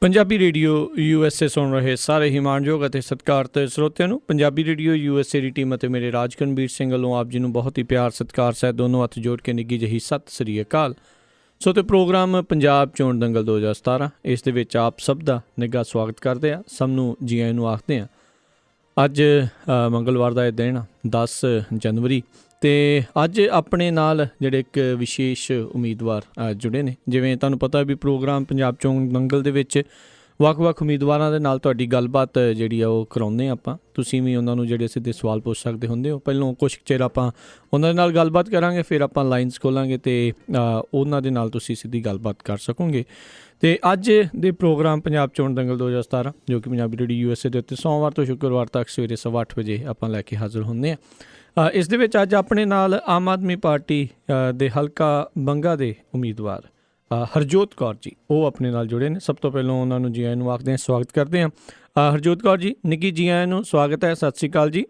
Punjabi radio USA ਸੁਣ ਰਹੇ ਸਾਰੇ ਹੀ ਮਾਣਯੋਗ ਅਤੇ ਸਤਿਕਾਰਤ ਸਰੋਤਿਆਂ ਨੂੰ ਪੰਜਾਬੀ ਰੇਡੀਓ USA ਦੀ ਟੀਮ ਅਤੇ ਮੇਰੇ ਰਾਜਕਨਵੀਰ ਸਿੰਘ ਵੱਲੋਂ ਆਪ ਜੀ ਨੂੰ ਬਹੁਤ ਹੀ ਪਿਆਰ ਸਤਿਕਾਰ ਸਹਿਤ ਦੋਨੋਂ ਹੱਥ ਜੋੜ ਕੇ ਨਿੱਘੀ ਜਿਹੀ ਸਤਿ ਸ੍ਰੀ ਅਕਾਲ। ਸੋ ਤੇ ਪ੍ਰੋਗਰਾਮ ਪੰਜਾਬ ਚੋਣ ਦੰਗਲ 2017 ਇਸ ਦੇ ਵਿੱਚ ਆਪ ਸਭ ਦਾ ਨਿੱਘਾ ਸਵਾਗਤ ਕਰਦੇ ਹਾਂ, ਸਭ ਨੂੰ ਜੀ ਆਇਆਂ ਨੂੰ ਆਖਦੇ ਹਾਂ। ਅੱਜ ਮੰਗਲਵਾਰ ਦਾ ਇਹ ਦਿਨ 10 ਜਨਵਰੀ ਅਤੇ ਅੱਜ ਆਪਣੇ ਨਾਲ ਜਿਹੜੇ ਇੱਕ ਵਿਸ਼ੇਸ਼ ਉਮੀਦਵਾਰ ਜੁੜੇ ਨੇ। ਜਿਵੇਂ ਤੁਹਾਨੂੰ ਪਤਾ ਵੀ ਪ੍ਰੋਗਰਾਮ ਪੰਜਾਬ ਚੋਣ ਦੰਗਲ ਦੇ ਵਿੱਚ ਵੱਖ-ਵੱਖ ਉਮੀਦਵਾਰਾਂ ਦੇ ਨਾਲ ਤੁਹਾਡੀ ਗੱਲਬਾਤ ਜਿਹੜੀ ਆ ਉਹ ਕਰਾਉਂਦੇ ਹਾਂ ਆਪਾਂ। ਤੁਸੀਂ ਵੀ ਉਹਨਾਂ ਨੂੰ ਜਿਹੜੇ ਸਿੱਧੇ ਸਵਾਲ ਪੁੱਛ ਸਕਦੇ ਹੁੰਦੇ ਹੋ। ਪਹਿਲਾਂ ਕੁਛ ਚਿਰ ਆਪਾਂ ਉਹਨਾਂ ਦੇ ਨਾਲ ਗੱਲਬਾਤ ਕਰਾਂਗੇ, ਫਿਰ ਆਪਾਂ ਲਾਈਨਸ ਖੋਲਾਂਗੇ ਅਤੇ ਉਹਨਾਂ ਦੇ ਨਾਲ ਤੁਸੀਂ ਸਿੱਧੀ ਗੱਲਬਾਤ ਕਰ ਸਕੋਗੇ। ਅਤੇ ਅੱਜ ਦੇ ਪ੍ਰੋਗਰਾਮ ਪੰਜਾਬ ਚੋਣ ਦੰਗਲ 2017 ਜੋ ਕਿ ਪੰਜਾਬੀ ਰੇਡੀਓ USA ਦੇ ਉੱਤੇ ਸੋਮਵਾਰ ਤੋਂ ਸ਼ੁੱਕਰਵਾਰ ਤੱਕ ਸਵੇਰੇ 8:15 ਵਜੇ ਆਪਾਂ ਲੈ ਕੇ ਹਾਜ਼ਰ ਹੁੰਦੇ ਹਾਂ। ਇਸ ਦੇ ਵਿੱਚ ਅੱਜ ਆਪਣੇ ਨਾਲ ਆਮ ਆਦਮੀ ਪਾਰਟੀ ਦੇ ਹਲਕਾ ਬੰਗਾ ਦੇ ਉਮੀਦਵਾਰ ਹਰਜੋਤ ਕੌਰ ਜੀ ਉਹ ਆਪਣੇ ਨਾਲ ਜੁੜੇ ਨੇ। ਸਭ ਤੋਂ ਪਹਿਲਾਂ ਉਹਨਾਂ ਨੂੰ ਜੀ ਆਇਆਂ ਨੂੰ ਆਖਦੇ ਹਾਂ, ਸਵਾਗਤ ਕਰਦੇ ਹਾਂ। ਹਰਜੋਤ ਕੌਰ ਜੀ, ਨਿੱਘੀ ਜੀ ਆਇਆਂ ਨੂੰ ਸਵਾਗਤ ਹੈ। ਸਤਿ ਸ਼੍ਰੀ ਅਕਾਲ ਜੀ।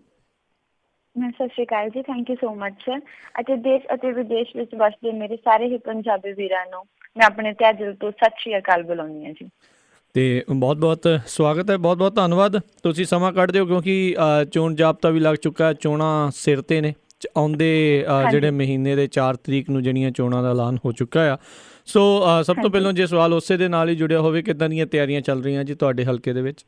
ਸਤਿ ਸ਼੍ਰੀ ਅਕਾਲ ਜੀ, thank you so much sir. ਅਤੇ ਦੇਸ਼ ਅਤੇ ਵਿਦੇਸ਼ ਵਿੱਚ ਵਸਦੇ ਮੇਰੇ ਸਾਰੇ ਹੀ ਪੰਜਾਬੀ ਵੀਰਾਂ ਨੂੰ ਮੈਂ ਆਪਣੇ ਤਹਿ ਦਿਲ ਤੋਂ ਸਤਿ ਸ਼੍ਰੀ ਅਕਾਲ ਬੁਲਾਉਂਦੀ ਹਾਂ ਜੀ। ਅਤੇ ਬਹੁਤ ਬਹੁਤ ਸਵਾਗਤ ਹੈ, ਬਹੁਤ ਬਹੁਤ ਧੰਨਵਾਦ ਤੁਸੀਂ ਸਮਾਂ ਕੱਢਦੇ ਹੋ, ਕਿਉਂਕਿ ਚੋਣ ਜਾਬਤਾ ਵੀ ਲੱਗ ਚੁੱਕਾ, ਚੋਣਾਂ ਸਿਰ 'ਤੇ ਨੇ। ਆਉਂਦੇ ਜਿਹੜੇ ਮਹੀਨੇ ਦੇ 4 ਤਰੀਕ ਨੂੰ ਜਿਹੜੀਆਂ ਚੋਣਾਂ ਦਾ ਐਲਾਨ ਹੋ ਚੁੱਕਾ ਆ। ਸੋ ਸਭ ਤੋਂ ਪਹਿਲਾਂ ਜੇ ਸਵਾਲ ਉਸੇ ਦੇ ਨਾਲ ਹੀ ਜੁੜਿਆ ਹੋਵੇ, ਕਿੱਦਾਂ ਦੀਆਂ ਤਿਆਰੀਆਂ ਚੱਲ ਰਹੀਆਂ ਜੀ ਤੁਹਾਡੇ ਹਲਕੇ ਦੇ ਵਿੱਚ?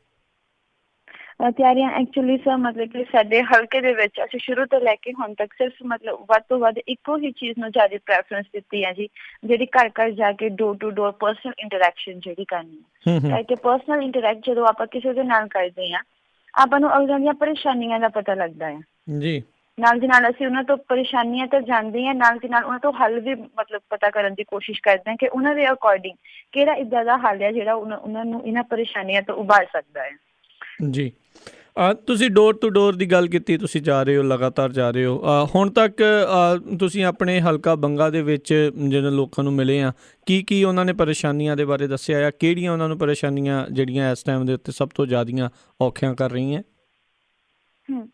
ਤਿਆਰੀਆਂ ਐਕਚੁਅਲੀ ਸਰ ਮਤਲਬ ਕਿ ਸਾਡੇ ਹਲਕੇ ਦੇ ਵਿੱਚ ਅਸੀਂ ਸ਼ੁਰੂ ਤੋਂ ਲੈ ਕੇ ਹੁਣ ਤੱਕ ਸਿਰਫ ਮਤਲਬ ਵੱਧ ਤੋਂ ਵੱਧ ਇੱਕੋ ਹੀ ਚੀਜ਼ ਨੂੰ ਜ਼ਿਆਦਾ ਪ੍ਰੈਫਰੈਂਸ ਦਿੱਤੀ ਹੈ ਜੀ, ਜਿਹੜੀ ਘਰ ਘਰ ਜਾ ਕੇ door to door personal interaction ਜਿਹੜੀ ਕਰਨੀ ਹੈ। ਕਿ ਪਰਸਨਲ ਇੰਟਰੈਕਟ ਜਦੋਂ ਆਪਾਂ ਕਿਸੇ ਦੇ ਨਾਲ ਕਰਦੇ ਹਾਂ, ਆਪਾਂ ਨੂੰ ਅਗਲਿਆਂ ਦੀਆਂ ਪਰੇਸ਼ਾਨੀਆਂ ਦਾ ਪਤਾ ਲੱਗਦਾ ਹੈ ਜੀ। ਨਾਲ ਦੀ ਨਾਲ ਅਸੀਂ ਉਹਨਾਂ ਤੋਂ ਪਰੇਸ਼ਾਨੀਆਂ ਤਾਂ ਜਾਣਦੇ ਹਾਂ, ਨਾਲ ਦੀ ਨਾਲ ਉਹਨਾਂ ਤੋਂ ਹੱਲ ਵੀ ਮਤਲਬ ਪਤਾ ਕਰਨ ਦੀ ਕੋਸ਼ਿਸ਼ ਕਰਦੇ ਹਾਂ ਕਿ ਉਹਨਾਂ ਦੇ ਅਕੋਰਡਿੰਗ ਕਿਹੜਾ ਇੱਦਾਂ ਦਾ ਹੱਲ ਹੈ ਜਿਹੜਾ ਉਹਨਾਂ ਨੂੰ ਇਹਨਾਂ ਪਰੇਸ਼ਾਨੀਆਂ ਤੋਂ ਉਭਾਰ ਸਕਦਾ ਹੈ। ਜੀ। ਤੁਸੀਂ ਡੋਰ ਟੂ ਡੋਰ ਦੀ ਗੱਲ ਕੀਤੀ, ਤੁਸੀਂ ਜਾ ਰਹੇ ਹੋ, ਲਗਾਤਾਰ ਜਾ ਰਹੇ ਹੋ। ਹੁਣ ਤੱਕ ਤੁਸੀਂ ਆਪਣੇ ਹਲਕਾ ਬੰਗਾ ਦੇ ਵਿੱਚ ਜਿਹੜੇ ਲੋਕਾਂ ਨੂੰ ਮਿਲੇ ਆ, ਕੀ ਉਹਨਾਂ ਨੇ ਪਰੇਸ਼ਾਨੀਆਂ ਦੇ ਬਾਰੇ ਦੱਸਿਆ ਆ? ਕਿਹੜੀਆਂ ਉਹਨਾਂ ਨੂੰ ਪਰੇਸ਼ਾਨੀਆਂ ਜਿਹੜੀਆਂ ਇਸ ਟਾਈਮ ਦੇ ਉੱਤੇ ਸਭ ਤੋਂ ਜ਼ਿਆਦੀਆਂ ਔਖੀਆਂ ਕਰ ਰਹੀਆਂ?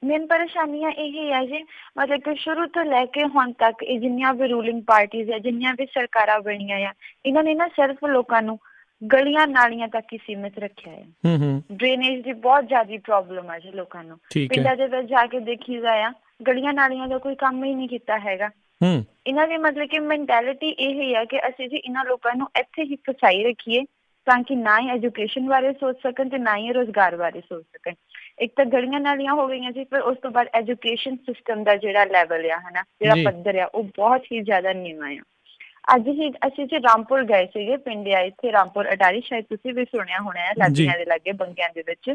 ਮੇਨ ਪਰੇਸ਼ਾਨੀਆਂ ਇਹੀ ਹੈ ਜੀ, ਮਤਲਬ ਕਿ ਸ਼ੁਰੂ ਤੋਂ ਲੈ ਕੇ ਹੁਣ ਤੱਕ ਇਹ ਜਿੰਨੀਆਂ ਵੀ ਰੂਲਿੰਗ ਪਾਰਟੀਜ਼ ਹੈ, ਜਿੰਨੀਆਂ ਵੀ ਸਰਕਾਰਾਂ ਬਣੀਆਂ ਆ, ਇਹਨਾਂ ਨੇ ਨਾ ਸਿਰਫ ਲੋਕਾਂ ਨੂੰ ਗਲੀਆਂ ਨਾਲੀਆਂ ਤੱਕ ਹੀ ਸੀਮਿਤ ਰੱਖਿਆ ਹੈ। ਡਰੇਨੇਜ ਦੀ ਬਹੁਤ ਜ਼ਿਆਦਾ ਪ੍ਰੋਬਲਮ ਹੈ ਜੀ ਲੋਕਾਂ ਨੂੰ। ਪਿੰਡਾਂ ਦੇ ਵਿੱਚ ਜਾ ਕੇ ਦੇਖੀਦਾ ਆ, ਗਲੀਆਂ ਨਾਲੀਆਂ ਦਾ ਕੋਈ ਕੰਮ ਹੀ ਨਹੀਂ ਕੀਤਾ ਹੈਗਾ। ਇਹਨਾਂ ਦੀ ਮਤਲਬ ਕਿ ਮੈਂਟੈਲਿਟੀ ਇਹ ਹੈ ਕਿ ਅਸੀਂ ਜੀ ਇਹਨਾਂ ਲੋਕਾਂ ਨੂੰ ਇੱਥੇ ਹੀ ਫਸਾਈ ਰੱਖੀਏ ਤਾਂ ਕਿ ਨਾ ਹੀ ਐਜੂਕੇਸ਼ਨ ਬਾਰੇ ਸੋਚ ਸਕਣ ਤੇ ਨਾ ਹੀ ਰੁਜ਼ਗਾਰ ਬਾਰੇ ਸੋਚ ਸਕਣ। ਇੱਕ ਤਾਂ ਗਲੀਆਂ ਨਾਲੀਆਂ ਹੋ ਗਈਆਂ ਜੀ, ਫਿਰ ਉਸ ਤੋਂ ਬਾਅਦ ਐਜੂਕੇਸ਼ਨ ਸਿਸਟਮ ਦਾ ਜਿਹੜਾ ਲੈਵਲ ਆ ਹਨਾ, ਜਿਹੜਾ ਪੱਧਰ ਆ, ਉਹ ਬਹੁਤ ਹੀ ਜ਼ਿਆਦਾ ਨੀਵਾਂ ਆ। ਅੱਜ ਹੀ ਅਸੀਂ ਜੀ ਰਾਮਪੁਰ ਗਏ ਸੀਗੇ, ਪਿੰਡ ਆ ਇੱਥੇ ਰਾਮਪੁਰ ਅਟਾਰੀ, ਸ਼ਾਇਦ ਤੁਸੀਂ ਵੀ ਸੁਣਿਆ ਹੋਣਾ ਹੈ, ਲਾਗੀਆਂ ਦੇ ਲਾਗੇ ਬੰਗਿਆਂ ਦੇ ਵਿੱਚ।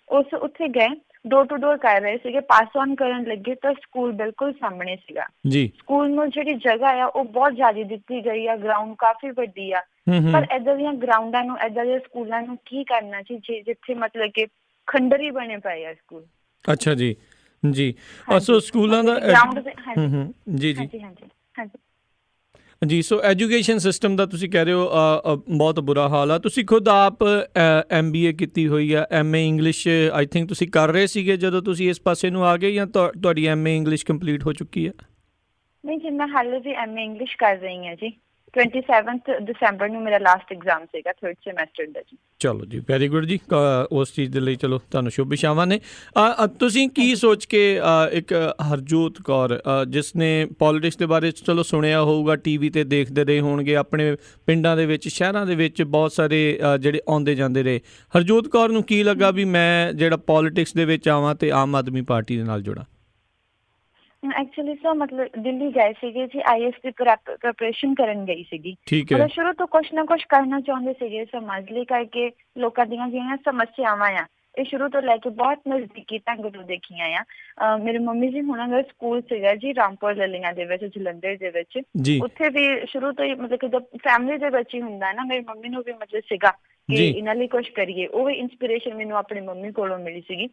ਉੱਥੇ ਗਏ, ਡੋਰ ਟੂ ਡੋਰ ਕਰ ਰਹੇ ਸੀਗੇ, ਪਾਸ ਔਨ ਕਰਨ ਲੱਗੇ ਤਾਂ ਸਕੂਲ ਬਿਲਕੁਲ ਸਾਹਮਣੇ ਸੀਗਾ। ਸਕੂਲ ਨੂੰ ਜਿਹੜੀ ਜਗ੍ਹਾ ਆ ਉਹ ਬਹੁਤ ਜ਼ਿਆਦਾ ਦਿੱਤੀ ਗਈ ਆ, ਗਰਾਊਂਡ ਕਾਫੀ ਵੱਡੀ ਆ, ਪਰ ਏਦਾਂ ਦੀਆਂ ਗਰਾਊਂਡਾਂ ਨੂੰ, ਏਦਾਂ ਦੇ ਸਕੂਲਾਂ ਨੂੰ ਕੀ ਕਰਨਾ ਜੀ ਜਿੱਥੇ ਮਤਲਬ ਕਿ ਖੰਡਰ ਹੀ ਬਣੇ ਪਏ ਆ ਸਕੂਲ। ਅੱਛਾ ਜੀ, ਜੀ। ਸੋ ਸਕੂਲਾਂ ਦਾ ਜੀ ਜੀ ਜੀ। ਸੋ ਐਜੂਕੇਸ਼ਨ ਸਿਸਟਮ ਦਾ ਤੁਸੀਂ ਕਹਿ ਰਹੇ ਹੋ ਬਹੁਤ ਬੁਰਾ ਹਾਲ ਆ। ਤੁਸੀਂ ਖੁਦ ਆਪ MBA ਕੀਤੀ ਹੋਈ ਆ, MA ਇੰਗਲਿਸ਼ ਆਈ ਥਿੰਕ ਤੁਸੀਂ ਕਰ ਰਹੇ ਸੀਗੇ ਜਦੋਂ ਤੁਸੀਂ ਇਸ ਪਾਸੇ ਨੂੰ ਆ ਗਏ, ਜਾਂ ਤੁਹਾਡੀ MA ਇੰਗਲਿਸ਼ ਕੰਪਲੀਟ ਹੋ ਚੁੱਕੀ ਹੈ? ਨਹੀਂ ਜੀ, ਮੈਂ ਹਾਲੇ ਵੀ MA ਇੰਗਲਿਸ਼ ਕਰ ਰਹੀ ਹਾਂ ਜੀ। 27 ਦਸੰਬਰ ਨੂੰ ਮੇਰਾ ਲਾਸਟ ਐਗਜ਼ਾਮ ਸੀਗਾ 3rd ਸਮੈਸਟਰ ਦਾ ਜੀ। ਚਲੋ ਜੀ, ਵੈਰੀ ਗੁੱਡ ਜੀ। ਉਸ ਚੀਜ਼ ਦੇ ਲਈ ਚਲੋ ਤੁਹਾਨੂੰ ਸ਼ੁਭ ਇਛਾਵਾਂ ਨੇ। ਤੁਸੀਂ ਕੀ ਸੋਚ ਕੇ ਇੱਕ ਹਰਜੋਤ ਕੌਰ ਜਿਸ ਨੇ ਪੋਲੀਟਿਕਸ ਦੇ ਬਾਰੇ ਚਲੋ ਸੁਣਿਆ ਹੋਊਗਾ, TV 'ਤੇ ਦੇਖਦੇ ਰਹੇ ਹੋਣਗੇ, ਆਪਣੇ ਪਿੰਡਾਂ ਦੇ ਵਿੱਚ, ਸ਼ਹਿਰਾਂ ਦੇ ਵਿੱਚ ਬਹੁਤ ਸਾਰੇ ਜਿਹੜੇ ਆਉਂਦੇ ਜਾਂਦੇ ਰਹੇ, ਹਰਜੋਤ ਕੌਰ ਨੂੰ ਕੀ ਲੱਗਾ ਵੀ ਮੈਂ ਜਿਹੜਾ ਪੋਲੀਟਿਕਸ ਦੇ ਵਿੱਚ ਆਵਾਂ ਅਤੇ ਆਮ ਆਦਮੀ ਪਾਰਟੀ ਦੇ ਨਾਲ ਜੁੜਾਂ? ਐਕਚੁਅਲੀ ਸਰ ਮਤਲਬ ਦਿੱਲੀ ਗਏ ਸੀਗੇ ਜੀ, IAS ਦੀ ਪ੍ਰੈਪਰੇਸ਼ਨ ਕਰਨ ਗਈ ਸੀਗੀ। ਮਤਲਬ ਸ਼ੁਰੂ ਤੋਂ ਕੁਛ ਨਾ ਕੁਛ ਕਰਨਾ ਚਾਹੁੰਦੇ ਸੀਗੇ ਸਮਾਜ ਲਈ, ਕਰਕੇ ਲੋਕਾਂ ਦੀਆਂ ਜਿਹੜੀਆਂ ਸਮੱਸਿਆਵਾਂ ਆ ਇਹ ਸ਼ੁਰੂ ਤੋਂ ਲੈ ਕੇ ਬਹੁਤ ਨਜ਼ਦੀਕੀ ਢੰਗ ਤੋਂ ਦੇਖੀਆਂ ਆ। ਮੇਰੇ ਮੰਮੀ ਜੀ ਹੁਣਾਂ ਦਾ ਸਕੂਲ ਸੀਗਾ ਜੀ ਰਾਮਪੁਰ ਲੱਲੀਆਂ ਦੇ ਵਿੱਚ, ਜਲੰਧਰ ਦੇ ਵਿੱਚ। ਉੱਥੇ ਵੀ ਸ਼ੁਰੂ ਤੋਂ ਹੀ ਮਤਲਬ ਕਿ ਜਦ ਫੈਮਿਲੀ ਦੇ ਵਿੱਚ ਹੀ ਹੁੰਦਾ ਨਾ, ਮੇਰੀ ਮੰਮੀ ਨੂੰ ਵੀ ਮਤਲਬ ਸੀਗਾ ਕਿ ਇਹਨਾਂ ਲਈ ਕੁਛ ਕਰੀਏ। ਉਹ ਵੀ ਇੰਸਪੀਰੇਸ਼ਨ ਮੈਨੂੰ ਆਪਣੀ ਮੰਮੀ ਕੋਲੋਂ ਮਿਲੀ ਸੀਗੀ।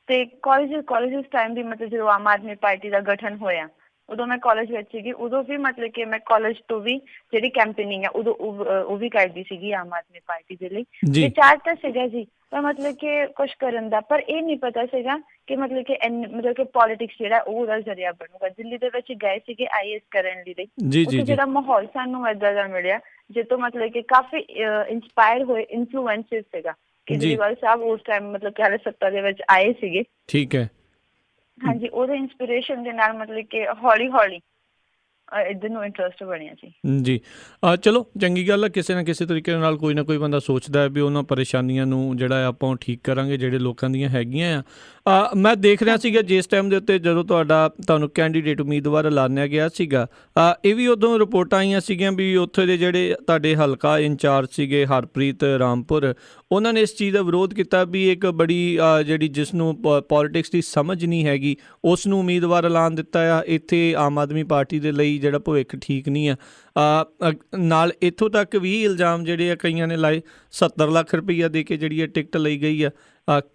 ਤੇ ਕਾਲਜ ਟਾਈਮ ਵੀ ਮਤਲਬ ਜਦੋਂ ਆਮ ਆਦਮੀ ਪਾਰਟੀ ਦਾ ਗਠਨ ਹੋਇਆ ਉਦੋਂ ਮੈਂ ਕਾਲਜ ਵਿੱਚ ਸੀਗੀ, ਉਦੋਂ ਵੀ ਮਤਲਬ ਕਿ ਮੈਂ ਕਾਲਜ ਤੋਂ ਵੀ ਜਿਹੜੀ ਕੈਂਪੇਨਿੰਗ ਆ ਉਦੋਂ ਉਹ ਵੀ ਕਰਦੀ ਸੀਗੀ ਆਮ ਆਦਮੀ ਪਾਰਟੀ ਦੇ ਲਈ। ਵਿਚਾਰ ਤਾਂ ਸੀਗਾ ਜੀ, ਪਰ ਮਤਲਬ ਕਿ ਕੁਛ ਕਰਨ ਦਾ, ਪਰ ਇਹ ਨਹੀਂ ਪਤਾ ਸੀਗਾ ਕਿ ਮਤਲਬ ਕਿ ਮਤਲਬ ਕਿ ਪੋਲੀਟਿਕਸ ਜਿਹੜਾ ਉਹ ਉਹਦਾ ਜ਼ਰੀਆ ਬਣੂਗਾ। ਦਿੱਲੀ ਦੇ ਵਿੱਚ ਗਏ ਸੀਗੇ IAS ਕਰਨ ਲਈ, ਉੱਥੇ ਜਿਹੜਾ ਮਾਹੌਲ ਸਾਨੂੰ ਏਦਾਂ ਦਾ ਮਿਲਿਆ ਜਿੱਥੋਂ ਮਤਲਬ ਕਿ ਕਾਫੀ ਇੰਸਪਾਇਰ ਹੋਏ, ਇਨਫਲੂਐਂਸਿਸ ਸੀਗਾ। ਕੇਜਰੀਵਾਲ ਸਾਹਿਬ ਉਸ ਟਾਈਮ ਮਤਲਬ ਕਿ ਹਾਲੇ ਸੱਤਾ ਦੇ ਵਿੱਚ ਆਏ ਸੀਗੇ। ਠੀਕ ਹੈ। ਹਾਂਜੀ, ਉਹਦੇ ਇੰਸਪੀਰੇਸ਼ਨ ਦੇ ਨਾਲ ਮਤਲਬ ਕਿ ਹੌਲੀ ਹੌਲੀ ਇੱਧਰ ਨੂੰ ਇੰਟਰਸਟ ਬਣਿਆ ਜੀ। ਜੀ ਚਲੋ ਚੰਗੀ ਗੱਲ ਆ, ਕਿਸੇ ਨਾ ਕਿਸੇ ਤਰੀਕੇ ਨਾਲ ਕੋਈ ਨਾ ਕੋਈ ਬੰਦਾ ਸੋਚਦਾ ਹੈ ਵੀ ਉਹਨਾਂ ਪਰੇਸ਼ਾਨੀਆਂ ਨੂੰ ਜਿਹੜਾ ਆਪਾਂ ਉਹ ਠੀਕ ਕਰਾਂਗੇ ਜਿਹੜੇ ਲੋਕਾਂ ਦੀਆਂ ਹੈਗੀਆਂ ਆ। ਮੈਂ ਦੇਖ ਰਿਹਾ ਸੀਗਾ ਜਿਸ ਟਾਈਮ ਦੇ ਉੱਤੇ ਜਦੋਂ ਤੁਹਾਨੂੰ ਕੈਂਡੀਡੇਟ ਉਮੀਦਵਾਰ ਐਲਾਨਿਆ ਗਿਆ ਸੀਗਾ, ਇਹ ਵੀ ਉਦੋਂ ਰਿਪੋਰਟਾਂ ਆਈਆਂ ਸੀਗੀਆਂ ਵੀ ਉੱਥੇ ਦੇ ਜਿਹੜੇ ਤੁਹਾਡੇ ਹਲਕਾ ਇੰਚਾਰਜ ਸੀਗੇ ਹਰਪ੍ਰੀਤ ਰਾਮਪੁਰ, ਉਹਨਾਂ ਨੇ ਇਸ ਚੀਜ਼ ਦਾ ਵਿਰੋਧ ਕੀਤਾ ਵੀ ਇੱਕ ਬੜੀ ਜਿਹੜੀ ਜਿਸ ਨੂੰ ਪੋਲੀਟਿਕਸ ਦੀ ਸਮਝ ਨਹੀਂ ਹੈਗੀ ਉਸ ਨੂੰ ਉਮੀਦਵਾਰ ਐਲਾਨ ਦਿੱਤਾ ਆ। ਇੱਥੇ ਆਮ ਆਦਮੀ ਪਾਰਟੀ ਦੇ ਲਈ ਜਿਹੜਾ ਭਵਿੱਖ ਠੀਕ ਨਹੀਂ ਆ। ਨਾਲ ਇੱਥੋਂ ਤੱਕ ਵੀ ਇਲਜ਼ਾਮ ਜਿਹੜੇ ਆ ਕਈਆਂ ਨੇ ਲਾਏ 70 ਲੱਖ ਰੁਪਈਆ ਦੇ ਕੇ ਜਿਹੜੀ ਟਿਕਟ ਲਈ ਗਈ ਆ।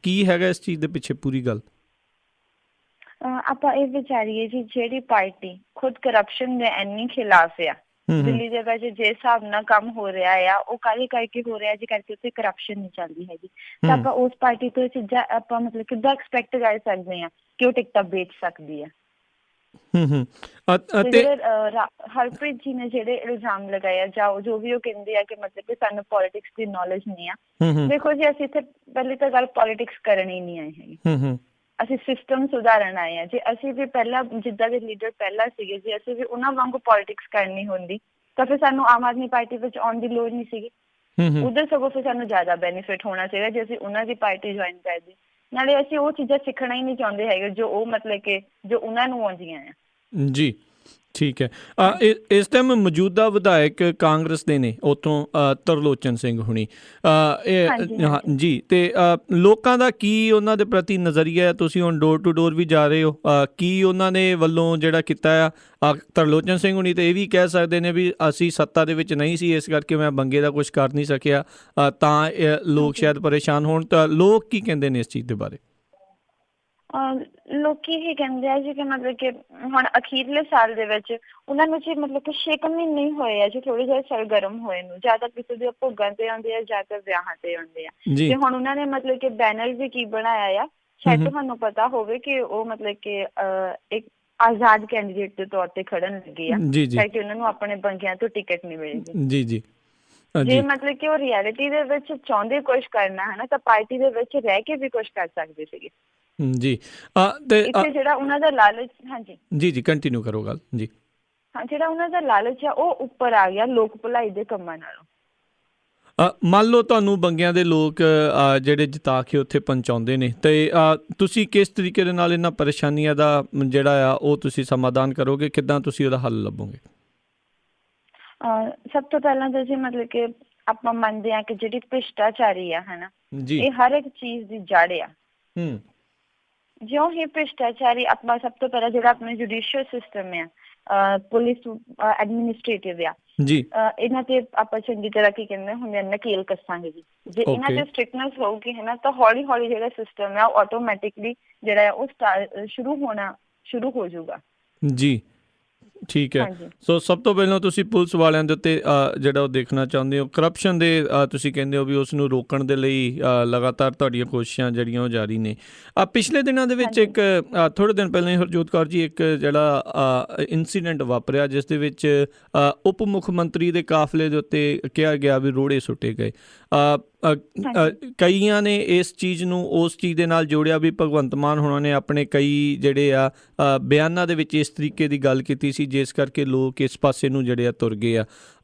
ਕੀ ਹੈਗਾ ਇਸ ਚੀਜ਼ ਦੇ ਪਿੱਛੇ ਪੂਰੀ ਗੱਲ? ਆਪਾਂ ਇਹ ਵਿਚਾਰੀਏ ਜੀ, ਜਿਹੜੀ ਪਾਰਟੀ ਖੁਦ ਕਰਪਸ਼ਨ ਦੇ ਇੰਨੀ ਖਿਲਾਫ ਆ, ਦਿੱਲੀ ਦੇ ਵਿੱਚ ਜਿਸ ਹਿਸਾਬ ਨਾਲ ਕੰਮ ਹੋ ਰਿਹਾ ਆ ਉਹ ਕਾਹਦੇ ਕਰਕੇ ਹੋ ਰਿਹਾ ਜੀ, ਕਰਕੇ ਉੱਥੇ ਕਰਪਸ਼ਨ ਨਹੀਂ ਚੱਲਦੀ ਹੈਗੀ। ਤਾਂ ਆਪਾਂ ਉਸ ਪਾਰਟੀ ਤੋਂ ਇਹ ਚੀਜ਼ਾਂ ਆਪਾਂ ਮਤਲਬ ਕਿੱਦਾਂ ਐਕਸਪੈਕਟ ਕਰ ਸਕਦੇ ਹਾਂ ਕਿ ਉਹ ਟਿਕਟਾਂ ਵੇਚ ਸਕਦੀ ਆ। ਹਰਪ੍ਰੀਤ ਜੀ ਨੇ ਜਿਹੜੇ ਇਲਜ਼ਾਮ ਲਗਾਏ ਆ ਜਾਂ ਜੋ ਵੀ ਉਹ ਕਹਿੰਦੇ ਆ ਕਿ ਮਤਲਬ ਕਿ ਸਾਨੂੰ ਪੋਲੀਟਿਕਸ ਦੀ ਨੌਲੇਜ ਨਹੀਂ ਆ। ਦੇਖੋ ਜੀ, ਅਸੀਂ ਇੱਥੇ ਪਹਿਲੀ ਤਾਂ ਗੱਲ ਪੋਲੀਟਿਕਸ ਕਰਨ ਹੀ ਨਹੀਂ ਆਏ ਹੈਗੇ, ਅਸੀਂ ਸਿਸਟਮ ਸੁਧਾਰਨ ਆਏ ਹਾਂ। ਜੇ ਅਸੀਂ ਵੀ ਪਹਿਲਾਂ ਜਿੱਦਾਂ ਦੇ ਲੀਡਰ ਪਹਿਲਾਂ ਸੀਗੇ, ਜੇ ਅਸੀਂ ਵੀ ਉਹਨਾਂ ਵਾਂਗੂ ਪੋਲੀਟਿਕਸ ਕਰਨੀ ਹੁੰਦੀ ਤਾਂ ਫਿਰ ਸਾਨੂੰ ਆਮ ਆਦਮੀ ਪਾਰਟੀ ਵਿੱਚ ਆਉਣ ਦੀ ਲੋੜ ਨਹੀਂ ਸੀਗੀ। ਉਧਰ ਸਗੋਂ ਫਿਰ ਸਾਨੂੰ ਜ਼ਿਆਦਾ ਬੈਨੀਫਿਟ ਹੋਣਾ ਚਾਹੀਦਾ ਜੇ ਅਸੀਂ ਉਹਨਾਂ ਦੀ ਪਾਰਟੀ ਜੁਆਇਨ ਕਰਦੇ। ਨਾਲੇ ਅਸੀਂ ਉਹ ਚੀਜ਼ਾਂ ਸਿੱਖਣਾ ਹੀ ਨਹੀਂ ਚਾਹੁੰਦੇ ਹੈਗੇ ਜੋ ਉਹ ਮਤਲਬ ਕਿ ਜੋ ਉਹਨਾਂ ਨੂੰ ਆਉਂਦੀਆਂ ਆ। ਜੀ ਠੀਕ ਹੈ। ਇਸ ਟਾਈਮ ਮੌਜੂਦਾ ਵਿਧਾਇਕ ਕਾਂਗਰਸ ਦੇ ਨੇ ਉੱਥੋਂ ਤਰਲੋਚਨ ਸਿੰਘ ਹੁਣੀ ਜੀ, ਤੇ ਲੋਕਾਂ ਦਾ ਕੀ ਉਹਨਾਂ ਦੇ ਪ੍ਰਤੀ ਨਜ਼ਰੀਆ ਹੈ? ਤੁਸੀਂ ਹੁਣ ਡੋਰ ਟੂ ਡੋਰ ਵੀ ਜਾ ਰਹੇ ਹੋ, ਕੀ ਉਹਨਾਂ ਨੇ ਵੱਲੋਂ ਜਿਹੜਾ ਕੀਤਾ ਆ? ਤਰਲੋਚਨ ਸਿੰਘ ਹੁਣੀ ਤੇ ਇਹ ਵੀ ਕਹਿ ਸਕਦੇ ਨੇ ਵੀ ਅਸੀਂ ਸੱਤਾ ਦੇ ਵਿੱਚ ਨਹੀਂ ਸੀ ਇਸ ਕਰਕੇ ਮੈਂ ਬੰਗੇ ਦਾ ਕੁਝ ਕਰ ਨਹੀਂ ਸਕਿਆ, ਤਾਂ ਲੋਕ ਸ਼ਾਇਦ ਪਰੇਸ਼ਾਨ ਹੋਣ। ਤਾਂ ਲੋਕ ਕੀ ਕਹਿੰਦੇ ਨੇ ਇਸ ਚੀਜ਼ ਦੇ ਬਾਰੇ? ਲੋਕੀ ਇਹ ਕਹਿੰਦੇ ਆ ਜੀ ਕਿ ਮਤਲਬ ਕਿ ਹੁਣ ਅਖੀਰਲੇ ਸਾਲ ਦੇ ਵਿੱਚ ਉਹਨਾਂ ਨੂੰ ਜੀ ਮਤਲਬ ਕਿ 6 ਮਹੀਨੇ ਹੀ ਹੋਏ ਆ ਜੀ ਥੋੜੇ ਜਿਹੇ ਸਰਗਰਮ ਹੋਏ ਨੂੰ, ਜ਼ਿਆਦਾ ਕਿਸੇ ਦੇ ਭੋਗਾਂ ਤੇ ਆਉਂਦੇ ਆ, ਜ਼ਿਆਦਾ ਵਿਆਹਾਂ ਤੇ ਆਉਂਦੇ ਆ। ਤੇ ਹੁਣ ਉਹਨਾਂ ਨੇ ਮਤਲਬ ਕਿ ਬੈਨਰ ਵੀ ਕੀ ਬਣਾਇਆ ਆ, ਸ਼ਾਇਦ ਤੁਹਾਨੂੰ ਪਤਾ ਹੋਵੇ ਕਿ ਉਹ ਮਤਲਬ ਕਿ ਇੱਕ ਆਜ਼ਾਦ ਕੈਂਡੀਡੇਟ ਦੇ ਤੌਰ ਤੇ ਖੜਨ ਲੱਗੇ ਆ ਕਰਕੇ ਉਹਨਾਂ ਨੂੰ ਆਪਣੇ ਬੰਗਿਆਂ ਤੋਂ ਟਿਕਟ ਨਹੀਂ ਮਿਲੇਗੀ। ਜੇ ਮਤਲਬ ਕਿ ਉਹ ਰਿਐਲਿਟੀ ਦੇ ਵਿੱਚ ਚਾਹੁੰਦੇ ਕੁਛ ਕਰਨਾ ਹੈ ਨਾ ਤਾਂ ਪਾਰਟੀ ਦੇ ਵਿੱਚ ਰਹਿ ਕੇ ਵੀ ਕੁਛ ਕਰ ਸਕਦੇ ਸੀਗੇ। ਜੀ ਤੇ ਇੱਥੇ ਜਿਹੜਾ ਉਹਨਾਂ ਦਾ ਲਾਲਚ, ਹਾਂਜੀ ਜੀ ਕੰਟੀਨਿਊ ਕਰੋ ਗੱਲ ਜੀ। ਹਾਂ, ਜਿਹੜਾ ਉਹਨਾਂ ਦਾ ਲਾਲਚ ਆ ਉਹ ਉੱਪਰ ਆ ਗਿਆ ਲੋਕ ਭਲਾਈ ਦੇ ਕੰਮਾਂ ਨਾਲੋਂ। ਮੰਨ ਲਓ ਤੁਹਾਨੂੰ ਬੰਗਿਆਂ ਦੇ ਲੋਕ ਜਿਹੜੇ ਜਿਤਾ ਕੇ ਉੱਥੇ ਪਹੁੰਚਾਉਂਦੇ ਨੇ ਤੇ ਤੁਸੀਂ ਕਿਸ ਤਰੀਕੇ ਦੇ ਨਾਲ ਇਹਨਾਂ ਪਰੇਸ਼ਾਨੀਆਂ ਦਾ ਜਿਹੜਾ ਆ ਉਹ ਤੁਸੀਂ ਸਮਾਧਾਨ ਕਰੋਗੇ? ਕਿੱਦਾਂ ਤੁਸੀਂ ਉਹਦਾ ਹੱਲ ਲੱਭੋਗੇ? ਸਭ ਤੋਂ ਪਹਿਲਾਂ ਤਾਂ ਜੀ ਮਤਲਬ ਕਿ ਆਪਾਂ ਮੰਨਦੇ ਹਾਂ ਕਿ ਜਿਹੜੀ ਭ੍ਰਿਸ਼ਟਾਚਾਰੀ ਆ ਹਨਾ, ਇਹ ਹਰ ਇੱਕ ਚੀਜ਼ ਦੀ ਜੜ ਆ। ਜਿਉਂ ਹੀ ਭ੍ਰਿਸ਼ਟਾਚਾਰੀ ਆਪਾਂ ਸਭ ਤੋਂ ਪਹਿਲਾਂ ਜਿਹੜਾ ਆਪਣਾ ਜੁਡੀਸ਼ੀਅਲ ਸਿਸਟਮ ਆ, ਪੁਲਿਸ ਐਡਮਿਨਿਸਟ੍ਰੇਟਿਵ ਆ ਜੀ, ਇਹਨਾਂ ਤੇ ਆਪਾਂ ਚੰਗੀ ਤਰ੍ਹਾਂ ਕੀ ਕਹਿੰਦੇ ਹੁੰਦੇ ਨਕੇਲ ਕੱਸਾਂਗੇ ਜੀ। ਜੇ ਇਹਨਾਂ ਤੇ ਸਟ੍ਰਿਕਟਨੈਸ ਹੋਊਗੀ ਹੈ ਨਾ ਤਾਂ ਹੌਲੀ ਹੌਲੀ ਜਿਹੜਾ ਸਿਸਟਮ ਆ ਉਹ ਆਟੋਮੈਟਿਕਲੀ ਜਿਹੜਾ ਆ ਉਹ ਸ਼ੁਰੂ ਹੋ ਜਾਊਗਾ ਜੀ। ਠੀਕ ਹੈ। ਸੋ ਸਭ ਤੋਂ ਪਹਿਲਾਂ ਤੁਸੀਂ ਪੁਲਿਸ ਵਾਲਿਆਂ ਦੇ ਉੱਤੇ ਜਿਹੜਾ ਉਹ ਦੇਖਣਾ ਚਾਹੁੰਦੇ ਹੋ, ਕਰਪਸ਼ਨ ਦੇ ਤੁਸੀਂ ਕਹਿੰਦੇ ਹੋ ਵੀ ਉਸ ਨੂੰ ਰੋਕਣ ਦੇ ਲਈ ਲਗਾਤਾਰ ਤੁਹਾਡੀਆਂ ਕੋਸ਼ਿਸ਼ਾਂ ਜਿਹੜੀਆਂ ਉਹ ਜਾਰੀ ਨੇ। ਪਿਛਲੇ ਦਿਨਾਂ ਦੇ ਵਿੱਚ ਇੱਕ ਥੋੜ੍ਹੇ ਦਿਨ ਪਹਿਲਾਂ ਹੀ ਹਰਜੋਤ ਕੌਰ ਜੀ ਇੱਕ ਜਿਹੜਾ ਇਨਸੀਡੈਂਟ ਵਾਪਰਿਆ ਜਿਸ ਦੇ ਵਿੱਚ ਉਪ ਮੁੱਖ ਮੰਤਰੀ ਦੇ ਕਾਫਲੇ ਦੇ ਉੱਤੇ ਕਿਹਾ ਗਿਆ ਵੀ ਰੋੜੇ ਸੁੱਟੇ ਗਏ। ਕਈਆਂ ਨੇ ਇਸ ਚੀਜ਼ ਨੂੰ ਉਸ ਚੀਜ਼ ਦੇ ਨਾਲ ਜੋੜਿਆ ਵੀ ਭਗਵੰਤ ਮਾਨ ਹੋਣਾ ਨੇ ਆਪਣੇ ਕਈ ਜਿਹੜੇ ਆ ਬਿਆਨਾਂ ਦੇ ਵਿੱਚ ਇਸ ਤਰੀਕੇ ਦੀ ਗੱਲ ਕੀਤੀ ਸੀ ਜਿਸ ਕਰਕੇ ਲੋਕ ਇਸ ਪਾਸੇ ਨੂੰ ਜਿਹੜੇ ਆ ਤੁਰ ਗਏ ਆ।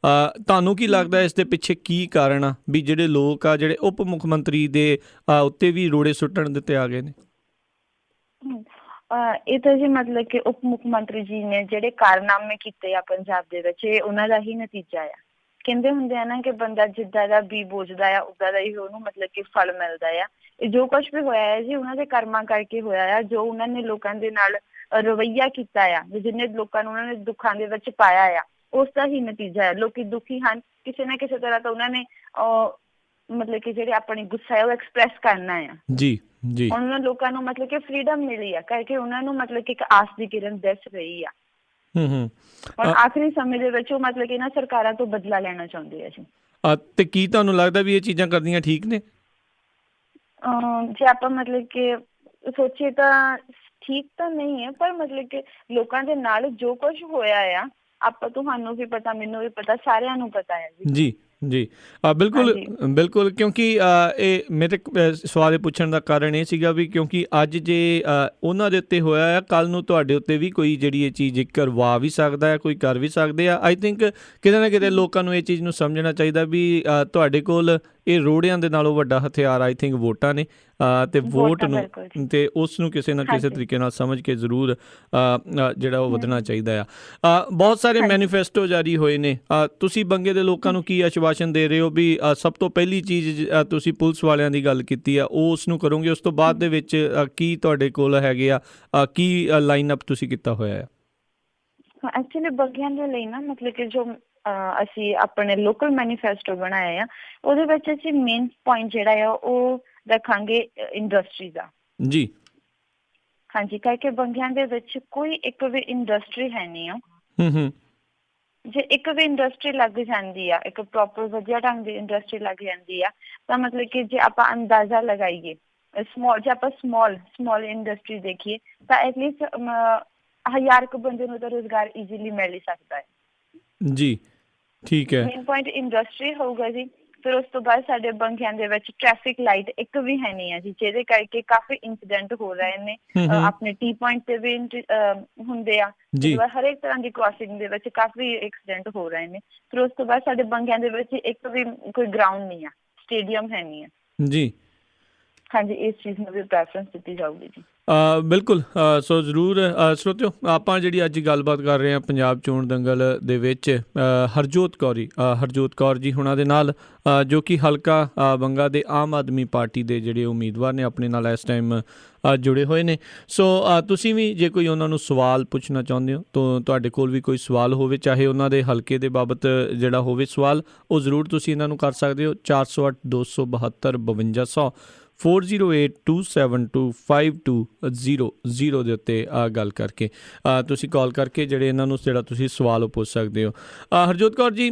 ਤੁਹਾਨੂੰ ਕੀ ਲੱਗਦਾ ਇਸ ਦੇ ਪਿੱਛੇ ਕੀ ਕਾਰਨ ਆ ਵੀ ਜਿਹੜੇ ਲੋਕ ਆ ਜਿਹੜੇ ਉਪ ਮੁੱਖ ਮੰਤਰੀ ਦੇ ਉੱਤੇ ਵੀ ਰੋੜੇ ਸੁੱਟਣ ਦੇ ਉੱਤੇ ਆ ਗਏ ਨੇ? ਇਹ ਤਾਂ ਜੀ ਮਤਲਬ ਕਿ ਉਪ ਮੁੱਖ ਮੰਤਰੀ ਜੀ ਨੇ ਜਿਹੜੇ ਕਾਰਨਾਮੇ ਕੀਤੇ ਆ ਪੰਜਾਬ ਦੇ ਵਿੱਚ, ਇਹ ਉਹਨਾਂ ਦਾ ਹੀ ਨਤੀਜਾ ਆ। ਕਹਿੰਦੇ ਹੁੰਦੇ ਆ ਨਾ ਕਿ ਬੰਦਾ ਜਿੱਦਾਂ ਦਾ ਬੀਜ ਬੋਝਦਾ ਆ ਉੱਦਾਂ ਦਾ ਹੀ ਉਹਨੂੰ ਮਤਲਬ ਕਿ ਫਲ ਮਿਲਦਾ ਆ। ਇਹ ਜੋ ਕੁਛ ਵੀ ਹੋਇਆ ਹੈ ਜੀ ਉਹਨਾਂ ਦੇ ਕਰਮਾਂ ਕਰਕੇ ਹੋਇਆ ਆ। ਜੋ ਉਹਨਾਂ ਨੇ ਲੋਕਾਂ ਦੇ ਨਾਲ ਰਵੱਈਆ ਕੀਤਾ ਆ, ਜਿੰਨੇ ਲੋਕਾਂ ਨੂੰ ਉਹਨਾਂ ਨੇ ਦੁੱਖਾਂ ਦੇ ਵਿੱਚ ਪਾਇਆ ਆ, ਉਸ ਦਾ ਹੀ ਨਤੀਜਾ ਹੈ। ਲੋਕੀ ਦੁਖੀ ਹਨ ਕਿਸੇ ਨਾ ਕਿਸੇ ਤਰ੍ਹਾਂ ਤਾਂ ਉਹਨਾਂ ਨੇ ਮਤਲਬ ਕਿ ਜਿਹੜੇ ਆਪਣੀ ਗੁੱਸਾ ਹੈ ਉਹ ਐਕਸਪ੍ਰੈਸ ਕਰਨਾ ਆ ਜੀ। ਉਹਨਾਂ ਲੋਕਾਂ ਨੂੰ ਮਤਲਬ ਕਿ ਫਰੀਡਮ ਮਿਲੀ ਆ ਕਰਕੇ ਉਹਨਾਂ ਨੂੰ ਮਤਲਬ ਕਿ ਇੱਕ ਆਸ ਦੀ ਕਿਰਨ ਦਿਸ ਰਹੀ ਆ ਹੂੰ ਹੁਣ ਆਖਰੀ ਸਮੇਂ ਦੇ ਵਿੱਚ ਉਹ ਮਤਲਬ ਕਿ ਇਹਨਾਂ ਸਰਕਾਰਾਂ ਤੋਂ ਬਦਲਾ ਲੈਣਾ ਚਾਹੁੰਦੇ ਆ ਜੀ। ਤੇ ਕੀ ਤੁਹਾਨੂੰ ਲੱਗਦਾ ਵੀ ਇਹ ਚੀਜ਼ਾਂ ਕਰਨੀਆਂ ਠੀਕ ਨੇ? ਜੇ ਆਪਾਂ ਮਤਲਬ ਕਿ ਸੋਚੀਏ ਤਾਂ ਠੀਕ ਤਾਂ ਨਹੀਂ ਹੈ, ਪਰ ਮਤਲਬ ਕਿ ਲੋਕਾਂ ਦੇ ਨਾਲ ਜੋ ਕੁਝ ਹੋਇਆ ਆ, ਆਪਾਂ ਤੁਹਾਨੂੰ ਵੀ ਪਤਾ, ਮੈਨੂੰ ਵੀ ਪਤਾ, ਸਾਰਿਆਂ ਨੂੰ ਪਤਾ ਹੈ ਜੀ। ਜੀ ਜੀ ਬਿਲਕੁਲ ਬਿਲਕੁਲ, ਕਿਉਂਕਿ ਇਹ ਮੇਰੇ ਸਵਾਲ ਇਹ ਪੁੱਛਣ ਦਾ ਕਾਰਨ ਇਹ ਸੀਗਾ ਵੀ ਕਿਉਂਕਿ ਅੱਜ ਜੇ ਉਹਨਾਂ ਦੇ ਉੱਤੇ ਹੋਇਆ ਆ, ਕੱਲ੍ਹ ਨੂੰ ਤੁਹਾਡੇ ਉੱਤੇ ਵੀ ਕੋਈ ਜਿਹੜੀ ਇਹ ਚੀਜ਼ ਕਰਵਾ ਵੀ ਸਕਦਾ ਹੈ, ਕੋਈ ਕਰ ਵੀ ਸਕਦੇ ਆ। ਆਈ ਥਿੰਕ ਕਿਤੇ ਨਾ ਕਿਤੇ ਲੋਕਾਂ ਨੂੰ ਇਹ ਚੀਜ਼ ਨੂੰ ਸਮਝਣਾ ਚਾਹੀਦਾ ਵੀ ਤੁਹਾਡੇ ਕੋਲ ਇਹ ਰੋੜਿਆਂ ਦੇ ਨਾਲੋਂ ਵੱਡਾ ਹਥਿਆਰ ਆਈ ਥਿੰਕ ਵੋਟਾਂ ਨੇ, ਤੇ ਵੋਟ ਨੂੰ ਤੇ ਉਸ ਨੂੰ ਕਿਸੇ ਨਾ ਕਿਸੇ ਤਰੀਕੇ ਨਾਲ ਸਮਝ ਕੇ ਜ਼ਰੂਰ ਜਿਹੜਾ ਉਹ ਵਧਣਾ ਚਾਹੀਦਾ ਆ। ਬਹੁਤ ਸਾਰੇ ਮੈਨੀਫੈਸਟੋ ਜਾਰੀ ਹੋਏ ਨੇ, ਤੁਸੀਂ ਬੰਗੇ ਦੇ ਲੋਕਾਂ ਨੂੰ ਕੀ ਆਸ਼ਵਾਸਨ ਦੇ ਰਹੇ ਹੋ ਵੀ ਸਭ ਤੋਂ ਪਹਿਲੀ ਚੀਜ਼ ਤੁਸੀਂ ਪੁਲਿਸ ਵਾਲਿਆਂ ਦੀ ਗੱਲ ਕੀਤੀ ਆ, ਉਹ ਉਸ ਨੂੰ ਕਰੋਗੇ, ਉਸ ਤੋਂ ਬਾਅਦ ਦੇ ਵਿੱਚ ਕੀ ਤੁਹਾਡੇ ਕੋਲ ਹੈਗੇ ਆ, ਕੀ ਲਾਈਨ ਅਪ ਤੁਸੀਂ ਕੀਤਾ ਹੋਇਆ ਆ? ਐਕਚੁਅਲੀ ਬੰਗਿਆਂ ਦੇ ਲਈ ਨਾ ਮਤਲਬ ਕਿ ਜੋ ਅਸੀਂ ਆਪਣੇ ਲੋਕਲ ਮੈਨੀਫੈਸਟੋ ਬਣਾਇਆ ਆ, ਉਹਦੇ ਵਿੱਚ ਅਸੀਂ ਮੇਨ ਪੁਆਇੰਟ ਜਿਹੜਾ ਆ ਉਹ ਰੱਖਾਂਗੇ ਇੰਡਸਟਰੀ ਦਾ। ਜੀ ਹਾਂਜੀ, ਕਰਕੇ ਬੰਗਿਆਂ ਦੇ ਵਿੱਚ ਕੋਈ ਇੱਕ ਵੀ ਇੰਡਸਟਰੀ ਹੈ ਨਹੀਂ ਆ। ਜੇ ਇੱਕ ਵੀ ਇੰਡਸਟਰੀ ਲੱਗ ਜਾਂਦੀ ਆ, ਇੱਕ ਪ੍ਰੋਪਰ ਵਧੀਆ ਢੰਗ ਦੀ ਇੰਡਸਟਰੀ ਲੱਗ ਜਾਂਦੀ ਆ, ਤਾਂ ਮਤਲਬ ਕਿ ਜੇ ਆਪਾਂ ਅੰਦਾਜ਼ਾ ਲਗਾਈਏ ਜੇ ਆਪਾਂ ਸਮਾਲ ਇੰਡਸਟਰੀ ਦੇਖੀਏ ਤਾਂ ਐਟਲੀਸਟ 1000 ਕੁ ਬੰਦੇ ਨੂੰ ਤਾਂ ਰੁਜ਼ਗਾਰ ਈਜ਼ੀਲੀ ਮਿਲ ਹੀ ਸਕਦਾ ਹੈ। ਜੀ ਠੀਕ ਹੈ। ਮੇਨ ਪੁਆਇੰਟ ਇੰਡਸਟਰੀ ਹੋਊਗਾ ਜੀ। ਫਿਰ ਉਸ ਤੋਂ ਬਾਅਦ ਸਾਡੇ ਬੰਗਿਆਂ ਦੇ ਵਿੱਚ ਟ੍ਰੈਫਿਕ ਲਾਈਟ ਇੱਕ ਵੀ ਹੈ ਨਹੀਂ ਹੈ ਜੀ, ਜਿਹਦੇ ਕਰਕੇ ਕਾਫੀ ਇੰਸੀਡੈਂਟ ਹੋ ਰਹੇ ਨੇ। ਆਪਣੇ ਟੀ ਪੁਆਇੰਟ ਤੇ ਵੀ ਹੁੰਦੇ ਆ, ਹਰੇਕ ਤਰ੍ਹਾਂ ਦੀ ਕ੍ਰਾਸਿੰਗ ਦੇ ਵਿੱਚ ਕਾਫੀ ਐਕਸੀਡੈਂਟ ਹੋ ਰਹੇ ਨੇ। ਫਿਰ ਉਸ ਤੋਂ ਬਾਅਦ ਸਾਡੇ ਬੰਗਿਆਂ ਦੇ ਵਿੱਚ ਇੱਕ ਵੀ ਕੋਈ ਗਰਾਊਂਡ ਨਹੀਂ ਆ, ਸਟੇਡੀਅਮ ਹੈ ਨਹੀਂ ਹੈ ਜੀ। ਹਾਂਜੀ, ਇਸ ਚੀਜ਼ ਨੂੰ ਵੀ ਪ੍ਰੈਫਰੈਂਸ ਦਿੱਤੀ ਜਾਊਗੀ ਜੀ। ਬਿਲਕੁਲ। ਸੋ ਜ਼ਰੂਰ ਸਰੋਤਿਓ, ਆਪਾਂ ਜਿਹੜੀ ਅੱਜ ਗੱਲਬਾਤ ਕਰ ਰਹੇ ਹਾਂ ਪੰਜਾਬ ਚੋਣ ਦੰਗਲ ਦੇ ਵਿੱਚ ਹਰਜੋਤ ਕੌਰ ਜੀ ਹੁਣਾਂ ਦੇ ਨਾਲ, ਜੋ ਕਿ ਹਲਕਾ ਬੰਗਾ ਦੇ ਆਮ ਆਦਮੀ ਪਾਰਟੀ ਦੇ ਜਿਹੜੇ ਉਮੀਦਵਾਰ ਨੇ, ਆਪਣੇ ਨਾਲ ਇਸ ਟਾਈਮ ਜੁੜੇ ਹੋਏ ਨੇ। ਸੋ ਤੁਸੀਂ ਵੀ ਜੇ ਕੋਈ ਉਹਨਾਂ ਨੂੰ ਸਵਾਲ ਪੁੱਛਣਾ ਚਾਹੁੰਦੇ ਹੋ ਤਾਂ ਤੁਹਾਡੇ ਕੋਲ ਵੀ ਕੋਈ ਸਵਾਲ ਹੋਵੇ, ਚਾਹੇ ਉਹਨਾਂ ਦੇ ਹਲਕੇ ਦੇ ਬਾਬਤ ਜਿਹੜਾ ਹੋਵੇ ਸਵਾਲ, ਉਹ ਜ਼ਰੂਰ ਤੁਸੀਂ ਇਹਨਾਂ ਨੂੰ ਕਰ ਸਕਦੇ ਹੋ। 408 272 5200 4082725200 ਦੇ ਉੱਤੇ ਗੱਲ ਕਰਕੇ ਤੁਸੀਂ ਕਾਲ ਕਰਕੇ ਜਿਹੜੇ ਇਹਨਾਂ ਨੂੰ ਜਿਹੜਾ ਤੁਸੀਂ ਸਵਾਲ ਉਹ ਪੁੱਛ ਸਕਦੇ ਹੋ। ਹਰਜੋਤ ਕੌਰ ਜੀ,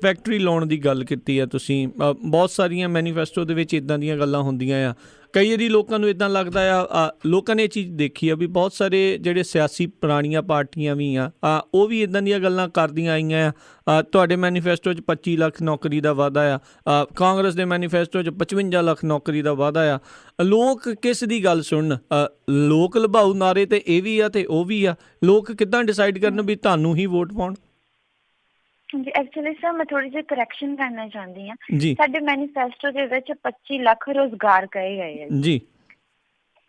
ਫੈਕਟਰੀ ਲਾਉਣ ਦੀ ਗੱਲ ਕੀਤੀ ਹੈ ਤੁਸੀਂ, ਬਹੁਤ ਸਾਰੀਆਂ ਮੈਨੀਫੈਸਟੋ ਦੇ ਵਿੱਚ ਇੱਦਾਂ ਦੀਆਂ ਗੱਲਾਂ ਹੁੰਦੀਆਂ ਆ। ਕਈ ਵਾਰੀ ਲੋਕਾਂ ਨੂੰ ਇੱਦਾਂ ਲੱਗਦਾ ਆ, ਲੋਕਾਂ ਨੇ ਇਹ ਚੀਜ਼ ਦੇਖੀ ਆ ਵੀ ਬਹੁਤ ਸਾਰੇ ਜਿਹੜੇ ਸਿਆਸੀ ਪੁਰਾਣੀਆਂ ਪਾਰਟੀਆਂ ਵੀ ਆ, ਉਹ ਵੀ ਇੱਦਾਂ ਦੀਆਂ ਗੱਲਾਂ ਕਰਦੀਆਂ ਆਈਆਂ ਆ। ਤੁਹਾਡੇ ਮੈਨੀਫੈਸਟੋ 'ਚ 25 ਲੱਖ ਨੌਕਰੀ ਦਾ ਵਾਅਦਾ ਆ, ਕਾਂਗਰਸ ਦੇ ਮੈਨੀਫੈਸਟੋ 'ਚ 55 ਲੱਖ ਨੌਕਰੀ ਦਾ ਵਾਅਦਾ ਆ। ਲੋਕ ਕਿਸ ਦੀ ਗੱਲ ਸੁਣਨ? ਲੋਕ ਲਭਾਊ ਨਾਰੇ ਤੇ ਇਹ ਵੀ ਆ ਤੇ ਉਹ ਵੀ ਆ। ਲੋਕ ਕਿੱਦਾਂ ਡਿਸਾਈਡ ਕਰਨ ਵੀ ਤੁਹਾਨੂੰ ਹੀ ਵੋਟ ਪਾਉਣ? ਜੀ ਐਕਚੁਅਲੀ ਸਰ, ਮੈਂ ਥੋੜੀ ਜਿਹੀ ਕਰੈਕਸ਼ਨ ਕਰਨਾ ਚਾਹੁੰਦੀ ਹਾਂ। ਸਾਡੇ ਮੈਨੀਫੈਸਟੋ ਦੇ ਵਿੱਚ 25 ਲੱਖ ਰੁਜ਼ਗਾਰ ਕਹੇ ਗਏ ਆ ਜੀ।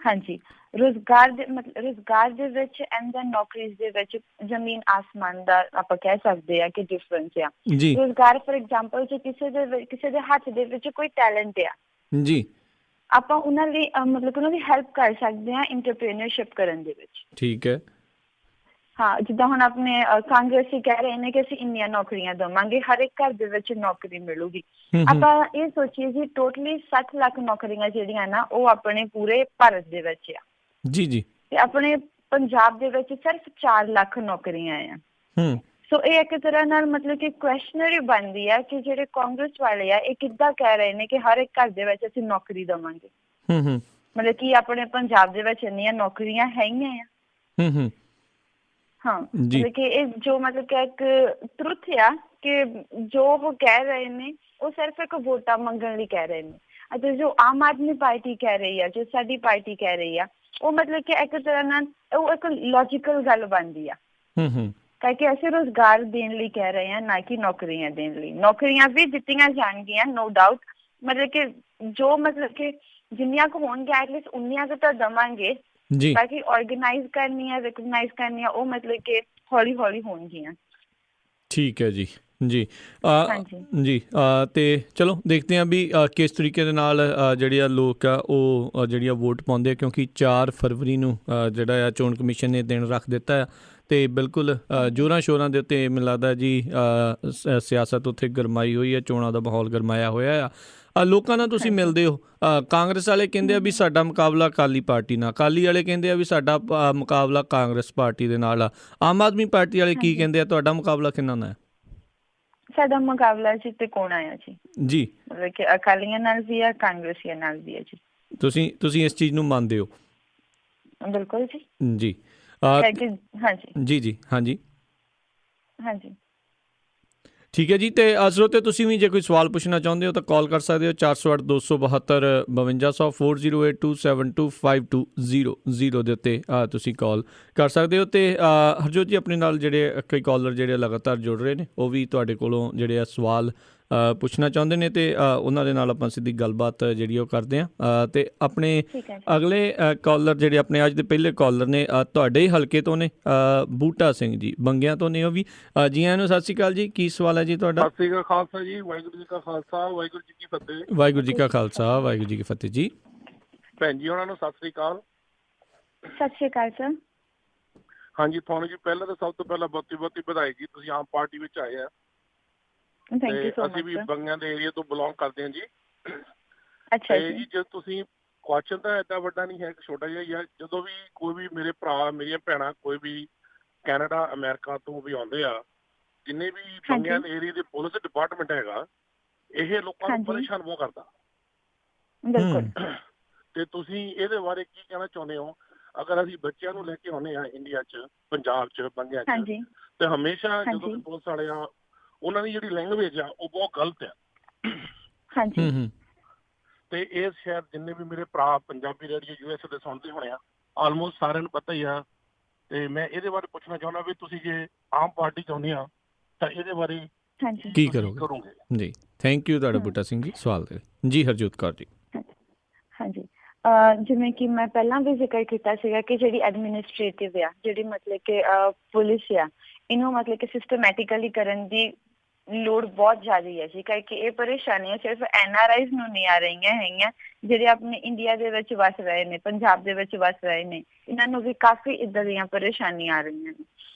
ਹਾਂਜੀ, ਰੁਜ਼ਗਾਰ ਦੇ ਵਿੱਚ ਐਂਡ ਦੈਨ ਨੌਕਰੀ ਦੇ ਵਿੱਚ ਜ਼ਮੀਨ ਆਸਮਾਨ ਦਾ ਆਪਾਂ ਕਹਿ ਸਕਦੇ ਆ ਕਿ ਡਿਫਰੈਂਸ ਆ। ਰੁਜ਼ਗਾਰ ਫॉर ਐਗਜ਼ਾਮਪਲ ਜੇ ਕਿਸੇ ਦੇ ਹੱਥ ਦੇ ਵਿੱਚ ਕੋਈ ਟੈਲੈਂਟ ਆ ਜੀ, ਆਪਾਂ ਉਹਨਾਂ ਲਈ ਮਤਲਬ ਉਹਨਾਂ ਦੀ ਹੈਲਪ ਕਰ ਸਕਦੇ ਹਾਂ ਇੰਟਰਪ੍ਰੀਨਰਸ਼ਿਪ ਕਰਨ ਦੇ ਵਿੱਚ। ਠੀਕ ਹੈ। ਹਾਂ, ਜਿੱਦਾਂ ਹੁਣ ਆਪਣੇ ਕਾਂਗਰਸੀ ਕਹਿ ਰਹੇ ਨੇ ਕਿ ਅਸੀਂ ਇੰਨੀਆਂ ਨੌਕਰੀਆਂ ਦੇਵਾਂਗੇ, ਹਰ ਇੱਕ ਘਰ ਦੇ ਵਿੱਚ ਨੌਕਰੀ ਮਿਲੂਗੀ। ਆਪਾਂ ਇਹ ਸੋਚੀਏ ਜੀ, ਟੋਟਲੀ 60 ਲੱਖ ਨੌਕਰੀਆਂ ਜਿਹੜੀਆਂ ਨਾ ਉਹ ਆਪਣੇ ਪੂਰੇ ਭਾਰਤ ਦੇ ਵਿੱਚ ਆ ਜੀ, ਤੇ ਆਪਣੇ ਪੰਜਾਬ ਦੇ ਵਿੱਚ ਸਿਰਫ 4 ਲੱਖ ਨੌਕਰੀਆਂ ਆ। ਸੋ ਇਹ ਇੱਕ ਤਰ੍ਹਾਂ ਨਾਲ ਮਤਲਬ ਕਿ ਕੁਐਸਚਨਰੀ ਬਣਦੀ ਆ ਕਿ ਜਿਹੜੇ ਕਾਂਗਰਸ ਵਾਲੇ ਆ ਇਹ ਕਿੱਦਾਂ ਕਹਿ ਰਹੇ ਨੇ ਕਿ ਹਰ ਇੱਕ ਘਰ ਦੇ ਵਿੱਚ ਅਸੀਂ ਨੌਕਰੀ ਦੇਵਾਂਗੇ। ਮਤਲਬ ਕਿ ਆਪਣੇ ਪੰਜਾਬ ਦੇ ਵਿੱਚ ਇੰਨੀਆਂ ਨੌਕਰੀਆਂ ਹੈਗੀਆਂ ਆ। ਹਾਂ, ਮਤਲਬ ਕਿ ਇਹ ਜੋ ਮਤਲਬ ਕਿ ਇੱਕ ਟਰੁੱਥ ਆ ਕਿ ਜੋ ਉਹ ਕਹਿ ਰਹੇ ਨੇ ਉਹ ਸਿਰਫ ਇੱਕ ਵੋਟਾਂ ਮੰਗਣ ਲਈ ਕਹਿ ਰਹੇ ਨੇ, ਅਤੇ ਜੋ ਆਮ ਆਦਮੀ ਪਾਰਟੀ ਕਹਿ ਰਹੀ ਆ, ਜੋ ਸਾਡੀ ਪਾਰਟੀ ਕਹਿ ਰਹੀ ਆ, ਉਹ ਮਤਲਬ ਕਿ ਇੱਕ ਤਰ੍ਹਾਂ ਨਾਲ ਉਹ ਇੱਕ ਲੌਜੀਕਲ ਗੱਲ ਬਣਦੀ ਆ। ਕਰਕੇ ਅਸੀਂ ਰੁਜ਼ਗਾਰ ਦੇਣ ਲਈ ਕਹਿ ਰਹੇ ਹਾਂ, ਨਾ ਕਿ ਨੌਕਰੀਆਂ ਦੇਣ ਲਈ। ਨੌਕਰੀਆਂ ਵੀ ਦਿੱਤੀਆਂ ਜਾਣਗੀਆਂ, ਨੋ ਡਾਊਟ। ਮਤਲਬ ਕਿ ਜੋ ਮਤਲਬ ਕਿ ਜਿੰਨੀਆਂ ਕੁ ਹੋਣਗੀਆਂ ਐਟਲੀਸਟ ਉਨੀਆਂ ਕੁ ਤਾਂ ਦੇਵਾਂਗੇ, ਬਾਕੀ ਆਰਗੇਨਾਈਜ਼ ਕਰਨੀ ਹੈ, ਰਿਕਗਨਾਈਜ਼ ਕਰਨੀ ਹੈ, ਉਹ ਮਤਲਬ ਕਿ ਹੌਲੀ ਹੌਲੀ ਹੋਣਗੀਆਂ। ਠੀਕ ਹੈ ਜੀ। ਜੀ ਜੀ ਤੇ ਚਲੋ ਦੇਖਦੇ ਹਾਂ ਵੀ ਕਿਸ ਤਰੀਕੇ ਦੇ ਨਾਲ ਜਿਹੜੇ ਆ ਲੋਕ ਆ ਉਹ ਜਿਹੜੀ ਆ ਵੋਟ ਪਾਉਂਦੇ ਆ, ਕਿਉਂਕਿ 4 ਫਰਵਰੀ ਨੂੰ ਜਿਹੜਾ ਆ ਚੋਣ ਕਮਿਸ਼ਨ ਨੇ ਦਿਨ ਰੱਖ ਦਿੱਤਾ ਆ। ਅਤੇ ਬਿਲਕੁਲ ਜ਼ੋਰਾਂ ਸ਼ੋਰਾਂ ਦੇ ਉੱਤੇ ਮੈਨੂੰ ਲੱਗਦਾ ਜੀ ਸਿਆਸਤ ਉੱਥੇ ਗਰਮਾਈ ਹੋਈ ਹੈ, ਚੋਣਾਂ ਦਾ ਮਾਹੌਲ ਗਰਮਾਇਆ ਹੋਇਆ ਆ। ਲੋਕਾਂ ਨਾਲ ਤੁਸੀਂ ਹਾਂਜੀ। ਮਿਲਦੇ ਹੋ, ਕਾਂਗਰਸ ਵਾਲੇ ਕਹਿੰਦੇ ਆ ਵੀ ਸਾਡਾ ਮੁਕਾਬਲਾ ਅਕਾਲੀ ਪਾਰਟੀ ਨਾਲ, ਅਕਾਲੀ ਵਾਲੇ ਕਹਿੰਦੇ ਆ ਵੀ ਸਾਡਾ ਮੁਕਾਬਲਾ ਕਾਂਗਰਸ ਪਾਰਟੀ ਦੇ ਨਾਲ ਆ, ਆਮ ਆਦਮੀ ਪਾਰਟੀ ਵਾਲੇ ਕੀ ਹਾਂਜੀ। ਕਹਿੰਦੇ ਆ, ਤੁਹਾਡਾ ਮੁਕਾਬਲਾ ਕਿਹਨਾਂ ਨਾਲ ਹੈ? ਸਾਡਾ ਮੁਕਾਬਲਾ ਜੀ ਤਿਕੋਣਾ ਆ ਜੀ, ਜੀ, ਮਤਲਬ ਕਿ ਅਕਾਲੀਆਂ ਨਾਲ ਵੀ ਆ, ਕਾਂਗਰਸੀਆਂ ਨਾਲ ਵੀ ਆ ਜੀ। ਤੁਸੀਂ ਇਸ ਚੀਜ਼ ਨੂੰ ਮੰਨਦੇ ਹੋ? ਬਿਲਕੁਲ ਜੀ। ਜੀ ਹੈ ਕਿ ਹਾਂਜੀ ਜੀ ਜੀ ਹਾਂਜੀ ਹਾਂਜੀ। ਠੀਕ ਹੈ ਜੀ। ਤੇ ਸਰੋਤੇ ਤੁਸੀਂ ਵੀ ਜੇ ਕੋਈ ਸਵਾਲ ਪੁੱਛਣਾ ਚਾਹੁੰਦੇ ਹੋ ਤਾਂ ਕਾਲ ਕਰ ਸਕਦੇ ਹੋ 408 272 5200 4082725200 ਦੇ ਉੱਤੇ ਤੁਸੀਂ ਕਾਲ ਕਰ ਸਕਦੇ ਹੋ। ਤੇ ਹਰਜੋਤ ਜੀ ਆਪਣੇ ਨਾਲ ਜਿਹੜੇ ਕਈ ਕਾਲਰ ਜਿਹੜੇ ਲਗਾਤਾਰ ਜੁੜ ਰਹੇ ਨੇ, ਉਹ ਵੀ ਤੁਹਾਡੇ ਕੋਲੋਂ ਜਿਹੜੇ ਆ ਸਵਾਲ ਪੁੱਛਣਾ ਚਾਹੁੰਦੇ ਨੇ, ਤੇ ਉਹਨਾਂ ਦੇ ਨਾਲ ਆਪਾਂ ਸਿੱਧੀ ਗੱਲਬਾਤ ਜਿਹੜੀ ਉਹ ਕਰਦੇ ਹਾਂ। ਤੇ ਆਪਣੇ ਠੀਕ ਹੈ ਜੀ। ਅਗਲੇ ਕਾਲਰ ਜਿਹੜੇ ਆਪਣੇ ਅੱਜ ਦੇ ਪਹਿਲੇ ਕਾਲਰ ਨੇ ਤੁਹਾਡੇ ਹੀ ਹਲਕੇ ਤੋਂ ਨੇ, ਬੂਟਾ ਸਿੰਘ ਜੀ ਬੰਗਿਆਂ ਤੋਂ ਨੇ ਉਹ ਵੀ। ਜੀ ਆਇਆਂ ਨੂੰ, ਸਤਿ ਸ਼੍ਰੀ ਅਕਾਲ ਜੀ, ਕੀ ਸਵਾਲ ਹੈ ਜੀ ਤੁਹਾਡਾ? ਸਤਿ ਸ੍ਰੀ ਅਕਾਲ ਖਾਲਸਾ ਜੀ, ਵਾਹਿਗੁਰੂ ਜੀ ਕਾ ਖਾਲਸਾ, ਵਾਹਿਗੁਰੂ ਜੀ ਕੀ ਫਤਿਹ। ਵਾਹਿਗੁਰੂ ਜੀ ਕਾ ਖਾਲਸਾ, ਵਾਹਿਗੁਰੂ ਜੀ ਕੀ ਫਤਿਹ ਜੀ। ਭੈਣ ਜੀ ਉਹਨਾਂ ਨੂੰ ਸਤਿ ਸ੍ਰੀ ਅਕਾਲ। ਸਤਿ ਸ਼੍ਰੀ ਅਕਾਲ ਸਰ। ਹਾਂਜੀ, ਤੁਹਾਨੂੰ ਜੀ ਪਹਿਲਾਂ ਤਾਂ ਸਭ ਤੋਂ ਪਹਿਲਾਂ ਬਹੁਤੀ ਵਧਾਈ ਜੀ, ਤੁਸੀਂ ਆਮ ਪਾਰਟੀ ਵਿੱਚ ਆਏ ਆ। ਥੈਂਕ ਯੂ ਸੋ ਅਸੀਂ ਮਚ ਵੀ ਸਰ। ਬੰਗਿਆਂ ਦੇ ਏਰੀਆ ਤੋਂ ਬਿਲੋਂਗ ਕਰਦੇ ਹਾਂ ਜੀ। ਅੱਛਾ ਤੇ ਜੀ। ਜੀ ਜੇ ਤੁਸੀਂ ਕੁਐਸਚਨ ਤਾਂ ਏਡਾ ਵੱਡਾ ਨਹੀਂ ਹੈ, ਛੋਟਾ ਜਿਹਾ ਹੀ ਹੈ। ਜਦੋਂ ਵੀ ਕੋਈ ਵੀ ਮੇਰੇ ਭਰਾ ਮੇਰੀਆਂ ਭੈਣਾਂ ਕੋਈ ਵੀ ਕੈਨੇਡਾ ਅਮਰੀਕਾ ਤੋਂ ਵੀ ਆਉਂਦੇ ਆ, ਜਿੰਨੇ ਵੀ ਬੰਗਿਆਂ ਦੇ ਏਰੀਆ ਦੇ ਪੁਲਿਸ ਡਿਪਾਰਟਮੈਂਟ ਹੈਗਾ, ਇਹ ਲੋਕਾਂ ਨੂੰ ਹਾਂਜੀ। ਪਰੇਸ਼ਾਨ ਬਹੁਤ ਕਰਦਾ। ਬਿਲਕੁਲ। ਤੇ ਤੁਸੀਂ ਇਹਦੇ ਬਾਰੇ ਕੀ ਕਹਿਣਾ ਚਾਹੁੰਦੇ ਹੋ? ਅਗਰ ਅਸੀਂ ਬੱਚਿਆਂ ਨੂੰ ਲੈ ਕੇ ਆਉਂਦੇ ਆ ਇੰਡੀਆ 'ਚ, ਪੰਜਾਬ 'ਚ, ਬੰਗਿਆਂ 'ਚ, ਹਾਂਜੀ ਤੇ ਹਮੇਸ਼ਾ ਜਦੋਂ ਹਾਂਜੀ ਵੀ ਪੁਲਿਸ ਵਾਲੇ ਆ, ਉਹਨਾਂ ਦੀ ਜਿਹੜੀ ਲੈਂਗੁਏਜ ਆ ਉਹ ਬਹੁਤ ਗਲਤ ਆ। ਹਾਂਜੀ ਤੇ ਇਸ ਸ਼ਹਿਰ ਜਿੰਨੇ ਵੀ ਮੇਰੇ ਭਰਾ ਪੰਜਾਬੀ ਰੇਡੀਓ USA ਦੇ ਸੁਣਦੇ ਹੋਣੇ ਆ, ਆਲਮੋਸਟ ਸਾਰਿਆਂ ਨੂੰ ਪਤਾ ਹੀ ਆ। ਤੇ ਮੈਂ ਇਹਦੇ ਬਾਰੇ ਪੁੱਛਣਾ ਚਾਹੁੰਦਾ ਵੀ ਤੁਸੀਂ ਜੇ ਆਮ ਪਾਰਟੀ ਚਾਹੁੰਦੇ ਆ ਤਾਂ ਇਹਦੇ ਬਾਰੇ ਹਾਂਜੀ ਕੀ ਤੁਸੀਂ ਕਰੋਗੇ? ਜੀ, ਥੈਂਕ ਯੂ ਤੁਹਾਡਾ ਬੂਟਾ ਸਿੰਘ ਜੀ ਸਵਾਲ ਦੇ ਲਈ। ਜੀ ਹਰਜੋਤ ਕੌਰ ਜੀ। ਹਾਂਜੀ। ਜਿਵੇਂ ਕਿ ਮੈਂ ਪਹਿਲਾਂ ਵੀ ਜ਼ਿਕਰ ਕੀਤਾ ਸੀਗਾ ਕਿ ਜਿਹੜੀ ਐਡਮਿਨਿਸਟ੍ਰੇਟਿਵ ਆ, ਜਿਹੜੀ ਮਤਲਬ ਕਿ ਪੁਲਿਸ ਆ, ਇਹਨੂੰ ਮਤਲਬ ਕਿ ਸਿਸਟਮੈਟਿਕਲੀ ਕਰਨ ਦੀ ਲੋੜ ਬਹੁਤ ਜ਼ਿਆਦਾ ਹੈ ਜੀ, ਕਰਕੇ ਇਹ ਪਰੇਸ਼ਾਨੀਆਂ ਸਿਰਫ NRIs ਨੂੰ ਨਹੀਂ ਆ ਰਹੀਆਂ ਹੈਗੀਆਂ, ਜਿਹੜੇ ਆਪਣੇ ਇੰਡੀਆ ਦੇ ਵਿੱਚ ਵਸ ਰਹੇ ਨੇ, ਪੰਜਾਬ ਦੇ ਵਿੱਚ ਵਸ ਰਹੇ ਨੇ, ਇਹਨਾਂ ਨੂੰ ਵੀ ਕਾਫੀ ਇੱਦਾਂ ਦੀਆਂ ਪਰੇਸ਼ਾਨੀਆਂ ਆ ਰਹੀਆਂ ਨੇ।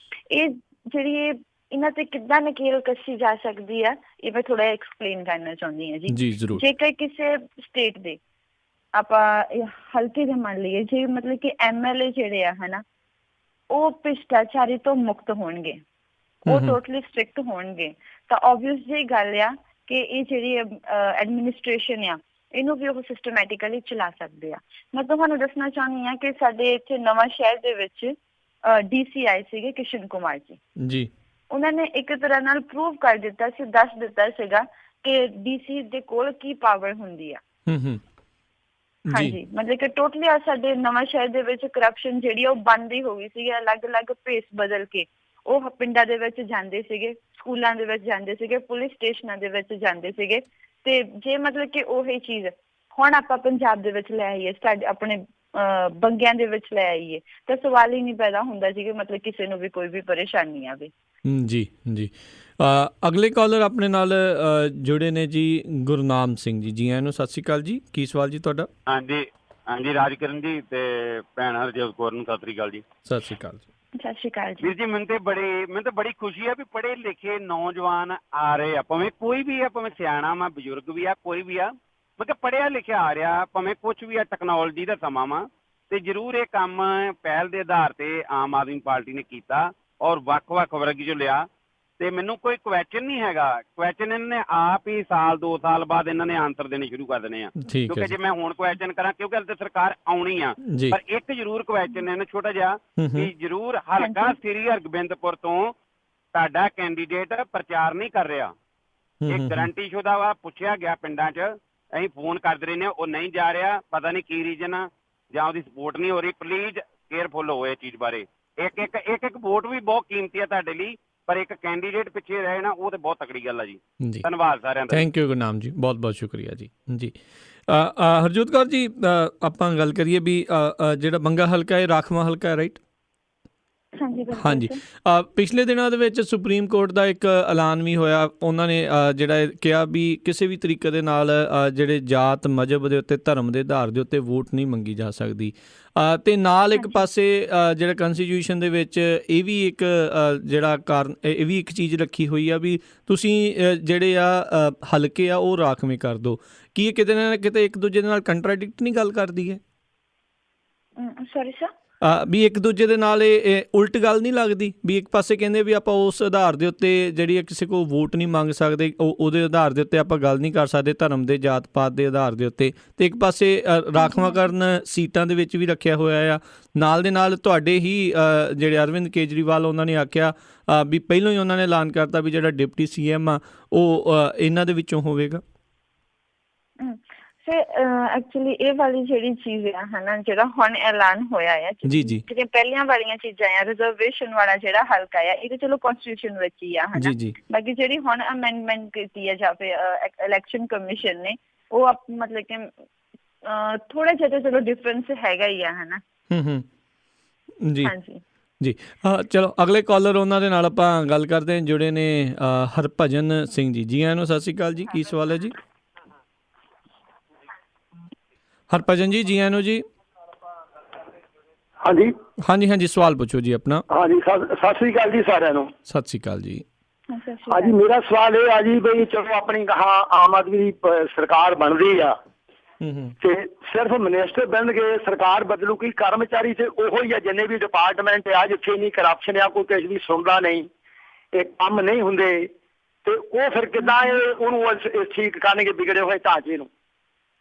ਇਹ ਜਿਹੜੀ ਇਹਨਾਂ ਤੇ ਕਿੱਦਾਂ ਨਕੇਲ ਕੱਸੀ ਜਾ ਸਕਦੀ ਆ, ਇਹ ਮੈਂ ਥੋੜਾ ਐਕਸਪਲੇਨ ਕਰਨਾ ਚਾਹੁੰਦੀ ਹਾਂ ਜੀ। ਜੀ ਜ਼ਰੂਰ। ਜੇਕਰ ਕਿਸੇ ਸਟੇਟ ਦੇ ਆਪਾਂ ਹਲਕੇ ਦੇ ਮੰਨ ਲਈਏ, ਜੇ ਮਤਲਬ ਕਿ MLA ਜਿਹੜੇ ਆ ਹਨਾ, ਉਹ ਭ੍ਰਿਸ਼ਟਾਚਾਰੀ ਤੋਂ ਮੁਕਤ ਹੋਣਗੇ, ਉਹ ਟੋਟਲੀ ਸਟ੍ਰਿਕਟ ਹੋਣਗੇ, ਤਾਂ ਓਬਵੀਅਸ ਜਿਹੀ ਗੱਲ ਆ ਕਿ ਇਹ ਜਿਹੜੀ ਐਡਮਿਨਿਸਟ੍ਰੇਸ਼ਨ ਆ, ਇਹਨੂੰ ਵੀ ਉਹ ਸਿਸਟਮੈਟਿਕਲੀ ਚਲਾ ਸਕਦੇ ਆ। ਮੈਂ ਤੁਹਾਨੂੰ ਦੱਸਣਾ ਚਾਹੁੰਦੀ ਹਾਂ ਕਿ ਸਾਡੇ ਇੱਥੇ ਨਵਾਂ ਸ਼ਹਿਰ ਦੇ ਵਿੱਚ DC ਆਏ ਸੀਗੇ ਕਿਸ਼ਨ ਕੁਮਾਰ ਜੀ। ਜੀ। ਉਹਨਾਂ ਨੇ ਇੱਕ ਤਰ੍ਹਾਂ ਨਾਲ ਪ੍ਰੂਵ ਕਰ ਦਿੱਤਾ ਸੀ, ਦੱਸ ਦਿੱਤਾ ਸੀਗਾ ਕਿ DC ਦੇ ਕੋਲ ਕੀ ਪਾਵਰ ਹੁੰਦੀ ਆ। ਹਾਂਜੀ, ਮਤਲਬ ਕਿ ਟੋਟਲੀ ਸਾਡੇ ਨਵਾਂ ਸ਼ਹਿਰ ਦੇ ਵਿੱਚ ਕਰਪਸ਼ਨ ਜਿਹੜੀ ਆ ਉਹ ਬੰਦ ਹੀ ਹੋ ਗਈ ਸੀਗੀ। ਅਲੱਗ-ਅਲੱਗ ਭੇਸ ਬਦਲ ਕੇ ਉਹ ਪਿੰਡਾਂ ਦੇ ਵਿੱਚ ਜਾਂਦੇ ਸੀਗੇ, ਸਕੂਲਾਂ ਦੇ ਵਿੱਚ ਜਾਂਦੇ ਸੀਗੇ, ਪੁਲਿਸ ਸਟੇਸ਼ਨਾਂ ਦੇ ਵਿੱਚ ਜਾਂਦੇ ਸੀਗੇ। ਤੇ ਜੇ ਮਤਲਬ ਕਿ ਉਹੀ ਚੀਜ਼ ਹੁਣ ਆਪਾਂ ਪੰਜਾਬ ਦੇ ਵਿੱਚ ਲੈ ਆਈਏ, ਸਾਡੇ ਆਪਣੇ ਬੰਗਿਆਂ ਦੇ ਵਿੱਚ ਲੈ ਆਈਏ, ਤਾਂ ਸਵਾਲ ਹੀ ਨਹੀਂ ਪੈਦਾ ਹੁੰਦਾ ਜੀ ਕਿ ਮਤਲਬ ਕਿਸੇ ਨੂੰ ਵੀ ਕੋਈ ਵੀ ਪਰੇਸ਼ਾਨੀ ਆਵੇ। ਜੀ ਜੀ। ਅਗਲੇ ਕਾਲਰ ਆਪਣੇ ਨਾਲ ਜੁੜੇ ਨੇ ਜੀ, ਗੁਰਨਾਮ ਸਿੰਘ ਜੀ। ਜੀ ਆਇਆਂ ਨੂੰ, ਸਤਿ ਸ਼੍ਰੀ ਅਕਾਲ ਜੀ, ਕੀ ਸਵਾਲ ਜੀ ਤੁਹਾਡਾ? ਹਾਂਜੀ ਹਾਂਜੀ, ਰਾਜਕਰਨ ਜੀ ਤੇ ਭੈਣ ਹਰਜੋਤ ਕੌਰ ਨੂੰ ਸਤਿ ਸ਼੍ਰੀ ਅਕਾਲ ਜੀ। ਸਤਿ ਸ਼੍ਰੀ ਅਕਾਲ ਜੀ। ਸਤਿ ਸ਼੍ਰੀ ਅਕਾਲ ਜੀ। ਵੀਰ ਜੀ, ਮੈਨੂੰ ਤਾਂ ਬੜੀ ਖੁਸ਼ੀ ਆ ਵੀ ਪੜ੍ਹੇ ਲਿਖੇ ਨੌਜਵਾਨ ਆ ਰਹੇ ਆ, ਭਾਵੇਂ ਕੋਈ ਵੀ ਆ, ਭਾਵੇਂ ਸਿਆਣਾ ਵਾ, ਬਜ਼ੁਰਗ ਵੀ ਆ, ਕੋਈ ਵੀ ਆ, ਮਤਲਬ ਪੜ੍ਹਿਆ ਲਿਖਿਆ ਆ ਰਿਹਾ, ਭਾਵੇਂ ਕੁਛ ਵੀ ਆ। ਟੈਕਨੋਲੋਜੀ ਦਾ ਸਮਾਂ ਵਾ ਤੇ ਜ਼ਰੂਰ ਇਹ ਕੰਮ ਪਹਿਲ ਦੇ ਆਧਾਰ ਤੇ ਆਮ ਆਦਮੀ ਪਾਰਟੀ ਨੇ ਕੀਤਾ ਔਰ ਵੱਖ-ਵੱਖ ਵਰਗ ਚੋਂ ਲਿਆ। ਤੇ ਮੈਨੂੰ ਕੋਈ ਕੁਐਸਚਨ ਨਹੀਂ ਹੈਗਾ, ਕੁਐਸਚਨ ਇਹਨਾਂ ਨੇ ਆਪ ਹੀ ਸਾਲ 2 ਸਾਲ ਬਾਅਦ ਇਹਨਾਂ ਨੇ ਆਨਸਰ ਦੇਣੇ ਸ਼ੁਰੂ ਕਰ ਦੇਣੇ ਆ। ਕਿਉਂਕਿ ਜੇ ਮੈਂ ਹੁਣ ਕੁਐਸਚਨ ਕਰਾਂ, ਕਿਉਂਕਿ ਹਲੇ ਤਾਂ ਸਰਕਾਰ ਆਉਣੀ ਆ, ਪਰ ਇੱਕ ਜ਼ਰੂਰ ਕੁਐਸਚਨ ਇਹਨਾਂ ਛੋਟਾ ਜਿਹਾ ਕਿ ਜ਼ਰੂਰ ਹਲਕਾ ਸ੍ਰੀ ਹਰਗੋਬਿੰਦਪੁਰ ਤੋਂ ਤੁਹਾਡਾ ਕੈਂਡੀਡੇਟ ਪ੍ਰਚਾਰ ਨਹੀਂ ਕਰ ਰਿਹਾ, ਇਹ ਗਰੰਟੀ ਸ਼ੁਦਾ ਵਾ। ਪੁੱਛਿਆ ਗਿਆ ਪਿੰਡਾਂ 'ਚ, ਅਸੀਂ ਫੋਨ ਕਰਦੇ ਰਹੇ ਨੇ, ਉਹ ਨਹੀਂ ਜਾ ਰਿਹਾ, ਪਤਾ ਨਹੀਂ ਕੀ ਰੀਜ਼ਨ ਆ, ਜਾਂ ਉਹਦੀ ਸਪੋਰਟ ਨਹੀਂ ਹੋ ਰਹੀ। ਪਲੀਜ਼ ਕੇਅਰਫੁਲ ਹੋਵੋ ਇਹ ਚੀਜ਼ ਬਾਰੇ। ਇੱਕ ਵੋਟ ਵੀ ਬਹੁਤ ਕੀਮਤੀ ਆ ਤੁਹਾਡੇ ਲਈ, ਪਰ ਇੱਕ ਕੈਂਡੀਡੇਟ ਪਿੱਛੇ ਰਹੇ ਨਾ, ਉਹ ਤੇ ਬਹੁਤ ਤਕੜੀ ਗੱਲ ਆ ਜੀ। ਧੰਨਵਾਦ ਸਾਰਿਆਂ ਦਾ। ਥੈਂਕ ਯੂ ਗੁਰਨਾਮ ਜੀ, ਬਹੁਤ ਬਹੁਤ ਸ਼ੁਕਰੀਆ ਜੀ। ਜੀ ਹਰਜੋਤ ਕੌਰ ਜੀ, ਆਪਾਂ ਗੱਲ ਕਰੀਏ ਵੀ ਜਿਹੜਾ ਬੰਗਾ ਹਲਕਾ ਹੈ, ਰਾਖਵਾਂ ਹਲਕਾ ਹੈ, ਰਾਈਟ? ਹਾਂਜੀ ਬਿਲਕੁਲ ਹਾਂਜੀ sir। ਪਿਛਲੇ ਦਿਨਾਂ ਦੇ ਵਿੱਚ ਸੁਪਰੀਮ ਕੋਰਟ ਦਾ ਇੱਕ ਐਲਾਨ ਵੀ ਹੋਇਆ। ਉਹਨਾਂ ਨੇ ਜਿਹੜਾ ਇਹ ਕਿਹਾ ਵੀ ਕਿਸੇ ਵੀ ਤਰੀਕੇ ਦੇ ਨਾਲ ਜਿਹੜੇ ਜਾਤ ਮਜ਼ਹਬ ਦੇ ਉੱਤੇ ਧਰਮ ਦੇ ਆਧਾਰ ਦੇ ਉੱਤੇ ਵੋਟ ਨਹੀਂ ਮੰਗੀ ਜਾ ਸਕਦੀ। ਤੇ ਨਾਲ ਇੱਕ ਹਾਂਜੀ ਪਾਸੇ ਜਿਹੜਾ ਕਨਸਟੀਟਿਊਸ਼ਨ ਦੇ ਵਿੱਚ ਇਹ ਵੀ ਇੱਕ ਜਿਹੜਾ ਕਾਰਨ ਇਹ ਵੀ ਇੱਕ ਚੀਜ਼ ਰੱਖੀ ਹੋਈ ਆ ਵੀ ਤੁਸੀਂ ਜਿਹੜੇ ਆ ਹਲਕੇ ਆ ਉਹ ਰਾਖਵੇਂ ਕਰ ਦਿਓ। ਕੀ ਇਹ ਕਿਤੇ ਨਾ ਕਿਤੇ ਇੱਕ ਦੂਜੇ ਦੇ ਨਾਲ ਕੰਟਰਾਡਿਕਟ ਨਹੀਂ ਗੱਲ ਕਰਦੀ ਹੈ? Sorry sir. ਵੀ ਇੱਕ ਦੂਜੇ ਦੇ ਨਾਲ ਇਹ ਉਲਟ ਗੱਲ ਨਹੀਂ ਲੱਗਦੀ ਵੀ ਇੱਕ ਪਾਸੇ ਕਹਿੰਦੇ ਵੀ ਆਪਾਂ ਉਸ ਆਧਾਰ ਦੇ ਉੱਤੇ ਜਿਹੜੀ ਆ ਕਿਸੇ ਕੋਲ ਵੋਟ ਨਹੀਂ ਮੰਗ ਸਕਦੇ, ਉਹਦੇ ਆਧਾਰ ਦੇ ਉੱਤੇ ਆਪਾਂ ਗੱਲ ਨਹੀਂ ਕਰ ਸਕਦੇ ਧਰਮ ਦੇ ਜਾਤ ਪਾਤ ਦੇ ਆਧਾਰ ਦੇ ਉੱਤੇ, ਤੇ ਇੱਕ ਪਾਸੇ ਰਾਖਵਾਂਕਰਨ ਸੀਟਾਂ ਦੇ ਵਿੱਚ ਵੀ ਰੱਖਿਆ ਹੋਇਆ ਆ। ਨਾਲ ਦੇ ਨਾਲ ਤੁਹਾਡੇ ਹੀ ਜਿਹੜੇ ਅਰਵਿੰਦ ਕੇਜਰੀਵਾਲ ਉਹਨਾਂ ਨੇ ਆਖਿਆ ਵੀ ਪਹਿਲਾਂ ਹੀ ਉਹਨਾਂ ਨੇ ਐਲਾਨ ਕਰਤਾ ਵੀ ਜਿਹੜਾ ਡਿਪਟੀ CM ਆ ਉਹ ਇਹਨਾਂ ਦੇ ਵਿੱਚੋਂ ਹੋਵੇਗਾ। ਸਰ ਐਕਚੁਅਲੀ ਇਹ ਵਾਲੀ ਜਿਹੜੀ ਚੀਜ਼ ਆ ਹਨਾ, ਜਿਹੜਾ ਹੁਣ ਐਲਾਨ ਹੋਇਆ ਆ ਜੀ ਜਿਹੜੀਆਂ ਪਹਿਲੀਆਂ ਵਾਲੀਆਂ ਚੀਜ਼ਾਂ ਆ, ਰਿਜ਼ਰਵੇਸ਼ਨ ਵਾਲਾ ਜਿਹੜਾ ਹਲਕਾ ਆ ਇਹ ਤਾਂ ਚਲੋ ਕਨਸਟੀਟਿਊਸ਼ਨ ਵਿੱਚ ਹੀ ਆ ਹਨਾ। ਜੀ ਬਾਕੀ ਜਿਹੜੀ ਹੁਣ ਅਮੈਂਡਮੈਂਟ ਕੀਤੀ ਹੈ ਜਾਂ ਫਿਰ ਇਲੈਕਸ਼ਨ ਕਮਿਸ਼ਨ ਨੇ ਉਹ ਮਤਲਬ ਕਿ ਥੋੜਾ ਜਿਹਾ ਚਲੋ ਡਿਫਰੈਂਸ ਹੈਗਾ ਹੀ ਆ ਹਨਾ। ਜੀ ਹਾਂਜੀ ਜੀ ਚਲੋ ਅਗਲੇ ਕਾਲਰ ਉਹਨਾਂ ਦੇ ਨਾਲ ਆਪਾਂ ਗੱਲ ਕਰਦੇ ਹਾਂ, ਜੁੜੇ ਨੇ ਹਰਭਜਨ ਸਿੰਘ ਜੀ। ਜੀ ਆਇਆਂ ਨੂੰ, ਸਤਿ ਸ਼੍ਰੀ ਅਕਾਲ ਜੀ। ਕੀ ਸਵਾਲ ਹੈ ਜੀ? ਹਰਭਜਨ ਜੀ, ਜੀ ਆਇਆਂ ਨੂੰ ਜੀ। ਹਾਂਜੀ ਹਾਂਜੀ ਸਵਾਲ ਪੁੱਛੋ ਜੀ ਆਪਣਾ। ਹਾਂਜੀ ਸਤਿ ਸ੍ਰੀ ਅਕਾਲ ਜੀ ਸਾਰਿਆਂ ਨੂੰ। ਸਤਿ ਸ਼੍ਰੀ ਅਕਾਲ ਜੀ। ਹਾਂਜੀ ਮੇਰਾ ਸਵਾਲ ਇਹ ਆ ਜੀ ਬਈ ਚਲੋ ਆਪਣੀ ਆਮ ਆਦਮੀ ਦੀ ਸਰਕਾਰ ਬਣ ਰਹੀ ਆ ਤੇ ਸਿਰਫ ਮਿਨਿਸਟਰ ਬਣਨਗੇ, ਸਰਕਾਰ ਬਦਲੂਗੀ, ਕਰਮਚਾਰੀ ਤੇ ਉਹੋ ਹੀ ਆ ਜਿੰਨੇ ਵੀ ਡਿਪਾਰਟਮੈਂਟ ਆ ਜਿੱਥੇ ਨਹੀਂ ਕਰਪਸ਼ਨ ਆ, ਕੋਈ ਕਿਸੇ ਦੀ ਸੁਣਦਾ ਨਹੀਂ, ਇਹ ਕੰਮ ਨਹੀਂ ਹੁੰਦੇ, ਤੇ ਉਹ ਫਿਰ ਕਿੱਦਾਂ ਉਹਨੂੰ ਠੀਕ ਕਰਨਗੇ ਬਿਗੜੇ ਹੋਏ ਢਾਂਚੇ ਨੂੰ?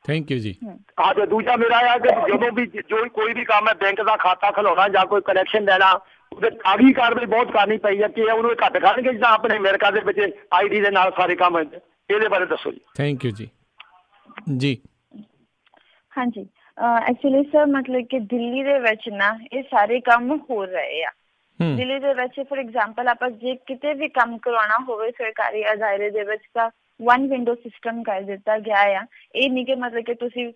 ਥੈਂਕ ਯੂ ਜੀ। ਹਾਂ ਤੇ ਦੂਜਾ ਮੇਰਾ ਆ ਕਿ ਜਦੋਂ ਵੀ ਜੋ ਕੋਈ ਵੀ ਕੰਮ ਹੈ, ਬੈਂਕ ਦਾ ਖਾਤਾ ਖੁਲਾਉਣਾ ਜਾਂ ਕੋਈ ਕਨੈਕਸ਼ਨ ਲੈਣਾ, ਉਹਦੇ ਕਾਗਜ਼ੀ ਕਾਰਵਾਈ ਬਹੁਤ ਕਰਨੀ ਪਈ ਹੈ ਕਿ ਉਹਨੂੰ ਘੱਟ ਕਰਨਗੇ ਜਿੱਦਾਂ ਆਪਣੇ ਅਮਰੀਕਾ ਦੇ ਵਿੱਚ ID ਦੇ ਨਾਲ ਸਾਰੇ ਕੰਮ। ਇਹਦੇ ਬਾਰੇ ਦੱਸੋ ਜੀ। ਥੈਂਕ ਯੂ ਜੀ। ਜੀ ਹਾਂਜੀ ਐਕਚੁਅਲੀ ਸਰ ਮਤਲਬ ਕਿ ਦਿੱਲੀ ਦੇ ਵਿੱਚ ਨਾ ਇਹ ਸਾਰੇ ਕੰਮ ਹੋ ਰਹੇ ਆ। ਦਿੱਲੀ ਦੇ ਵਿੱਚ ਫੋਰ ਐਗਜ਼ਾਮਪਲ ਆਪਾਂ ਜੇ ਕਿਤੇ ਵੀ ਕੰਮ ਕਰਵਾਉਣਾ ਹੋਵੇ ਸਰਕਾਰੀ ਅਦਾਰੇ ਦੇ ਵਿੱਚ ਤਾਂ 1 ਵਿੰਡੋ ਸਿਸਟਮ ਕਰ ਦਿੱਤਾ ਗਿਆ ਆ। ਇਹ ਨਹੀਂ ਕਿ ਮਤਲਬ ਕਿ ਤੁਸੀਂ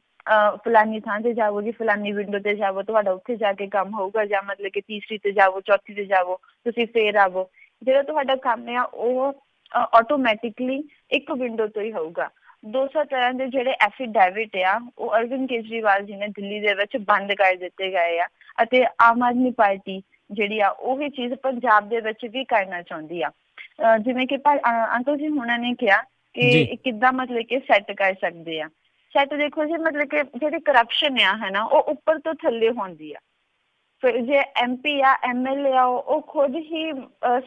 ਫਲਾਨੀ ਥਾਂ ਤੇ ਜਾਵੋ ਜੀ, ਫਲਾਨੀ ਵਿੰਡੋ ਤੇ ਜਾਵੋ, ਤੁਹਾਡਾ ਉੱਥੇ ਜਾ ਕੇ ਕੰਮ ਹੋਊਗਾ, ਜਾਂ ਮਤਲਬ ਕਿ ਤੀਸਰੀ ਤੇ ਜਾਵੋ, ਚੌਥੀ ਤੇ ਜਾਵੋ, ਤੁਸੀਂ ਫੇਰ ਆਵੋ। ਜਿਹੜਾ ਤੁਹਾਡਾ ਕੰਮ ਆ ਉਹ ਆਟੋਮੈਟਿਕਲੀ ਇੱਕ ਵਿੰਡੋ ਤੋਂ ਹੀ ਹੋਊਗਾ। 200 ਤਰ੍ਹਾਂ ਦੇ ਜਿਹੜੇ ਐਫੀਡੈਵਿਟ ਆ ਉਹ ਅਰਵਿੰਦ ਕੇਜਰੀਵਾਲ ਜੀ ਨੇ ਦਿੱਲੀ ਦੇ ਵਿੱਚ ਬੰਦ ਕਰ ਦਿੱਤੇ ਗਏ ਆ, ਅਤੇ ਆਮ ਆਦਮੀ ਪਾਰਟੀ ਜਿਹੜੀ ਆ ਉਹੀ ਚੀਜ਼ ਪੰਜਾਬ ਦੇ ਵਿੱਚ ਵੀ ਕਰਨਾ ਚਾਹੁੰਦੀ ਆ। ਜਿਵੇਂ ਕਿ ਅੰਕਲ ਜੀ ਹੁਣਾਂ ਨੇ ਕਿਹਾ ਕਿ ਕਿੱਦਾਂ ਮਤਲਬ ਕਿ ਸੈੱਟ ਕਰ ਸਕਦੇ ਆ। ਸੈੱਟ ਦੇਖੋ ਜੀ, ਮਤਲਬ ਕਿ ਜਿਹੜੀ ਕਰਪਸ਼ਨ ਆ ਹੈ ਨਾ ਉਹ ਉੱਪਰ ਤੋਂ ਥੱਲੇ ਹੁੰਦੀ ਆ। ਫਿਰ ਜੇ MP ਆ MLA ਆ ਉਹ ਖੁਦ ਹੀ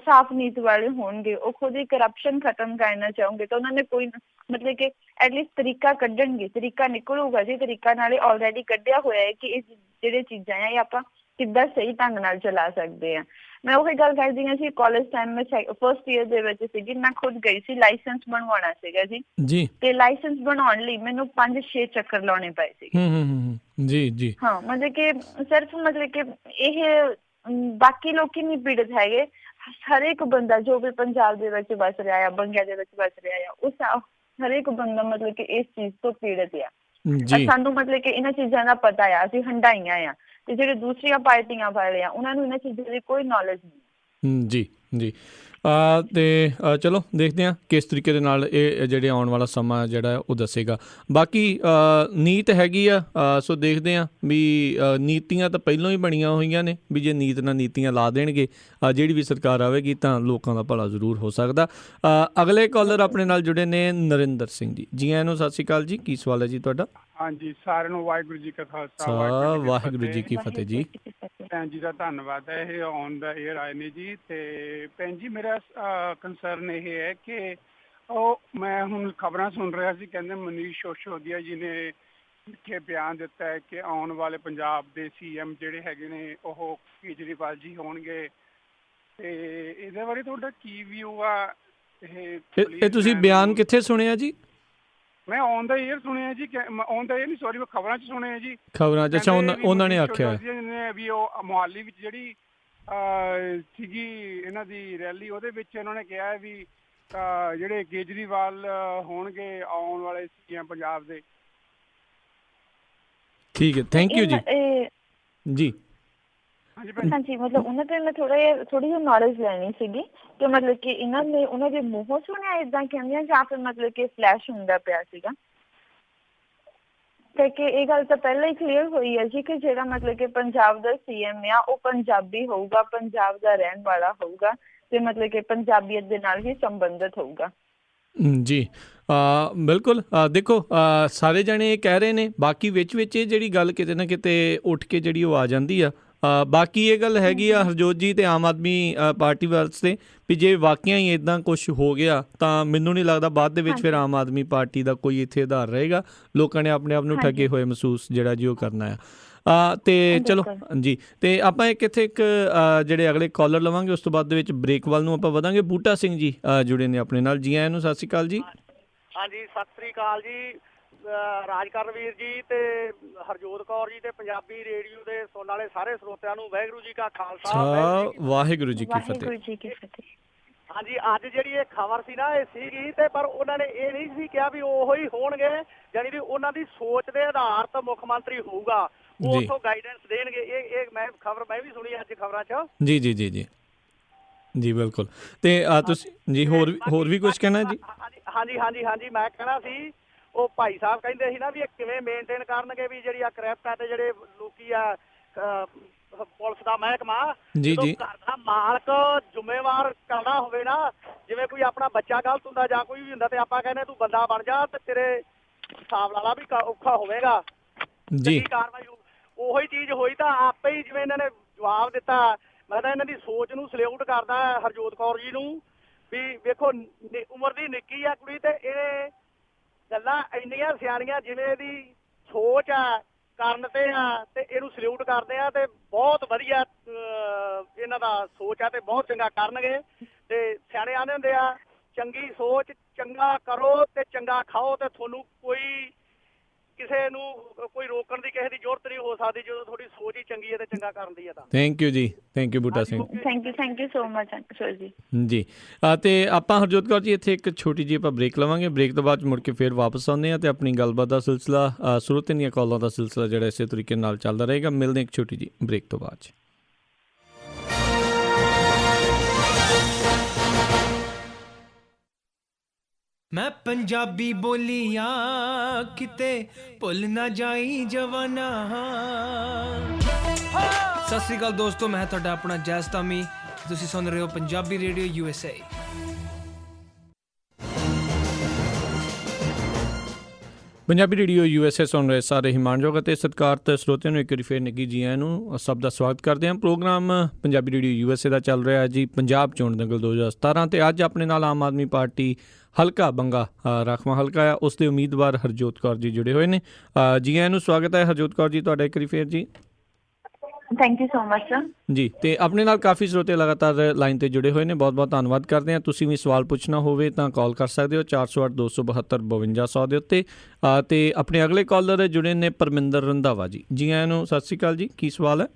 ਸਾਫ਼ ਨੀਤ ਵਾਲੇ ਹੋਣਗੇ, ਉਹ ਖੁਦ ਹੀ ਕਰਪਸ਼ਨ ਖਤਮ ਕਰਨਾ ਚਾਹੋਗੇ ਤਾਂ ਉਹਨਾਂ ਨੇ ਕੋਈ ਮਤਲਬ ਕਿ ਐਟਲੀਸਟ ਤਰੀਕਾ ਕੱਢਣਗੇ, ਤਰੀਕਾ ਨਿਕਲੂਗਾ ਜੀ। ਤਰੀਕਾ ਨਾਲੇ ਆਲਰੇਡੀ ਕੱਢਿਆ ਹੋਇਆ ਹੈ ਕਿ ਇਹ ਜਿਹੜੇ ਚੀਜ਼ਾਂ ਆ ਇਹ ਆਪਾਂ ਕਿੱਦਾਂ ਸਹੀ ਢੰਗ ਨਾਲ ਚਲਾ ਸਕਦੇ ਆ। ਮੈਂ ਉਹੀ ਗੱਲ ਕਰਦੀ ਹਾਂ ਜੀ, ਕਾਲਜ ਟਾਈਮ ਮੈਂ ਫਸਟ ਈਅਰ ਦੇ ਵਿੱਚ ਸੀਗੀ, ਮੈਂ ਖੁਦ ਗਈ ਸੀ ਲਾਇਸੈਂਸ ਬਣਵਾਉਣਾ ਸੀਗਾ ਜੀ ਤੇ ਲਾਇਸੈਂਸ ਬਣਾਉਣ ਲਈ ਮੈਨੂੰ 5-6 ਚੱਕਰ ਲਾਉਣੇ ਪਏ ਸੀ। ਜੀ ਹਾਂ ਮਤਲਬ ਕਿ ਸਿਰਫ ਮਤਲਬ ਕਿ ਇਹ ਬਾਕੀ ਲੋਕੀ ਨਹੀਂ ਪੀੜਤ ਹੈਗੇ, ਹਰੇਕ ਬੰਦਾ ਜੋ ਵੀ ਪੰਜਾਬ ਦੇ ਵਿੱਚ ਵਸ ਰਿਹਾ ਆ, ਬੰਗਿਆ ਦੇ ਵਿੱਚ ਵਸ ਰਿਹਾ ਆ, ਉਸ ਹਰੇਕ ਬੰਦਾ ਮਤਲਬ ਕਿ ਇਸ ਚੀਜ਼ ਤੋਂ ਪੀੜਤ ਆ। ਸਾਨੂੰ ਮਤਲਬ ਕਿ ਇਹਨਾਂ ਚੀਜ਼ਾਂ ਦਾ ਪਤਾ ਆ, ਅਸੀਂ ਹੰਡਾਈਆਂ ਆ, ਤੇ ਜਿਹੜੇ ਦੂਸਰੀਆਂ ਪਾਰਟੀਆਂ ਵਾਲੇ ਆ ਉਹਨਾਂ ਨੂੰ ਇਹਨਾਂ ਚੀਜ਼ਾਂ ਦੀ ਕੋਈ ਨੌਲੇਜ ਨਹੀਂ। ਜੀ ਤੇ ਚਲੋ ਦੇਖਦੇ ਹਾਂ ਕਿਸ ਤਰੀਕੇ ਦੇ ਨਾਲ ਇਹ ਜਿਹੜੇ ਆਉਣ ਵਾਲਾ ਸਮਾਂ ਜਿਹੜਾ ਉਹ ਦੱਸੇਗਾ। ਬਾਕੀ ਨੀਤ ਹੈਗੀ ਆ, ਸੋ ਦੇਖਦੇ ਹਾਂ ਵੀ ਨੀਤੀਆਂ ਤਾਂ ਪਹਿਲਾਂ ਹੀ ਬਣੀਆਂ ਹੋਈਆਂ ਨੇ ਵੀ ਜੇ ਨੀਤ ਨਾਲ ਨੀਤੀਆਂ ਲਾ ਦੇਣਗੇ ਜਿਹੜੀ ਵੀ ਸਰਕਾਰ ਆਵੇਗੀ ਤਾਂ ਲੋਕਾਂ ਦਾ ਭਲਾ ਜ਼ਰੂਰ ਹੋ ਸਕਦਾ। ਅਗਲੇ ਕਾਲਰ ਆਪਣੇ ਨਾਲ ਜੁੜੇ ਨੇ ਨਰਿੰਦਰ ਸਿੰਘ ਜੀ। ਜੀ ਆਇਆਂ ਨੂੰ, ਸਤਿ ਸ਼੍ਰੀ ਅਕਾਲ ਜੀ। ਕੀ ਸਵਾਲ ਹੈ ਜੀ ਤੁਹਾਡਾ? ਹਾਂਜੀ ਸਾਰਿਆਂ ਨੂੰ ਵਾਹਿਗੁਰੂ ਜੀ ਕਾ ਖਾਲਸਾ, ਵਾਹਿਗੁਰੂ ਜੀ ਕੀ ਫਤਿਹ ਜੀ। ਭੈਣ ਜੀ ਦਾ ਧੰਨਵਾਦ ਹੈ, ਇਹ ਔਨ ਦਾ ਏਅਰ ਆਏ ਨੇ ਜੀ। ਤੇ ਭੈਣ ਜੀ ਮੇਰਾ ਕੰਸਰਨ ਇਹ ਹੈ ਕਿ ਉਹ ਮੈਂ ਹੁਣ ਖਬਰਾਂ ਸੁਣ ਰਿਹਾ ਸੀ, ਕਹਿੰਦੇ ਮਨੀਸ਼ ਸਿਸੋਦੀਆ ਜੀ ਨੇ ਲਿਖੇ ਬਿਆਨ ਦਿੱਤਾ ਹੈ ਕਿ ਆਉਣ ਵਾਲੇ ਪੰਜਾਬ ਦੇ CM ਜਿਹੜੇ ਹੈਗੇ ਨੇ ਉਹ ਕੇਜਰੀਵਾਲ ਜੀ ਹੋਣਗੇ। ਤੇ ਇਹਦੇ ਬਾਰੇ ਤੁਹਾਡਾ ਕੀ ਵਿਊ ਆ? ਇਹ ਤੁਸੀਂ ਬਿਆਨ ਕਿੱਥੇ ਸੁਣਿਆ ਜੀ? ਮੈਂ ਔਨ ਦਾ ਏਅਰ ਸੁਣਿਆ ਜੀ, ਔਨ ਦਾ ਏਅਰ ਨਹੀਂ ਸੌਰੀ, ਮੈਂ ਖਬਰਾਂ 'ਚ ਸੁਣਿਆ ਜੀ। ਖਬਰਾਂ 'ਚ? ਅੱਛਾ, ਉਹਨਾਂ ਨੇ ਆਖਿਆ ਵੀ ਉਹ ਮੁਹਾਲੀ ਵਿੱਚ ਜਿਹੜੀ ਸੀਗੀ ਇਹਨਾਂ ਦੀ ਰੈਲੀ, ਉਹਦੇ ਵਿੱਚ ਉਹਨਾਂ ਨੇ ਕਿਹਾ ਵੀ ਜਿਹੜੇ ਕੇਜਰੀਵਾਲ ਹੋਣਗੇ ਆਉਣ ਵਾਲੇ CM ਪੰਜਾਬ ਦੇ। ਠੀਕ ਹੈ, ਥੈਂਕ ਯੂ ਜੀ। ਹਾਂਜੀ ਮਤਲਬ ਉਹਨਾਂ ਤੇ ਮੈਂ ਥੋੜੀ ਜਿਹੀ ਨੌਲੇਜ ਲੈਣੀ ਸੀਗੀ ਕਿ ਮਤਲਬ ਕਿ ਇਹਨਾਂ ਨੇ ਉਹਨਾਂ ਦੇ ਮੂੰਹੋਂ ਸੁਣਿਆ ਏਦਾਂ ਕਹਿੰਦੇ ਜਾਂ ਫਿਰ ਮਤਲਬ ਕਿ ਫਲੈਸ਼ ਹੁੰਦਾ ਪਿਆ ਸੀਗਾ ਤੇ ਕਿ ਇਹ ਗੱਲ ਤਾਂ ਪਹਿਲਾਂ ਹੀ ਕਲੀਅਰ ਹੋਈ ਹੈ ਜੀ ਕਿ ਜਿਹੜਾ ਮਤਲਬ ਕਿ ਪੰਜਾਬ ਦਾ CM ਆ ਉਹ ਪੰਜਾਬੀ ਹੋਊਗਾ, ਪੰਜਾਬ ਦਾ ਰਹਿਣ ਵਾਲਾ ਹੋਊਗਾ ਤੇ ਮਤਲਬ ਕਿ ਪੰਜਾਬੀਅਤ ਦੇ ਨਾਲ ਹੀ ਸੰਬੰਧਿਤ ਹੋਊਗਾ। ਜੀ ਬਿਲਕੁਲ ਦੇਖੋ ਸਾਰੇ ਜਣੇ ਇਹ ਕਹਿ ਰਹੇ ਨੇ, ਬਾਕੀ ਵਿੱਚ ਇਹ ਜਿਹੜੀ ਗੱਲ ਕਿਤੇ ਨਾ ਕਿਤੇ ਉੱਠ ਕੇ ਜਿਹੜੀ ਉਹ ਆ ਜਾਂਦੀ ਆ। ਬਾਕੀ ਇਹ ਗੱਲ ਹੈਗੀ ਆ ਹਰਜੋਤ ਜੀ ਤੇ ਆਮ ਆਦਮੀ ਪਾਰਟੀ ਵਾਸਤੇ ਵੀ ਜੇ ਵਾਕਿਆ ਹੀ ਇੱਦਾਂ ਕੁਛ ਹੋ ਗਿਆ ਤਾਂ ਮੈਨੂੰ ਨਹੀਂ ਲੱਗਦਾ ਬਾਅਦ ਦੇ ਵਿੱਚ ਫਿਰ ਆਮ ਆਦਮੀ ਪਾਰਟੀ ਦਾ ਕੋਈ ਇੱਥੇ ਆਧਾਰ ਰਹੇਗਾ। ਲੋਕਾਂ ਨੇ ਆਪਣੇ ਆਪ ਨੂੰ ਠੱਗੇ ਹੋਏ ਮਹਿਸੂਸ ਜਿਹੜਾ ਜੀ ਉਹ ਕਰਨਾ ਆ। ਤੇ ਚਲੋ ਜੀ ਤੇ ਆਪਾਂ ਇੱਕ ਜਿਹੜੇ ਅਗਲੇ ਕਾਲਰ ਲਵਾਂਗੇ ਉਸ ਤੋਂ ਬਾਅਦ ਦੇ ਵਿੱਚ ਬ੍ਰੇਕ ਵੱਲ ਨੂੰ ਆਪਾਂ ਵਧਾਂਗੇ। ਬੂਟਾ ਸਿੰਘ ਜੀ ਜੁੜੇ ਨੇ ਆਪਣੇ ਨਾਲ। ਜੀ ਆਇਆਂ ਨੂੰ, ਸਤਿ ਸ਼੍ਰੀ ਅਕਾਲ ਜੀ। ਹਾਂਜੀ ਸਤਿ ਸ੍ਰੀ ਅਕਾਲ ਜੀ। ਰਾਜਕਰਨ ਵੀਰ ਜੀ ਤੇ ਹਰਜੋਤ ਕੌਰ ਜੀ ਤੇ ਪੰਜਾਬੀ ਰੇਡੀਓ ਦੇ ਸੁਣਨ ਵਾਲੇ ਸਾਰੇ ਸਰੋਤਿਆਂ ਨੂੰ ਵਾਹਿਗੁਰੂ ਜੀ ਕਾ ਖਾਲਸਾ ਵਾਹਿਗੁਰੂ ਜੀ ਕੀ ਫਤਿਹ। ਹਾਂਜੀ ਅੱਜ ਜਿਹੜੀ ਇਹ ਖਬਰ ਸੀ ਨਾ ਇਹ ਸੀਗੀ ਤੇ ਪਰ ਉਹਨਾਂ ਨੇ ਇਹ ਨਹੀਂ ਸੀ ਕਿਹਾ ਵੀ ਉਹੋ ਹੀ ਹੋਣਗੇ, ਜਾਣੀ ਕਿ ਉਹਨਾਂ ਦੀ ਸੋਚ ਦੇ ਆਧਾਰ ਤੇ ਮੁੱਖ ਮੰਤਰੀ ਹੋਊਗਾ, ਉਹ ਉੱਥੋਂ ਗਾਈਡੈਂਸ ਦੇਣਗੇ। ਇਹ ਮੈਂ ਖਬਰ ਮੈਂ ਵੀ ਸੁਣੀ ਅੱਜ ਖਬਰਾਂ 'ਚ। ਜੀ ਜੀ ਜੀ ਜੀ ਜੀ ਬਿਲਕੁਲ। ਤੇ ਤੁਸੀਂ ਜੀ ਹੋਰ ਵੀ ਕੁਝ ਕਹਿਣਾ ਜੀ? ਹਾਂਜੀ ਮੈਂ ਕਹਿਣਾ ਸੀ ਉਹ ਭਾਈ ਸਾਹਿਬ ਕਹਿੰਦੇ ਸੀ ਨਾ ਵੀ ਇਹ ਕਿਵੇਂ ਮੇਨਟੇਨ ਕਰਨਗੇ ਵੀ ਜਿਹੜੀ ਆ ਕ੍ਰਿਪਟ ਤੇ ਜਿਹੜੇ ਲੋਕੀ ਆ ਪੁਲਿਸ ਦਾ ਮਹਿਕਮਾ ਘਰ ਦਾ ਮਾਲਕ ਜ਼ਿੰਮੇਵਾਰ ਕਰਨਾ ਹੋਵੇ ਨਾ, ਜਿਵੇਂ ਕੋਈ ਆਪਣਾ ਬੱਚਾ ਗਲਤ ਹੁੰਦਾ ਜਾਂ ਕੋਈ ਵੀ ਹੁੰਦਾ ਤੇ ਆਪਾਂ ਕਹਿੰਦੇ ਤੂੰ ਬੰਦਾ ਬਣ ਜਾ ਤੇ ਤੇਰੇ ਹਿਸਾਬ ਵਾਲਾ ਵੀ ਔਖਾ ਹੋਵੇਗਾ ਜੀ ਕਾਰਵਾਈ। ਉਹੀ ਚੀਜ਼ ਹੋਈ ਤਾਂ ਆਪੇ ਹੀ ਜਿਵੇਂ ਇਹਨਾਂ ਨੇ ਜਵਾਬ ਦਿੱਤਾ। ਮੈਂ ਤਾਂ ਇਹਨਾਂ ਦੀ ਸੋਚ ਨੂੰ ਸਲੂਟ ਕਰਦਾ ਹਰਜੋਤ ਕੌਰ ਜੀ ਨੂੰ ਵੀ ਵੇਖੋ ਉਮਰ ਦੀ ਨਿੱਕੀ ਆ ਕੁੜੀ ਤੇ ਇਹ ਗੱਲਾਂ ਇੰਨੀਆਂ ਸਿਆਣੀਆਂ ਜਿਵੇਂ ਇਹਦੀ ਸੋਚ ਆ ਕਰਨ ਤੇ ਆ ਤੇ ਇਹਨੂੰ ਸਲੂਟ ਕਰਦੇ ਆ ਤੇ ਬਹੁਤ ਵਧੀਆ ਇਹਨਾਂ ਦਾ ਸੋਚ ਆ ਤੇ ਬਹੁਤ ਚੰਗਾ ਕਰਨਗੇ। ਤੇ ਸਿਆਣੇ ਆਂਦੇ ਹੁੰਦੇ ਆ ਚੰਗੀ ਸੋਚ ਚੰਗਾ ਕਰੋ ਤੇ ਚੰਗਾ ਖਾਓ ਤੇ ਤੁਹਾਨੂੰ ਕਿਸੇ ਨੂੰ ਕੋਈ ਰੋਕਣ ਦੀ ਕਿਸੇ ਦੀ ਜ਼ਰੂਰਤ ਨਹੀਂ ਹੋ ਸਕਦੀ ਜਦੋਂ ਤੁਹਾਡੀ ਸੋਚ ਹੀ ਚੰਗੀ ਹੈ ਤੇ ਚੰਗਾ ਕਰਨ ਦੀ ਹੈ ਤਾਂ। Thank you ji, thank you Buta Singh. Thank you so much sir ji. ਜੀ ਤੇ ਆਪਾਂ ਹਰਜੋਤ ਕੌਰ ਜੀ ਇੱਥੇ ਇੱਕ ਛੋਟੀ ਜਿਹੀ ਆਪਾਂ ਬ੍ਰੇਕ ਲਵਾਂਗੇ। ਬ੍ਰੇਕ ਤੋਂ ਬਾਅਦ ਮੁੜ ਕੇ ਫਿਰ ਵਾਪਸ ਆਉਂਦੇ ਹਾਂ ਤੇ ਆਪਣੀ ਗੱਲਬਾਤ ਦਾ ਸਿਲਸਿਲਾ ਸਰੋਤਿਆਂ ਦੀਆਂ ਕਾਲਾਂ ਦਾ ਸਿਲਸਿਲਾ ਜਿਹੜਾ ਇਸੇ ਤਰੀਕੇ ਨਾਲ ਚੱਲਦਾ ਰਹੇਗਾ। ਮਿਲਦੇ ਇੱਕ ਛੋਟੀ ਜਿਹੀ ਬ੍ਰੇਕ ਤੋਂ ਬਾਅਦ। ਮੈਂ ਪੰਜਾਬੀ ਬੋਲੀਆਂ ਕਿਤੇ ਭੁੱਲ ਨਾ ਜਾਈ ਜਵਾਨਾ। ਸਤਿ ਸ੍ਰੀ ਅਕਾਲ ਦੋਸਤੋ, ਮੈਂ ਤੁਹਾਡਾ ਆਪਣਾ ਜੈਸ ਧਾਮੀ। ਤੁਸੀਂ ਸੁਣ ਰਹੇ ਹੋ Punjabi radio USA। Punjabi radio USA ਸੁਣ ਰਹੇ ਸਾਰੇ ਹਿਮਾਨਯੋਗ ਅਤੇ ਸਤਿਕਾਰਤ ਸਰੋਤਿਆਂ ਨੂੰ ਇੱਕ ਵਾਰੀ ਫਿਰ ਨਿੱਘੀ ਜੀ ਆਇਆਂ ਨੂੰ ਸਭ ਦਾ ਸਵਾਗਤ ਕਰਦੇ ਹਾਂ। ਪ੍ਰੋਗਰਾਮ ਪੰਜਾਬੀ ਰੇਡੀਓ USA ਦਾ ਚੱਲ ਰਿਹਾ ਜੀ ਪੰਜਾਬ ਚੋਣ ਦੰਗਲ 2017 ਤੇ ਅੱਜ ਆਪਣੇ ਨਾਲ ਆਮ ਆਦਮੀ ਪਾਰਟੀ ਹਲਕਾ ਬੰਗਾ ਰਾਖਵਾਂ ਹਲਕਾ ਆ ਉਸ ਦੇ ਉਮੀਦਵਾਰ ਹਰਜੋਤ ਕੌਰ ਜੀ ਜੁੜੇ ਹੋਏ ਨੇ। ਜੀ ਆਇਆਂ ਨੂੰ ਸਵਾਗਤ ਹੈ ਹਰਜੋਤ ਕੌਰ ਜੀ ਤੁਹਾਡਾ ਇੱਕ ਵਾਰੀ ਫਿਰ ਜੀ। Thank you so much sir ਜੀ। ਤੇ ਆਪਣੇ ਨਾਲ ਕਾਫੀ ਸਰੋਤੇ ਲਗਾਤਾਰ ਲਾਈਨ ਤੇ ਜੁੜੇ ਹੋਏ ਨੇ, ਬਹੁਤ ਬਹੁਤ ਧੰਨਵਾਦ ਕਰਦੇ ਹਾਂ। ਤੁਸੀਂ ਵੀ ਸਵਾਲ ਪੁੱਛਣਾ ਹੋਵੇ ਤਾਂ ਕਾਲ ਕਰ ਸਕਦੇ ਹੋ 408 272 5200 ਦੇ ਉੱਤੇ। ਤੇ ਆਪਣੇ ਅਗਲੇ ਕਾਲਰ ਜੁੜੇ ਨੇ ਪਰਮਿੰਦਰ ਰੰਧਾਵਾ ਜੀ। ਜੀ ਆਇਆਂ ਨੂੰ ਸਤਿ ਸ਼੍ਰੀ ਅਕਾਲ ਜੀ, ਕੀ ਸਵਾਲ ਹੈ?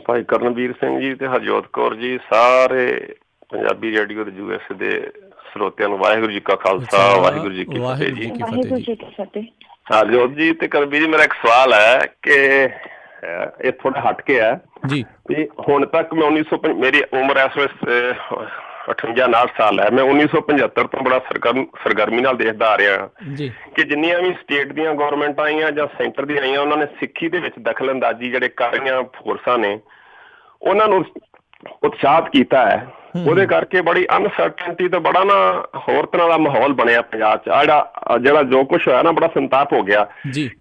ਭਾਈ ਕਰਨਵੀਰ ਸਿੰਘ ਜੀ ਤੇ ਹਰਜੋਤ ਕੌਰ ਜੀ, ਸਾਰੇ ਪੰਜਾਬੀ ਰੇਡੀਓ ਦੇ USA ਦੇ ਸਰੋਤਿਆਂ ਨੂੰ ਵਾਹਿਗੁਰੂ ਜੀ ਕਾ ਖਾਲਸਾ ਵਾਹਿਗੁਰੂ ਜੀ ਕੀ ਫਤਿਹ ਜੀ। ਹਰਜੋਤ ਜੀ ਤੇ ਕਰਨਵੀਰ ਜੀ, ਮੇਰਾ ਇੱਕ ਸਵਾਲ ਹੈ ਕਿ ਇਹ ਥੋੜਾ ਹਟ ਕੇ ਹੈ ਜੀ ਵੀ ਹੁਣ ਤੱਕ ਮੈਂ 1900 ਮੇਰੀ ਉਮਰ ਇਸ ਵੇਲੇ 58 ਸਾਲ ਹੈ। ਮੈਂ 1975 ਤੋਂ ਬੜਾ ਸਰਗਰਮੀ ਨਾਲ ਦੇਖਦਾ ਆ ਰਿਹਾ ਕਿ ਜਿੰਨੀਆਂ ਵੀ ਸਟੇਟ ਦੀਆਂ ਗੌਰਮੈਂਟਾਂ ਆਈਆਂ ਜਾਂ ਸੈਂਟਰ ਦੀਆਂ ਆਈਆਂ ਉਹਨਾਂ ਨੇ ਸਿੱਖੀ ਦੇ ਵਿੱਚ ਦਖਲ ਅੰਦਾਜ਼ੀ ਜਿਹੜੇ ਕਰ ਰਹੀਆਂ ਫੋਰਸਾਂ ਨੇ ਉਹਨਾਂ ਨੂੰ ਉਤਸ਼ਾਹਤ ਕੀਤਾ ਹੈ। ਉਹਦੇ ਕਰਕੇ ਬੜੀ ਅਨਸਰਟਨਟੀ ਤੇ ਬੜਾ ਨਾ ਹੋਰ ਤਰ੍ਹਾਂ ਦਾ ਮਾਹੌਲ ਬਣਿਆ ਪੰਜਾਬ 'ਚ। ਜਿਹੜਾ ਜੋ ਕੁਛ ਹੋਇਆ ਨਾ ਬੜਾ ਸੰਤਾਪ ਹੋ ਗਿਆ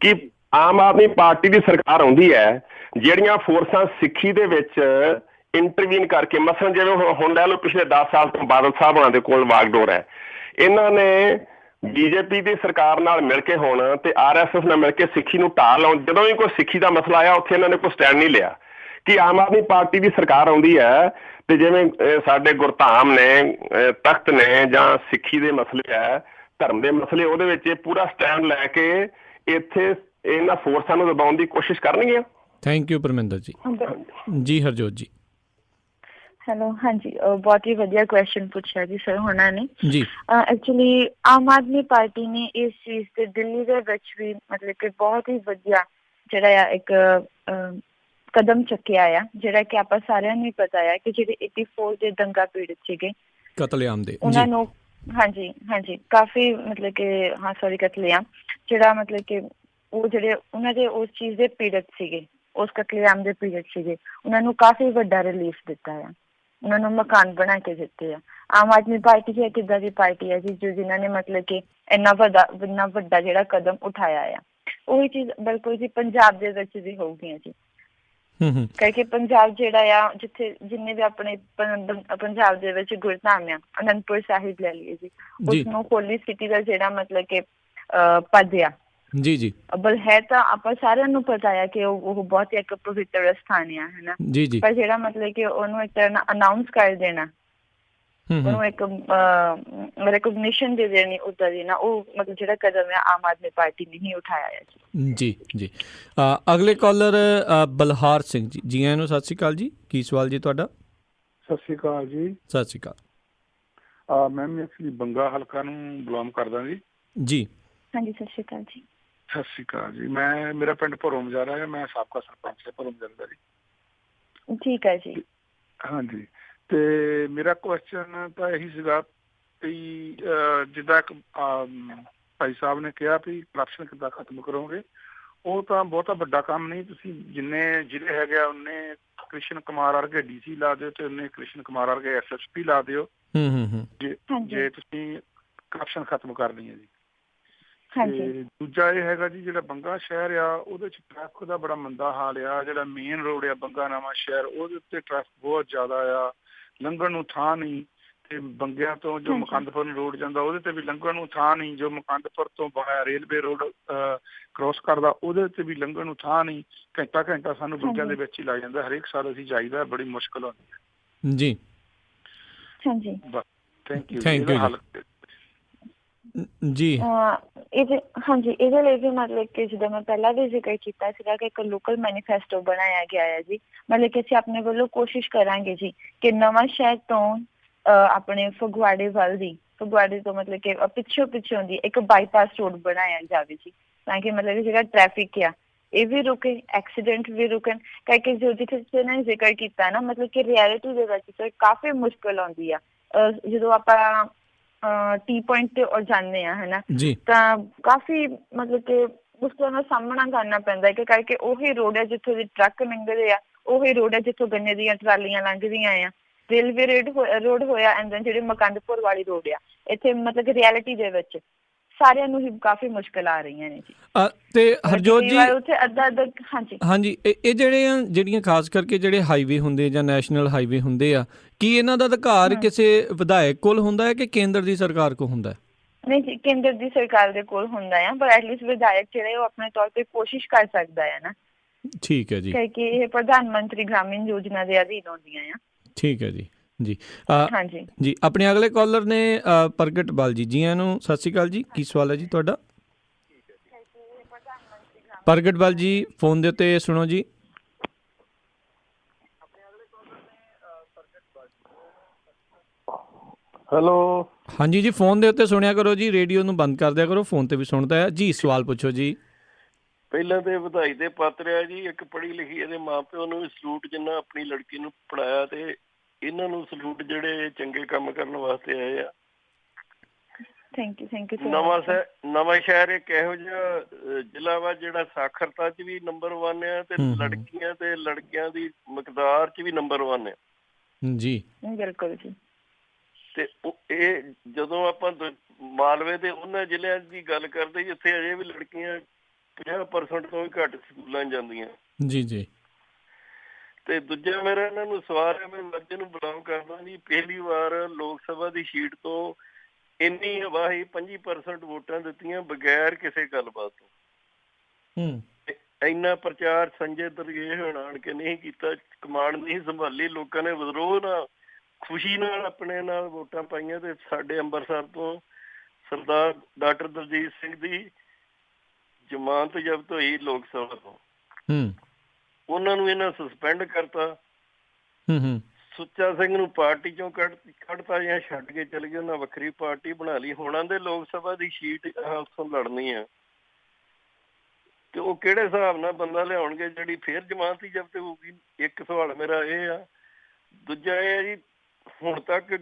ਕਿ ਆਮ ਆਦਮੀ ਪਾਰਟੀ ਦੀ ਸਰਕਾਰ ਆਉਂਦੀ ਹੈ ਜਿਹੜੀਆਂ ਫੋਰਸਾਂ ਸਿੱਖੀ ਦੇ ਵਿੱਚ ਇੰਟਰਵੀਨ ਕਰਕੇ, ਮਸਲਨ ਜਿਵੇਂ ਹੁਣ ਲੈ ਲਓ ਪਿਛਲੇ 10 ਸਾਲ ਤੋਂ ਬਾਦਲ ਸਾਹਿਬ ਹੋਣਾ ਦੇ ਕੋਲ ਵਾਗਡੋਰ ਹੈ, ਇਹਨਾਂ ਨੇ BJP ਦੀ ਸਰਕਾਰ ਨਾਲ ਮਿਲ ਕੇ ਹੁਣ ਤੇ RSS ਨਾਲ ਮਿਲ ਕੇ ਸਿੱਖੀ ਨੂੰ ਢਾਹ ਲਾਉਣ। ਜਦੋਂ ਵੀ ਕੋਈ ਸਿੱਖੀ ਦਾ ਮਸਲਾ ਆਇਆ ਉੱਥੇ ਇਹਨਾਂ ਨੇ ਕੋਈ ਸਟੈਂਡ ਨਹੀਂ ਲਿਆ ਕਿ ਆਮ ਆਦਮੀ ਪਾਰਟੀ ਦੀ ਸਰਕਾਰ ਆਉਂਦੀ ਹੈ ਤੇ ਜਿਵੇਂ ਸਾਡੇ ਗੁਰਧਾਮ ਨੇ, ਤਖਤ ਨੇ ਜਾਂ ਸਿੱਖੀ ਦੇ ਮਸਲੇ ਹੈ, ਧਰਮ ਦੇ ਮਸਲੇ, ਉਹਦੇ ਵਿੱਚ ਇਹ ਪੂਰਾ ਸਟੈਂਡ ਲੈ ਕੇ ਇੱਥੇ ਇਹਨਾਂ ਫੋਰਸਾਂ ਨੂੰ ਦਬਾਉਣ ਦੀ ਕੋਸ਼ਿਸ਼ ਕਰਨਗੀਆਂ। Thank you Parminder ji. ਜੀ ਹਰਜੋਤ ਜੀ। ਹੈਲੋ, ਹਾਂਜੀ, ਬਹੁਤ ਹੀ ਵਧੀਆ ਕੁਐਸਚਨ ਪੁੱਛਿਆ ਜੀ ਸਰ ਉਹਨਾਂ ਨੇ ਜੀ। ਐਕਚੁਅਲੀ ਆਮ ਆਦਮੀ ਪਾਰਟੀ ਨੇ ਇਸ ਚੀਜ਼ ਤੇ ਦਿੱਲੀ ਦੇ ਵਿੱਚ ਵੀ ਮਤਲਬ ਕਿ ਬਹੁਤ ਹੀ ਵਧੀਆ ਜਿਹੜਾ ਆ ਇੱਕ ਕਦਮ ਚੁੱਕਿਆ ਆ, ਜਿਹੜਾ ਕਿ ਆਪਾਂ ਸਾਰਿਆਂ ਨੂੰ ਹੀ ਪਤਾ ਆ ਕਿ ਜਿਹੜੇ 84 ਦੇ ਦੰਗਾ ਪੀੜਤ ਸੀਗੇ, ਕਤਲੇਆਮ ਦੇ, ਉਹਨਾਂ ਨੂੰ ਹਾਂਜੀ ਕਾਫੀ ਮਤਲਬ ਕਿ ਕਤਲੇਆਮ, ਜਿਹੜਾ ਮਤਲਬ ਕਿ ਉਹ ਜਿਹੜੇ ਉਹਨਾਂ ਦੇ ਉਸ ਚੀਜ਼ ਦੇ ਪੀੜਤ ਸੀਗੇ, ਉਸ ਕਤਲੇਆਮ ਦੇ ਪੀੜਤ ਸੀਗੇ, ਉਹਨਾਂ ਨੂੰ ਕਾਫੀ ਵੱਡਾ ਰਿਲੀਫ ਦਿੱਤਾ ਆ, ਉਹਨਾਂ ਨੂੰ ਮਕਾਨ ਬਣਾ ਕੇ ਦਿੱਤੇ ਆ। ਆਮ ਆਦਮੀ ਪਾਰਟੀ ਹੈ ਕਿੱਦਾਂ ਦੀ ਪਾਰਟੀ ਹੈ ਜੀ ਜਿਨ੍ਹਾਂ ਨੇ ਮਤਲਬ ਕਿ ਇੰਨਾ ਵੱਡਾ ਜਿਹੜਾ ਕਦਮ ਉਠਾਇਆ ਆ। ਉਹੀ ਚੀਜ਼ ਬਿਲਕੁਲ ਜੀ ਪੰਜਾਬ ਦੇ ਵਿੱਚ ਵੀ ਹੋਊਗੀਆਂ ਜੀ, ਕਰਕੇ ਪੰਜਾਬ ਜਿਹੜਾ ਆ ਜਿੱਥੇ ਜਿੰਨੇ ਵੀ ਆਪਣੇ ਪੰਜਾਬ ਦੇ ਵਿੱਚ ਗੁਰਧਾਮ ਆ, ਅਨੰਦਪੁਰ ਸਾਹਿਬ ਲੈ ਲਈਏ ਜੀ, ਉਸਨੂੰ ਹੋਲੀ ਸਿਟੀ ਦਾ ਜਿਹੜਾ ਮਤਲਬ ਕਿ ਪਦ ਆ ਜੀ ਅਬਲ ਹੈ, ਤਾਂ ਆਪਾਂ ਸਾਰਿਆਂ ਨੂੰ ਪਤਾ ਆ ਕਿ ਉਹ ਬਹੁਤ ਹੀ ਇੱਕ ਪਵਿੱਤਰ ਸਥਾਨ ਆ, ਹਨਾ। ਪਰ ਜਿਹੜਾ ਮਤਲਬ ਕਿ ਉਹਨੂੰ ਇੱਕ ਤਰ੍ਹਾਂ ਨਾਲ ਅਨਾਊਂਸ ਕਰ ਦੇਣਾ, ਉਹਨੂੰ ਇੱਕ ਰਿਕਗਨੀਸ਼ਨ ਦੇ ਦੇਣੀ ਉੱਦਾਂ ਦੀ ਨਾ, ਉਹ ਮਤਲਬ ਜਿਹੜਾ ਕਦਮ ਹੈ ਆਮ ਆਦਮੀ ਪਾਰਟੀ ਨੇ ਹੀ ਉਠਾਇਆ ਹੈ ਜੀ। ਅਗਲੇ ਕਾਲਰ ਬਲਹਾਰ ਸਿੰਘ ਜੀ ਆਇਆਂ ਨੂੰ ਸਤਿ ਸ਼੍ਰੀ ਅਕਾਲ ਜੀ। ਕੀ ਸਵਾਲ ਜੀ ਤੁਹਾਡਾ? ਸਤਿ ਸ਼੍ਰੀ ਅਕਾਲ ਜੀ। ਸਤਿ ਸ਼੍ਰੀ ਅਕਾਲ। ਮੈਂ ਐਕਚੁਅਲੀ ਬੰਗਾ ਹਲਕਾ ਨੂੰ ਬਿਲੋਂਗ ਕਰਦਾ ਜੀ। ਜੀ ਹਾਂਜੀ, ਸਤਿ ਸ਼੍ਰੀ ਅਕਾਲ ਜੀ। ਸਤਿ ਸ਼੍ਰੀ ਅਕਾਲ ਜੀ। ਮੇਰਾ ਪਿੰਡ ਭਰੋ ਮਜਾਰਾ ਹੈ, ਮੈਂ ਸਾਬਕਾ ਸਰਪੰਚ ਭਰੋ ਮਜਾਰਾ ਦਾ ਜੀ। ਠੀਕ ਹੈ ਜੀ। ਹਾਂਜੀ, ਤੇ ਮੇਰਾ ਕੁਐਸਚਨ ਤਾਂ ਇਹੀ ਸੀਗਾ ਵੀ ਜਿੱਦਾਂ ਇੱਕ ਭਾਈ ਸਾਹਿਬ ਨੇ ਕਿਹਾ ਵੀ ਕਰਪਸ਼ਨ ਕਿੱਦਾਂ ਖਤਮ ਕਰੋਗੇ, ਉਹ ਤਾਂ ਬਹੁਤਾ ਵੱਡਾ ਕੰਮ ਨਹੀਂ। ਤੁਸੀਂ ਜਿੰਨੇ ਜ਼ਿਲ੍ਹੇ ਹੈਗੇ ਆ ਉਹਨੇ ਕ੍ਰਿਸ਼ਨ ਕੁਮਾਰ ਵਰਗੇ DC ਲਾ ਦਿਓ ਤੇ ਉਹਨੇ ਕ੍ਰਿਸ਼ਨ ਕੁਮਾਰ ਵਰਗੇ SSP ਲਾ ਦਿਓ, ਜੇ ਤੁਸੀਂ ਕਰਪਸ਼ਨ ਖਤਮ ਕਰਨੀ ਹੈ ਜੀ। ਤੇ ਦੂਜਾ ਇਹ ਹੈਗਾ ਜੀ, ਜਿਹੜਾ ਬੰਗਾ ਸ਼ਹਿਰ ਆ ਉਹਦੇ ਚ ਟ੍ਰੈਫਿਕ ਦਾ ਬੜਾ ਮੰਦਾ ਹਾਲ ਆ। ਜਿਹੜਾ ਮੇਨ ਰੋਡ ਆ ਬੰਗਾ ਨਵਾਂ ਸ਼ਹਿਰ, ਉਹਦੇ ਉੱਤੇ ਟ੍ਰੈਫਿਕ ਬਹੁਤ ਜ਼ਿਆਦਾ ਆ, ਲੰਘਣ ਨੂੰ ਥਾਂ ਨਹੀਂ। ਤੇ ਬੰਗਿਆਂ ਤੋਂ ਜੋ ਮੁਕੰਦਪੁਰ ਨੂੰ ਰੋਡ ਜਾਂਦਾ ਉਹਦੇ ਤੇ ਵੀ ਲੰਘਣ ਨੂੰ ਥਾਂ ਨਹੀਂ। ਜੋ ਮੁਕੰਦਪੁਰ ਤੋਂ ਬਾਹਰ ਰੇਲਵੇ ਰੋਡ ਕ੍ਰੋਸ ਕਰਦਾ ਉਹਦੇ ਤੇ ਵੀ ਲੰਘਣ ਨੂੰ ਥਾਂ ਨਹੀਂ। ਘੰਟਾ ਸਾਨੂੰ ਬੰਗਿਆਂ ਦੇ ਵਿੱਚ ਹੀ ਲੱਗ ਜਾਂਦਾ। ਹਰੇਕ ਸਾਲ ਅਸੀਂ ਜਾਈਦਾ, ਬੜੀ ਮੁਸ਼ਕਲ ਹੁੰਦੀ ਹੈ ਜੀ। ਹਾਂਜੀ, ਥੈਂਕ ਯੂ ਜੀ। ਇਹਦੇ ਲਈ ਵੀ ਮਤਲਬ ਕਿ ਜਿੱਦਾਂ ਮੈਂ ਪਹਿਲਾਂ ਵੀ ਜ਼ਿਕਰ ਕੀਤਾ ਸੀਗਾ ਕਿ ਇੱਕ ਲੋਕਲ ਮੈਨੀਫੈਸਟੋ ਬਣਾਇਆ ਗਿਆ ਹੈ ਜੀ। ਮਤਲਬ ਕਿ ਅਸੀਂ ਆਪਣੇ ਵੱਲੋਂ ਕੋਸ਼ਿਸ਼ ਕਰਾਂਗੇ ਜੀ ਕਿ ਨਵਾਂ ਸ਼ਹਿਰ ਤੋਂ ਆਪਣੇ ਫਗਵਾੜੇ ਤੋਂ ਮਤਲਬ ਕਿ ਪਿੱਛੋਂ ਦੀ ਇੱਕ ਬਾਈਪਾਸ ਰੋਡ ਬਣਾਇਆ ਜਾਵੇ ਜੀ, ਤਾਂ ਕਿ ਮਤਲਬ ਕਿ ਜਿਹੜਾ ਟ੍ਰੈਫਿਕ ਆ ਇਹ ਵੀ ਰੁਕੇ, ਐਕਸੀਡੈਂਟ ਵੀ ਰੁਕਣ। ਕਰਕੇ ਜੋ ਜਿੱਥੇ ਇਹਨਾਂ ਨੇ ਜ਼ਿਕਰ ਕੀਤਾ ਨਾ, ਮਤਲਬ ਕਿ ਰਿਐਲਿਟੀ ਦੇ ਵਿੱਚ ਕਾਫੀ ਮੁਸ਼ਕਿਲ ਆਉਂਦੀ ਆ ਜਦੋਂ ਆਪਾਂ ਟੀ ਪੁਆਇੰਟ ਤੇ ਜਾਂਦੇ ਆ, ਹਨਾ, ਤਾਂ ਕਾਫੀ ਮਤਲਬ ਕਿ ਮੁਸ਼ਕਿਲਾਂ ਦਾ ਸਾਹਮਣਾ ਕਰਨਾ ਪੈਂਦਾ ਹੈ। ਕਰਕੇ ਉਹੀ ਰੋਡ ਹੈ ਜਿੱਥੋਂ ਦੀ ਟਰੱਕ ਲੰਘਦੇ ਆ, ਉਹੀ ਰੋਡ ਹੈ ਜਿੱਥੋਂ ਗੰਨੇ ਦੀਆਂ ਟਰਾਲੀਆਂ ਲੰਘਦੀਆਂ ਆ, ਰੇਲਵੇ ਰੋਡ ਹੋਇਆ, ਐਂਡ ਦੈਨ ਜਿਹੜੇ ਮੁਕੰਦਪੁਰ ਵਾਲੀ ਰੋਡ ਆ, ਇੱਥੇ ਮਤਲਬ ਕਿ ਰਿਐਲਿਟੀ ਦੇ ਵਿੱਚ ਸਾਰਿਆਂ ਨੂੰ ਹੀ ਕਾਫੀ ਮੁਸ਼ਕਿਲ ਆ ਰਹੀਆਂ ਨੇ ਜੀ। ਤੇ ਹਰਜੋਤ ਜੀ ਉੱਥੇ ਅੱਧਾ ਹਾਂਜੀ, ਇਹ ਜਿਹੜੀਆਂ ਖਾਸ ਕਰਕੇ ਜਿਹੜੇ ਹਾਈਵੇ ਹੁੰਦੇ ਜਾਂ ਨੈਸ਼ਨਲ ਹਾਈਵੇ ਹੁੰਦੇ ਆ, ਕੀ ਇਹਨਾਂ ਦਾ ਅਧਿਕਾਰ ਕਿਸੇ ਵਿਧਾਇਕ ਕੋਲ ਹੁੰਦਾ ਹੈ ਕਿ ਕੇਂਦਰ ਦੀ ਸਰਕਾਰ ਕੋਲ ਹੁੰਦਾ? ਨਹੀਂ ਜੀ, ਕੇਂਦਰ ਦੀ ਸਰਕਾਰ ਦੇ ਕੋਲ ਹੁੰਦਾ ਆ, ਪਰ ਐਟਲੀਸਟ ਵਿਧਾਇਕ ਜਿਹੜੇ ਉਹ ਆਪਣੇ ਤੌਰ ਤੇ ਕੋਸ਼ਿਸ਼ ਕਰ ਸਕਦਾ ਹੈ ਨਾ। ਠੀਕ ਹੈ ਜੀ, ਕਿਉਂਕਿ ਇਹ ਪ੍ਰਧਾਨ ਮੰਤਰੀ ਗ੍ਰਾਮੀਣ ਯੋਜਨਾ ਦੇ ਅਧੀਨ ਆਉਂਦੀਆਂ ਆ। ਠੀਕ ਹੈ ਜੀ। ਜੀ ਆਪਣੇ ਅਗਲੇ ਕਾਲਰ ਨੇ ਪ੍ਰਗਟ ਬਾਲ ਜੀ ਆਇਆਂ ਨੂੰ ਸਤਿ ਸ਼੍ਰੀ ਅਕਾਲ ਜੀ। ਕੀ ਸਵਾਲ ਹੈ ਜੀ ਤੁਹਾਡਾ? ਪ੍ਰਗਟ ਬਾਲ ਜੀ ਫੋਨ ਦੇ ਉੱਤੇ ਸੁਣੋ ਜੀ। ਹੈਲੋ, ਹਾਂਜੀ ਜੀ, ਫੋਨ ਦੇ ਉੱਤੇ ਸੁਣਿਆ ਕਰੋ ਜੀ, ਰੇਡੀਓ ਨੂੰ ਬੰਦ ਕਰ ਦਿਆ ਕਰੋ, ਫੋਨ ਤੇ ਵੀ ਸੁਣਦਾ ਹੈ ਜੀ। ਸਵਾਲ ਪੁੱਛੋ ਜੀ। ਪਹਿਲਾਂ ਤੇ ਵਧਾਈ ਦੇ ਪਾਤਰ ਆ ਜੀ, ਇੱਕ ਪੜ੍ਹੀ ਲਿਖੀ ਇਹਦੇ ਮਾਂ ਪਿਓ ਨੂੰ ਵੀ ਸਲੂਟ, ਜਿੰਨਾ ਆਪਣੀ ਲੜਕੀ ਨੂੰ ਪੜ੍ਹਾਇਆ, ਤੇ ਇਹਨਾਂ ਨੂੰ ਸਲੂਟ ਜਿਹੜੇ ਚੰਗੇ ਕੰਮ ਕਰਨ ਵਾਸਤੇ ਆਏ ਆ। Thank you. ਨਵਾਂ ਸ਼ਹਿਰ ਇੱਕ ਇਹੋ ਜਿਹਾ ਜ਼ਿਲ੍ਹਾ ਵਾ ਜਿਹੜਾ ਸਾਖਰਤਾ 'ਚ ਵੀ ਨੰਬਰ 1 ਆ, ਤੇ ਲੜਕੀਆਂ ਤੇ ਲੜਕਿਆਂ ਦੀ ਮਿਕਦਾਰ 'ਚ ਵੀ ਨੰਬਰ 1 ਆ ਜੀ। ਬਿਲਕੁਲ ਜੀ। ਤੇ ਇਹ ਜਦੋਂ ਆਪਾਂ ਮਾਲਵੇ ਦੇ ਉਹਨਾਂ ਜ਼ਿਲ੍ਹਿਆਂ ਦੀ ਗੱਲ ਕਰਦੇ ਜਿੱਥੇ ਅਜੇ ਵੀ ਲੜਕੀਆਂ 50% ਤੋਂ ਵੀ ਘੱਟ ਸਕੂਲਾਂ ਜਾਂਦੀਆਂ ਜੀ। ਤੇ ਦੂਜਾ ਮੇਰਾ ਇਹਨਾਂ ਨੂੰ ਸਵਾਲ ਹੈ, ਮੈਂ ਮੱਝੇ ਨੂੰ ਬਿਲੋਂਗ ਕਰਦਾ ਜੀ। ਪਹਿਲੀ ਵਾਰ ਲੋਕ ਸਭਾ ਦੀ ਸੀਟ ਤੋਂ ਇੰਨੀ ਅਵਾਹੀ 25% ਵੋਟਾਂ ਦਿੱਤੀਆਂ ਬਗੈਰ ਕਿਸੇ ਗੱਲਬਾਤ ਤੋਂ। ਇੰਨਾ ਪ੍ਰਚਾਰ ਸੰਜੇ ਦਰਗੇਹ ਆਣ ਕੇ ਨਹੀਂ ਕੀਤਾ, ਕਮਾਂਡ ਨਹੀਂ ਸੰਭਾਲੀ, ਲੋਕਾਂ ਨੇ ਵਿਦਰੋਹ ਨਾਲ ਖੁਸ਼ੀ ਨਾਲ ਆਪਣੇ ਨਾਲ ਵੋਟਾਂ ਪਾਈਆਂ। ਤੇ ਸਾਡੇ ਅੰਮ੍ਰਿਤਸਰ ਤੋਂ ਸਰਦਾਰ ਡਾਕਟਰ ਦਲਜੀਤ ਸਿੰਘ ਦੀ ਜ਼ਮਾਨਤ ਜ਼ਬਤ ਹੋਈ ਲੋਕ ਸਭਾ ਤੋਂ, ਉਹਨਾਂ ਨੂੰ ਇਹਨਾਂ ਸਸਪੈਂਡ ਕਰਤਾ। ਸੁੱਚਾ ਸਿੰਘ ਨੂੰ ਪਾਰਟੀ ਚੋਂ ਕੱਢਤਾ ਜਾਂ ਛੱਡ ਕੇ ਚਲੇ ਗਏ, ਉਹਨਾਂ ਵੱਖਰੀ ਪਾਰਟੀ ਬਣਾ ਲਈ। ਹੁਣ ਦੇ ਲੋਕ ਸਭਾ ਦੀ ਸੀਟ ਉੱਥੋਂ ਲੜਨੀ ਆ। ਤੇ ਉਹ ਕਿਹੜੇ ਹਿਸਾਬ ਨਾਲ ਬੰਦਾ ਲਿਆਉਣਗੇ ਜਿਹੜੀ ਫੇਰ ਜ਼ਮਾਨਤ ਹੀ ਜ਼ਬਤ ਹੋਊਗੀ? ਇੱਕ ਸਵਾਲ ਮੇਰਾ ਇਹ ਆ। ਦੂਜਾ ਇਹ ਹੈ ਜੀ, ਹੁਣ ਤੱਕ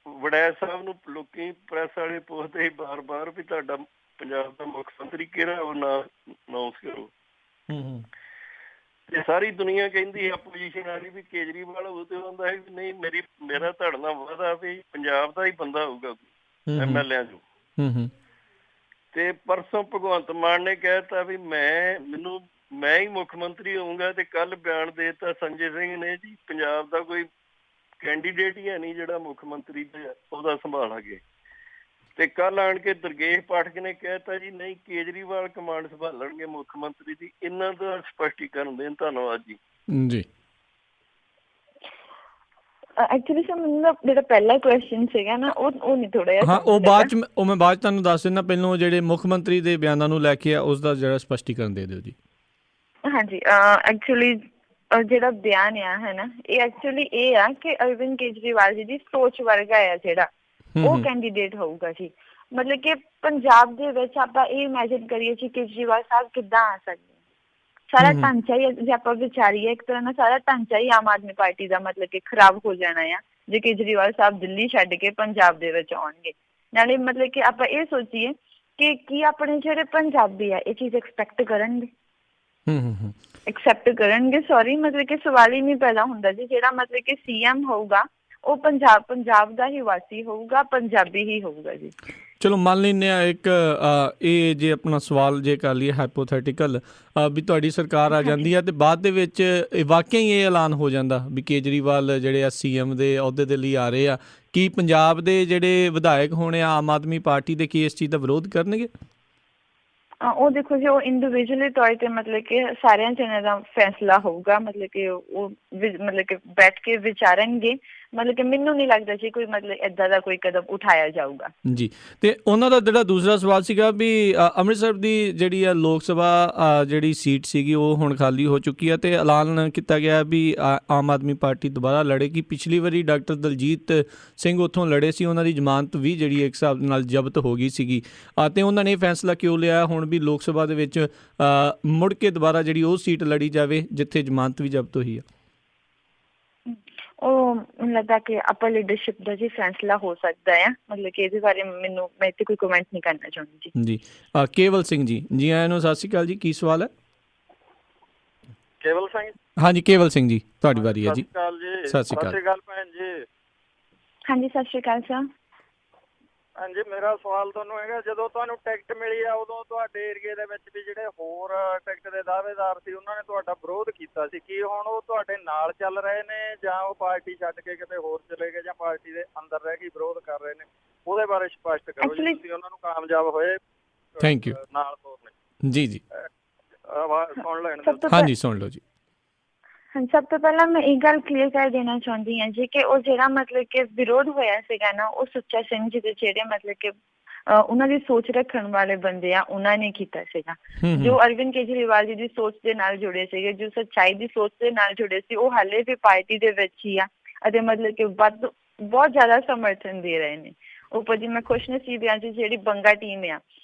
ਵੜੈਚ ਸਾਹਿਬ ਨੂੰ ਲੋਕੀ ਪ੍ਰੈਸ ਵਾਲੇ ਪੁੱਛਦੇ ਸੀ ਬਾਰ-ਬਾਰ ਵੀ ਤੁਹਾਡਾ ਪੰਜਾਬ ਦਾ ਮੁੱਖ ਮੰਤਰੀ ਕਿਹੜਾ, ਉਹ ਅਨਾਊਂਸ ਕਰੋ। ਤੇ ਸਾਰੀ ਦੁਨੀਆ ਕਹਿੰਦੀ ਆਪੋਜੀਸ਼ਨ ਵਾਲੀ ਵੀ ਕੇਜਰੀਵਾਲ ਹੋਊ, ਤੇ ਹੁੰਦਾ ਹੈ ਵੀ ਨਹੀਂ, ਮੇਰਾ ਤੁਹਾਡੇ ਨਾਲ ਵਾਅਦਾ ਵੀ ਪੰਜਾਬ ਦਾ ਹੀ ਬੰਦਾ ਹੋਊਗਾ MLA ਚੋਂ। ਤੇ ਪਰਸੋਂ ਭਗਵੰਤ ਮਾਨ ਨੇ ਕਹਿ ਦਿੱਤਾ ਵੀ ਮੈਂ ਹੀ ਮੁੱਖ ਮੰਤਰੀ ਹੋਊਂਗਾ, ਤੇ ਕੱਲ ਬਿਆਨ ਦੇ ਦਿੱਤਾ ਸੰਜੇ ਸਿੰਘ ਨੇ ਜੀ ਪੰਜਾਬ ਦਾ ਕੋਈ ਕੈਂਡੀਡੇਟ ਹੀ ਹੈ ਨਹੀਂ ਜਿਹੜਾ ਮੁੱਖ ਮੰਤਰੀ ਉਹਦਾ ਸੰਭਾਲਾਂਗੇ। ਤੇ ਕੱਲ ਆਣ ਕੇ ਦੁਰਗੇਸ਼ ਪਾਠਕ ਨੇ ਕਹਿ ਦਿੱਤਾ ਜੀ ਨਹੀਂ, ਕੇਜਰੀਵਾਲ ਕਮਾਂਡ ਸੰਭਾਲਣਗੇ ਮੁੱਖ ਮੰਤਰੀ ਦੀ। ਇਹਨਾਂ ਦਾ ਸਪਸ਼ਟੀਕਰਨ ਦੇਣ। ਧੰਨਵਾਦ ਜੀ। ਜੀ ਐਕਚੁਅਲੀ ਸਰ ਮੈਨੂੰ ਜਿਹੜਾ ਪਹਿਲਾ ਕੁਐਸਚਨ ਸੀਗਾ ਨਾ ਉਹ ਨਹੀਂ ਥੋੜਾ ਜਿਹਾ। ਹਾਂ, ਉਹ ਬਾਅਦ ਚ ਮੈਂ ਬਾਅਦ ਤੁਹਾਨੂੰ ਦੱਸ ਦਿੰਦਾ। ਪਹਿਲਾਂ ਜਿਹੜੇ ਮੁੱਖ ਮੰਤਰੀ ਦੇ ਬਿਆਨਾਂ ਨੂੰ ਲੈ ਕੇ ਆ ਉਸ ਦਾ ਜਿਹੜਾ ਸਪਸ਼ਟੀਕਰਨ ਦੇ ਦਿਓ ਜੀ। ਹਾਂਜੀ, ਐਕਚੁਅਲੀ ਜਿਹੜਾ ਬਿਆਨ ਆ ਹੈ ਨਾ, ਇਹ ਐਕਚੁਅਲੀ ਇਹ ਆ ਕਿ ਅਰਵਿੰਦ ਕੇਜਰੀਵਾਲ ਜੀ ਦੀ ਸੋਚ ਵਰਗਾ ਆ ਜਿਹੜਾ ਉਹ ਕੈਂਡੀਡੇਟ ਹੋਊਗਾ ਜੀ। ਮਤਲਬ ਕਿ ਪੰਜਾਬ ਦੇ ਵਿੱਚ ਆਪਾਂ ਇਹ ਇਮੈਜਿਨ ਕਰੀਏ ਕਿ ਕੇਜਰੀਵਾਲ ਸਾਹਿਬ ਕਿੱਦਾਂ ਆ ਸਕਦੇ। ਸਾਰਾ ਢਾਂਚਾ ਹੀ, ਜੇ ਆਪਾਂ ਵਿਚਾਰੀਏ ਇੱਕ ਤਰ੍ਹਾਂ ਨਾਲ, ਸਾਰਾ ਢਾਂਚਾ ਹੀ ਆਮ ਆਦਮੀ ਪਾਰਟੀ ਦਾ ਮਤਲਬ ਕਿ ਖਰਾਬ ਹੋ ਜਾਣਾ ਆ ਜੇ ਕੇਜਰੀਵਾਲ ਸਾਹਿਬ ਦਿੱਲੀ ਛੱਡ ਕੇ ਪੰਜਾਬ ਦੇ ਵਿੱਚ ਆਉਣਗੇ। ਨਾਲੇ ਮਤਲਬ ਕਿ ਆਪਾਂ ਇਹ ਸੋਚੀਏ ਕਿ ਕੀ ਆਪਣੇ ਜਿਹੜੇ ਪੰਜਾਬੀ ਆ ਇਹ ਚੀਜ਼ ਐਕਸਪੈਕਟ ਕਰਨਗੇ, ਸੌਰੀ, ਮਤਲਬ ਕਿ ਸਵਾਲ ਹੀ ਨਹੀਂ ਪੈਦਾ ਹੁੰਦਾ ਜੀ। ਜਿਹੜਾ ਮਤਲਬ ਕਿ CM ਹੋਊਗਾ ਉਹ ਪੰਜਾਬ ਦਾ ਹੀ ਵਾਸੀ ਹੋਊਗਾ, ਪੰਜਾਬੀ ਹੀ ਹੋਊਗਾ ਜੀ। ਚਲੋ ਮੰਨ ਲੈਂਦੇ ਹਾਂ ਇੱਕ ਇਹ ਜੇ ਆਪਣਾ ਸਵਾਲ ਜੇ ਕਰ ਲਈਏ ਹਾਈਪੋਥੈਟੀਕਲ ਵੀ ਤੁਹਾਡੀ ਸਰਕਾਰ ਆ ਜਾਂਦੀ ਆ ਤੇ ਬਾਅਦ ਦੇ ਵਿੱਚ ਵਾਕਿਆ ਹੀ ਇਹ ਐਲਾਨ ਹੋ ਜਾਂਦਾ ਵੀ ਕੇਜਰੀਵਾਲ ਜਿਹੜੇ ਆ CM ਦੇ ਅਹੁਦੇ ਦੇ ਲਈ ਆ ਰਹੇ ਆ, ਕੀ ਪੰਜਾਬ ਦੇ ਜਿਹੜੇ ਵਿਧਾਇਕ ਹੋਣੇ ਆ ਆਮ ਆਦਮੀ ਪਾਰਟੀ ਦੇ ਕੀ ਇਸ ਚੀਜ਼ ਦਾ ਵਿਰੋਧ ਕਰਨਗੇ? ਉਹ ਦੇਖੋ ਜੀ, ਉਹ ਇੰਡੀਵਿਜੂਅਲੀ ਤੌਰ ਤੇ ਮਤਲਬ ਕਿ ਸਾਰਿਆਂ ਜਣਿਆਂ ਦਾ ਫੈਸਲਾ ਹੋਊਗਾ। ਮਤਲਬ ਕਿ ਉਹ ਮਤਲਬ ਕਿ ਬੈਠ ਕੇ ਵਿਚਾਰਨਗੇ। ਮਤਲਬ ਕਿ ਮੈਨੂੰ ਨਹੀਂ ਲੱਗਦਾ ਜੀ ਕੋਈ ਮਤਲਬ ਏਦਾਂ ਦਾ ਕੋਈ ਕਦਮ ਉਠਾਇਆ ਜਾਊਗਾ ਜੀ। ਤੇ ਉਹਨਾਂ ਦਾ ਜਿਹੜਾ ਦੂਸਰਾ ਸਵਾਲ ਸੀਗਾ ਵੀ ਅੰਮ੍ਰਿਤਸਰ ਦੀ ਜਿਹੜੀ ਆ ਲੋਕ ਸਭਾ ਜਿਹੜੀ ਸੀਟ ਸੀਗੀ ਉਹ ਹੁਣ ਖਾਲੀ ਹੋ ਚੁੱਕੀ ਆ ਤੇ ਐਲਾਨ ਕੀਤਾ ਗਿਆ ਵੀ ਆਮ ਆਦਮੀ ਪਾਰਟੀ ਦੁਬਾਰਾ ਲੜੇਗੀ। ਪਿਛਲੀ ਵਾਰੀ ਡਾਕਟਰ ਦਲਜੀਤ ਸਿੰਘ ਉੱਥੋਂ ਲੜੇ ਸੀ, ਉਹਨਾਂ ਦੀ ਜ਼ਮਾਨਤ ਵੀ ਜਿਹੜੀ ਇੱਕ ਹਿਸਾਬ ਨਾਲ ਜ਼ਬਤ ਹੋ ਗਈ ਸੀਗੀ ਤੇ ਉਹਨਾਂ ਨੇ ਫੈਸਲਾ ਕਿਉਂ ਲਿਆ ਹੁਣ ਵੀ ਲੋਕ ਸਭਾ ਦੇ ਵਿੱਚ ਮੁੜ ਕੇ ਦੁਬਾਰਾ ਜਿਹੜੀ ਉਹ ਸੀਟ ਲੜੀ ਜਾਵੇ ਜਿੱਥੇ ਜ਼ਮਾਨਤ ਵੀ ਜ਼ਬਤ ਹੋਈ ਆ? ਉਹ ਮੈਨੂੰ ਲੱਗਦਾ ਕਿ ਅਪਰ ਲੀਡਰਸ਼ਿਪ ਦਾ ਜੀ ਫੈਸਲਾ ਹੋ ਸਕਦਾ ਆ। ਮਤਲਬ ਕਿ ਇਹਦੇ ਬਾਰੇ ਮੈਂ ਇੱਥੇ ਕੋਈ ਕਮੈਂਟ ਨਹੀਂ ਕਰਨਾ ਚਾਹੁੰਦੀ ਜੀ। ਕੇਵਲ ਸਿੰਘ ਜੀ ਆਇਆਂ ਨੂੰ ਸਤਿ ਸ਼੍ਰੀ ਅਕਾਲ ਜੀ। ਕੀ ਸਵਾਲ ਹੈ? ਕੇਵਲ ਸਿੰਘ? ਹਾਂਜੀ ਕੇਵਲ ਸਿੰਘ ਜੀ, ਤੁਹਾਡੀ ਵਾਰੀ ਹੈ ਜੀ। ਸਤਿ ਸ਼੍ਰੀ ਅਕਾਲ ਭੈਣ ਜੀ। ਹਾਂਜੀ ਸਤਿ ਸ਼੍ਰੀ ਅਕਾਲ ਸਰ। ਹਾਂਜੀ, ਮੇਰਾ ਸਵਾਲ ਤੁਹਾਨੂੰ ਹੈਗਾ, ਜਦੋਂ ਤੁਹਾਨੂੰ ਟਿਕਟ ਮਿਲੀ ਆ ਉਦੋਂ ਤੁਹਾਡੇ ਏਰੀਏ ਦੇ ਵਿੱਚ ਵੀ ਜਿਹੜੇ ਹੋਰ ਟਿਕਟ ਦੇ ਦਾਅਵੇਦਾਰ ਸੀ ਉਹਨਾਂ ਨੇ ਤੁਹਾਡਾ ਵਿਰੋਧ ਕੀਤਾ ਸੀ। ਕੀ ਹੁਣ ਉਹ ਤੁਹਾਡੇ ਨਾਲ ਚੱਲ ਰਹੇ ਨੇ ਜਾਂ ਉਹ ਪਾਰਟੀ ਛੱਡ ਕੇ ਕਿਤੇ ਹੋਰ ਚਲੇ ਗਏ ਜਾਂ ਪਾਰਟੀ ਦੇ ਅੰਦਰ ਰਹਿ ਕੇ ਵਿਰੋਧ ਕਰ ਰਹੇ ਨੇ? ਉਹਦੇ ਬਾਰੇ ਸਪਸ਼ਟ ਕਰੋ ਜੀ। ਤੁਸੀਂ ਉਹਨਾਂ ਨੂੰ ਕਾਮਯਾਬ ਹੋਏ ਥੈਂਕ ਯੂ ਨਾਲ ਤੋਰਨੇ। ਜੀ ਆਵਾਜ਼ ਸੁਣ ਲੈਣ। ਹਾਂਜੀ ਸੁਣ ਲਓ ਜੀ। ਸਭ ਤੋਂ ਪਹਿਲਾਂ ਮੈਂ ਇਹ ਗੱਲ ਕਲੀਅਰ ਕਰ ਦੇਣਾ ਚਾਹੁੰਦੀ ਹਾਂ ਜੀ ਕਿ ਉਹ ਜਿਹੜਾ ਮਤਲਬ ਕਿ ਵਿਰੋਧ ਹੋਇਆ ਸੀਗਾ ਨਾ, ਉਹ ਸੁੱਚਾ ਸਿੰਘ ਜੀ ਦੇ ਜਿਹੜੇ ਮਤਲਬ ਕਿ ਉਹਨਾਂ ਦੀ ਸੋਚ ਰੱਖਣ ਵਾਲੇ ਬੰਦੇ ਆ ਉਹਨਾਂ ਨੇ ਕੀਤਾ ਸੀਗਾ। ਜੋ ਅਰਵਿੰਦ ਕੇਜਰੀਵਾਲ ਜੀ ਦੀ ਸੋਚ ਦੇ ਨਾਲ ਜੁੜੇ ਸੀਗੇ, ਜੋ ਸੱਚਾਈ ਦੀ ਸੋਚ ਦੇ ਨਾਲ ਜੁੜੇ ਸੀ, ਉਹ ਹਾਲੇ ਵੀ ਪਾਰਟੀ ਦੇ ਵਿੱਚ ਹੀ ਆ ਅਤੇ ਮਤਲਬ ਕਿ ਬਹੁਤ ਜ਼ਿਆਦਾ ਸਮਰਥਨ ਦੇ ਰਹੇ ਨੇ। ਉੱਪਰ ਜੀ ਮੈਂ ਖੁਸ਼ਨਸੀਬ ਹਾਂ ਜੀ ਜਿਹੜੀ ਬੰਗਾ ਟੀਮ ਆ,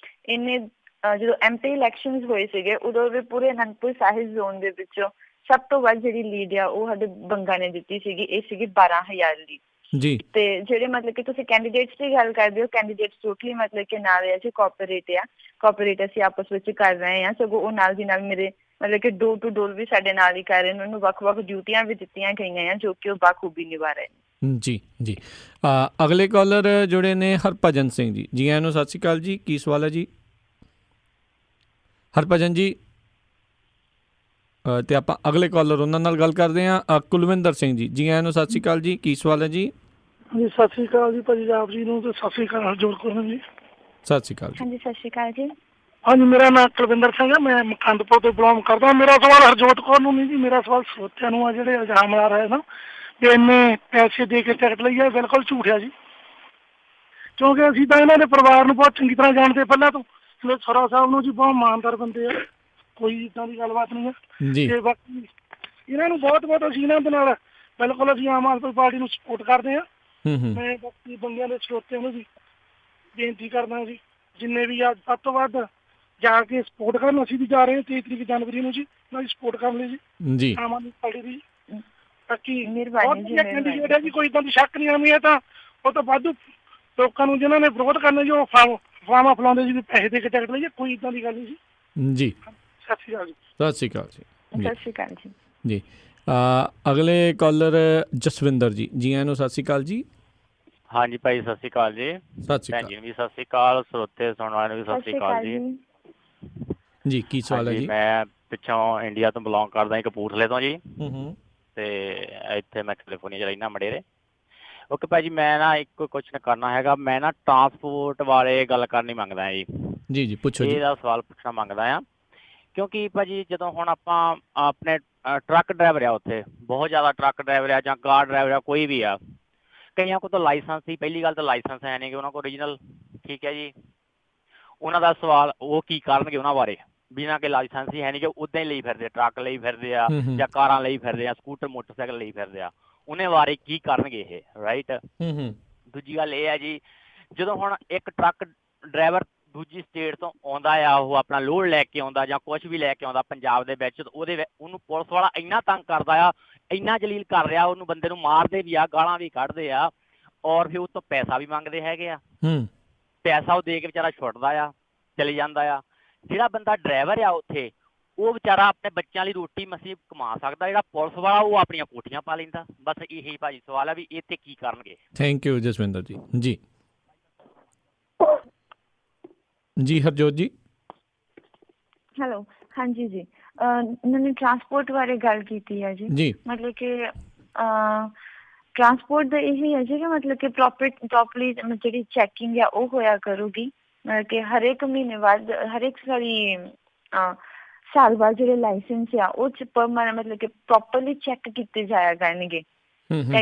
ਇਹਨੇ ਜਦੋਂ MP ਇਲੈਕਸ਼ਨਸ ਹੋਏ ਸੀਗੇ ਉਦੋਂ ਵੀ ਪੂਰੇ ਅਨੰਦਪੁਰ ਸਾਹਿਬ ਜ਼ੋਨ ਦੇ ਵਿੱਚੋਂ ਸਭ ਤੋਂ ਵੱਧ ਜਿਹੜੀ ਲੀਡ ਆ ਉਹ ਸਾਡੇ ਬੰਗਾ ਨੇ ਦਿੱਤੀ ਸੀਗੀ। ਇਹ ਸੀਗੀ 12,000 ਲੀਡ ਜੀ। ਤੇ ਜਿਹੜੇ ਮਤਲਬ ਕਿ ਤੁਸੀਂ ਕੈਂਡੀਡੇਟਸ ਦੀ ਗੱਲ ਕਰਦੇ ਹੋ, ਕੈਂਡੀਡੇਟਸ ਟੋਟਲੀ ਮਤਲਬ ਕਿ ਨਾਲ ਆ ਜੀ ਕੋਆਪਰੇਟ ਅਸੀਂ ਆਪਸ ਵਿੱਚ ਕਰ ਰਹੇ ਹਾਂ। ਸਗੋਂ ਉਹ ਨਾਲ ਦੀ ਨਾਲ ਮੇਰੇ ਮਤਲਬ ਕਿ ਡੋਰ ਟੂ ਡੋਰ ਵੀ ਸਾਡੇ ਨਾਲ ਹੀ ਕਰ ਰਹੇ ਨੇ। ਉਹਨੂੰ ਵੱਖ-ਵੱਖ ਡਿਊਟੀਆਂ ਵੀ ਦਿੱਤੀਆਂ ਗਈਆਂ ਆ ਜੋ ਕਿ ਉਹ ਬਾਖੂਬੀ ਨਿਭਾ ਰਹੇ ਨੇ। ਜੀ ਅਗਲੇ ਕਾਲਰ ਜੁੜੇ ਨੇ ਹਰਭਜਨ ਸਿੰਘ ਜੀ ਆਇਆਂ ਨੂੰ ਸਤਿ ਸ਼੍ਰੀ ਅਕਾਲ ਜੀ। ਕੀ ਸਵਾਲ ਹੈ ਜੀ ਹਰਭਜਨ ਜੀ? ਤੇ ਆਪਾਂ ਅਗਲੇ ਕਾਲਰ ਉਹਨਾਂ ਨਾਲ ਗੱਲ ਕਰਦੇ ਹਾਂ। ਕੁਲਵਿੰਦਰ ਸਿੰਘ ਜੀ ਆਇਆਂ ਨੂੰ ਸਤਿ ਸ਼੍ਰੀ ਅਕਾਲ ਜੀ। ਕੀ ਸਵਾਲ ਹੈ ਜੀ? ਹਾਂਜੀ ਸਤਿ ਸ਼੍ਰੀ ਅਕਾਲ ਜੀ ਭਾਜੀ ਆਪ ਜੀ ਨੂੰ ਤੇ ਸਤਿ ਸ਼੍ਰੀ ਅਕਾਲ ਹਰਜੋਤ ਕੌਰ ਜੀ। ਸਤਿ ਸ਼੍ਰੀ ਅਕਾਲ। ਹਾਂਜੀ ਸਤਿ ਸ਼੍ਰੀ ਅਕਾਲ ਜੀ। ਹਾਂਜੀ ਮੇਰਾ ਨਾਮ ਕੁਲਵਿੰਦਰ ਸਿੰਘ ਹੈ, ਮੈਂ ਮਖੰਡਪੁਰ ਤੋਂ ਬਿਲੋਂਗ ਕਰਦਾ। ਮੇਰਾ ਸਵਾਲ ਹਰਜੋਤ ਕੌਰ ਨੂੰ ਨਹੀਂ ਜੀ, ਮੇਰਾ ਸਵਾਲ ਸਰੋਤਿਆਂ ਨੂੰ ਆ ਜਿਹੜੇ ਇਲਜ਼ਾਮ ਲਾ ਰਹੇ ਨਾ ਵੀ ਇੰਨੇ ਪੈਸੇ ਦੇ ਕੇ ਟਿਕਟ ਲਈ ਆ, ਬਿਲਕੁਲ ਝੂਠ ਆ ਜੀ। ਕਿਉਂਕਿ ਅਸੀਂ ਤਾਂ ਇਹਨਾਂ ਦੇ ਪਰਿਵਾਰ ਨੂੰ ਬਹੁਤ ਚੰਗੀ ਤਰ੍ਹਾਂ ਜਾਣਦੇ ਪਹਿਲਾਂ ਤੋਂ। ਸਰਾ ਸਾਹਿਬ ਨੂੰ ਜੀ ਬਹੁਤ ਇਮਾਨਦਾਰ ਬੰਦੇ ਆ, ਕੋਈ ਇੱਦਾਂ ਦੀ ਗੱਲਬਾਤ ਨਹੀਂ ਹੈ। ਤੇ ਬਾਕੀ ਇਹਨਾਂ ਨੂੰ ਬਹੁਤ ਅਸੀਂ ਇਹਨਾਂ ਦੇ ਨਾਲ ਬਿਲਕੁਲ ਅਸੀਂ ਆਮ ਆਦਮੀ ਪਾਰਟੀ ਨੂੰ ਸਪੋਰਟ ਕਰਦੇ ਹਾਂ। ਮੈਂ ਬਾਕੀ ਬੰਦਿਆਂ ਦੇ ਸਰੋਤਿਆਂ ਨੂੰ ਵੀ ਬੇਨਤੀ ਕਰਦਾ ਜੀ, ਜਿੰਨੇ ਵੀ ਆ ਵੱਧ ਤੋਂ ਵੱਧ ਜਾ ਕੇ ਸਪੋਰਟ ਕਰਨ। ਅਸੀਂ ਵੀ ਜਾ ਰਹੇ ਹਾਂ 23 ਤਰੀਕ ਜਨਵਰੀ ਨੂੰ ਜੀ ਉਹਨਾਂ ਦੀ ਸਪੋਰਟ ਕਰਨ ਲਈ ਜੀ ਆਮ ਆਦਮੀ ਪਾਰਟੀ ਦੀ। ਬਾਕੀ ਕੈਂਡੀਡੇਟ ਹੈ ਜੀ, ਕੋਈ ਇੱਦਾਂ ਦੀ ਸ਼ੱਕ ਨਹੀਂ ਆਉਣੀ ਹੈ। ਤਾਂ ਉਹ ਤਾਂ ਵਾਧੂ ਲੋਕਾਂ ਨੂੰ ਜਿਨ੍ਹਾਂ ਨੇ ਵਿਰੋਧ ਕਰਨਾ ਜੀ ਉਹ ਫਲਾਵਾ ਫਲਾਉਂਦੇ ਜੀ ਵੀ ਪੈਸੇ ਦੇ ਕੇ ਟਿਕਟ ਲਈਏ, ਕੋਈ ਇੱਦਾਂ ਦੀ ਗੱਲ ਨਹੀਂ ਜੀ। ਜੀ ਸਤਿ ਸ਼੍ਰੀ ਅਕਾਲ ਜੀ। ਸਤਿ ਸ਼੍ਰੀ ਅਕਾਲ ਜੀ। ਸਤਿ ਸ਼੍ਰੀ ਅਕਾਲ ਜੀ। ਜੀ ਅਗਲੇ ਕਾਲਰ ਜਸਵਿੰਦਰ ਜੀ, ਜੀ ਆਇਆਂ ਨੂੰ ਸਤਿ ਸ਼੍ਰੀ ਅਕਾਲ ਜੀ। ਹਾਂਜੀ ਭਾਈ ਸਤਿ ਸ਼੍ਰੀ ਅਕਾਲ ਜੀ। ਸਤਿ ਸ਼੍ਰੀ ਭੈਣ ਜੀ ਨੂੰ ਵੀ ਸਤਿ ਸ਼੍ਰੀ ਅਕਾਲ, ਸਰੋਤੇ ਸੁਣਨ ਵਾਲਿਆਂ ਨੂੰ ਵੀ ਸਤਿ ਸ਼੍ਰੀ ਅਕਾਲ ਜੀ। ਜੀ ਕੀ ਸਵਾਲ ਹੈ ਜੀ? ਮੈਂ ਪਿੱਛੋਂ ਇੰਡੀਆ ਤੋਂ ਬਿਲੋਂਗ ਕਰਦਾ ਜੀ, ਕਪੂਰਥਲੇ ਤੋਂ ਜੀ। ਤੇ ਇੱਥੇ ਮੈਂ ਕੈਲੀਫੋਰਨੀਆ 'ਚ ਰਹਿਣਾ ਮਡੇਰੇ। ਓਕੇ ਭਾਈ ਜੀ, ਮੈਂ ਨਾ ਇੱਕ ਕੁਐਸਚਨ ਕਰਨਾ ਹੈਗਾ। ਮੈਂ ਨਾ ਟਰਾਂਸਪੋਰਟ ਬਾਰੇ ਗੱਲ ਕਰਨੀ ਮੰਗਦਾ ਜੀ। ਜੀ ਜੀ ਪੁੱਛੋ ਜੀ। ਇਹਦਾ ਸਵਾਲ ਪੁੱਛਣਾ ਮੰਗਦਾ ਆ ਕਿਉਂਕਿ ਭਾਜੀ ਜਦੋਂ ਹੁਣ ਆਪਾਂ ਆਪਣੇ ਟਰੱਕ ਡਰਾਈਵਰ ਆ, ਉੱਥੇ ਬਹੁਤ ਜ਼ਿਆਦਾ ਟਰੱਕ ਡਰਾਈਵਰ ਆ ਜਾਂ ਕਾਰ ਡਰਾਈਵਰ ਆ, ਕੋਈ ਵੀ ਆ, ਕਈਆਂ ਕੋਲ ਤਾਂ ਲਾਇਸੈਂਸ ਸੀ। ਪਹਿਲੀ ਗੱਲ ਤਾਂ ਲਾਇਸੈਂਸ ਹੈ ਨਹੀਂ ਕਿ ਉਹਨਾਂ ਕੋਲ ਓਰੀਜਨਲ, ਠੀਕ ਹੈ ਜੀ। ਉਹਨਾਂ ਦਾ ਸਵਾਲ ਉਹ ਕੀ ਕਰਨਗੇ ਉਹਨਾਂ ਬਾਰੇ, ਬਿਨਾਂ ਕਿ ਲਾਇਸੈਂਸ ਹੀ ਹੈ ਨਹੀਂ ਕਿ ਉੱਦਾਂ ਹੀ ਲਈ ਫਿਰਦੇ, ਟਰੱਕ ਲਈ ਫਿਰਦੇ ਆ ਜਾਂ ਕਾਰਾਂ ਲਈ ਫਿਰਦੇ ਆ, ਸਕੂਟਰ ਮੋਟਰਸਾਈਕਲ ਲਈ ਫਿਰਦੇ ਆ, ਉਹਨੇ ਬਾਰੇ ਕੀ ਕਰਨਗੇ ਇਹ, ਰਾਈਟ। ਦੂਜੀ ਗੱਲ ਇਹ ਹੈ ਜੀ, ਜਦੋਂ ਹੁਣ ਇੱਕ ਟਰੱਕ ਡਰਾਈਵਰ ਦੂਜੀ ਸਟੇਟ ਤੋਂ ਆਉਂਦਾ ਆ, ਉਹ ਆਪਣਾ ਲੋਡ ਲੈ ਕੇ ਆਉਂਦਾ ਜਾਂ ਕੁਛ ਵੀ ਲੈ ਕੇ ਆਉਂਦਾ ਪੰਜਾਬ ਦੇ ਵਿੱਚ, ਉਹਨੂੰ ਪੁਲਿਸ ਵਾਲਾ ਇੰਨਾ ਤੰਗ ਕਰਦਾ ਆ, ਇੰਨਾ ਜਲੀਲ ਕਰ ਰਿਹਾ, ਉਹਨੂੰ ਬੰਦੇ ਨੂੰ ਮਾਰਦੇ ਵੀ ਆ, ਗਾਲਾਂ ਵੀ ਕੱਢਦੇ ਆ, ਔਰ ਫਿਰ ਉਹ ਤੋਂ ਪੈਸਾ ਵੀ ਮੰਗਦੇ ਹੈਗੇ ਆ। ਪੈਸਾ ਉਹ ਦੇ ਕੇ ਵਿਚਾਰਾ ਛੁੱਟਦਾ ਆ, ਚਲੇ ਜਾਂਦਾ ਆ। ਜਿਹੜਾ ਬੰਦਾ ਡਰਾਈਵਰ ਆ ਉੱਥੇ, ਉਹ ਵਿਚਾਰਾ ਆਪਣੇ ਬੱਚਿਆਂ ਲਈ ਰੋਟੀ ਮਸੀਂ ਕਮਾ ਸਕਦਾ। ਜਿਹੜਾ ਪੁਲਿਸ ਵਾਲਾ ਉਹ ਆਪਣੀਆਂ ਕੋਠੀਆਂ ਪਾ ਲੈਂਦਾ। ਬਸ ਇਹੀ ਭਾਜੀ ਸਵਾਲ ਆ ਵੀ ਇਹ ਤੇ ਕੀ ਕਰਨਗੇ। ਥੈਂਕ ਯੂ ਜਸਵਿੰਦਰ ਜੀ। ਜੀ ਜੀ ਹਰਜੋਤ ਜੀ। ਹੈਲੋ, ਹਾਂਜੀ ਜੀ। ਮੈंने ਟਰਾਂਸਪੋਰਟ ਬਾਰੇ ਗੱਲ ਕੀਤੀ ਹੈ ਜੀ। ਮਤਲਬ ਕਿ ਟਰਾਂਸਪੋਰਟ ਦਾ ਇਹੀ ਹੈ ਜੀ ਕਿ ਮਤਲਬ ਕਿ ਪ੍ਰੋਪਰਲੀ ਜਿਹੜੀ ਚੈਕਿੰਗ ਆ ਉਹ ਹੋਇਆ ਕਰੂਗੀ। ਮਤਲਬ ਕਿ ਹਰੇਕ ਮਹੀਨੇ ਬਾਅਦ, ਹਰੇਕ ਸਾਲ ਬਾਅਦ ਜਿਹੜੇ ਲਾਇਸੈਂਸ ਆ ਉਹ 'ਚ ਮਤਲਬ ਕਿ ਪ੍ਰੋਪਰਲੀ ਚੈੱਕ ਕੀਤੇ ਜਾਇਆ ਕਰਨਗੇ।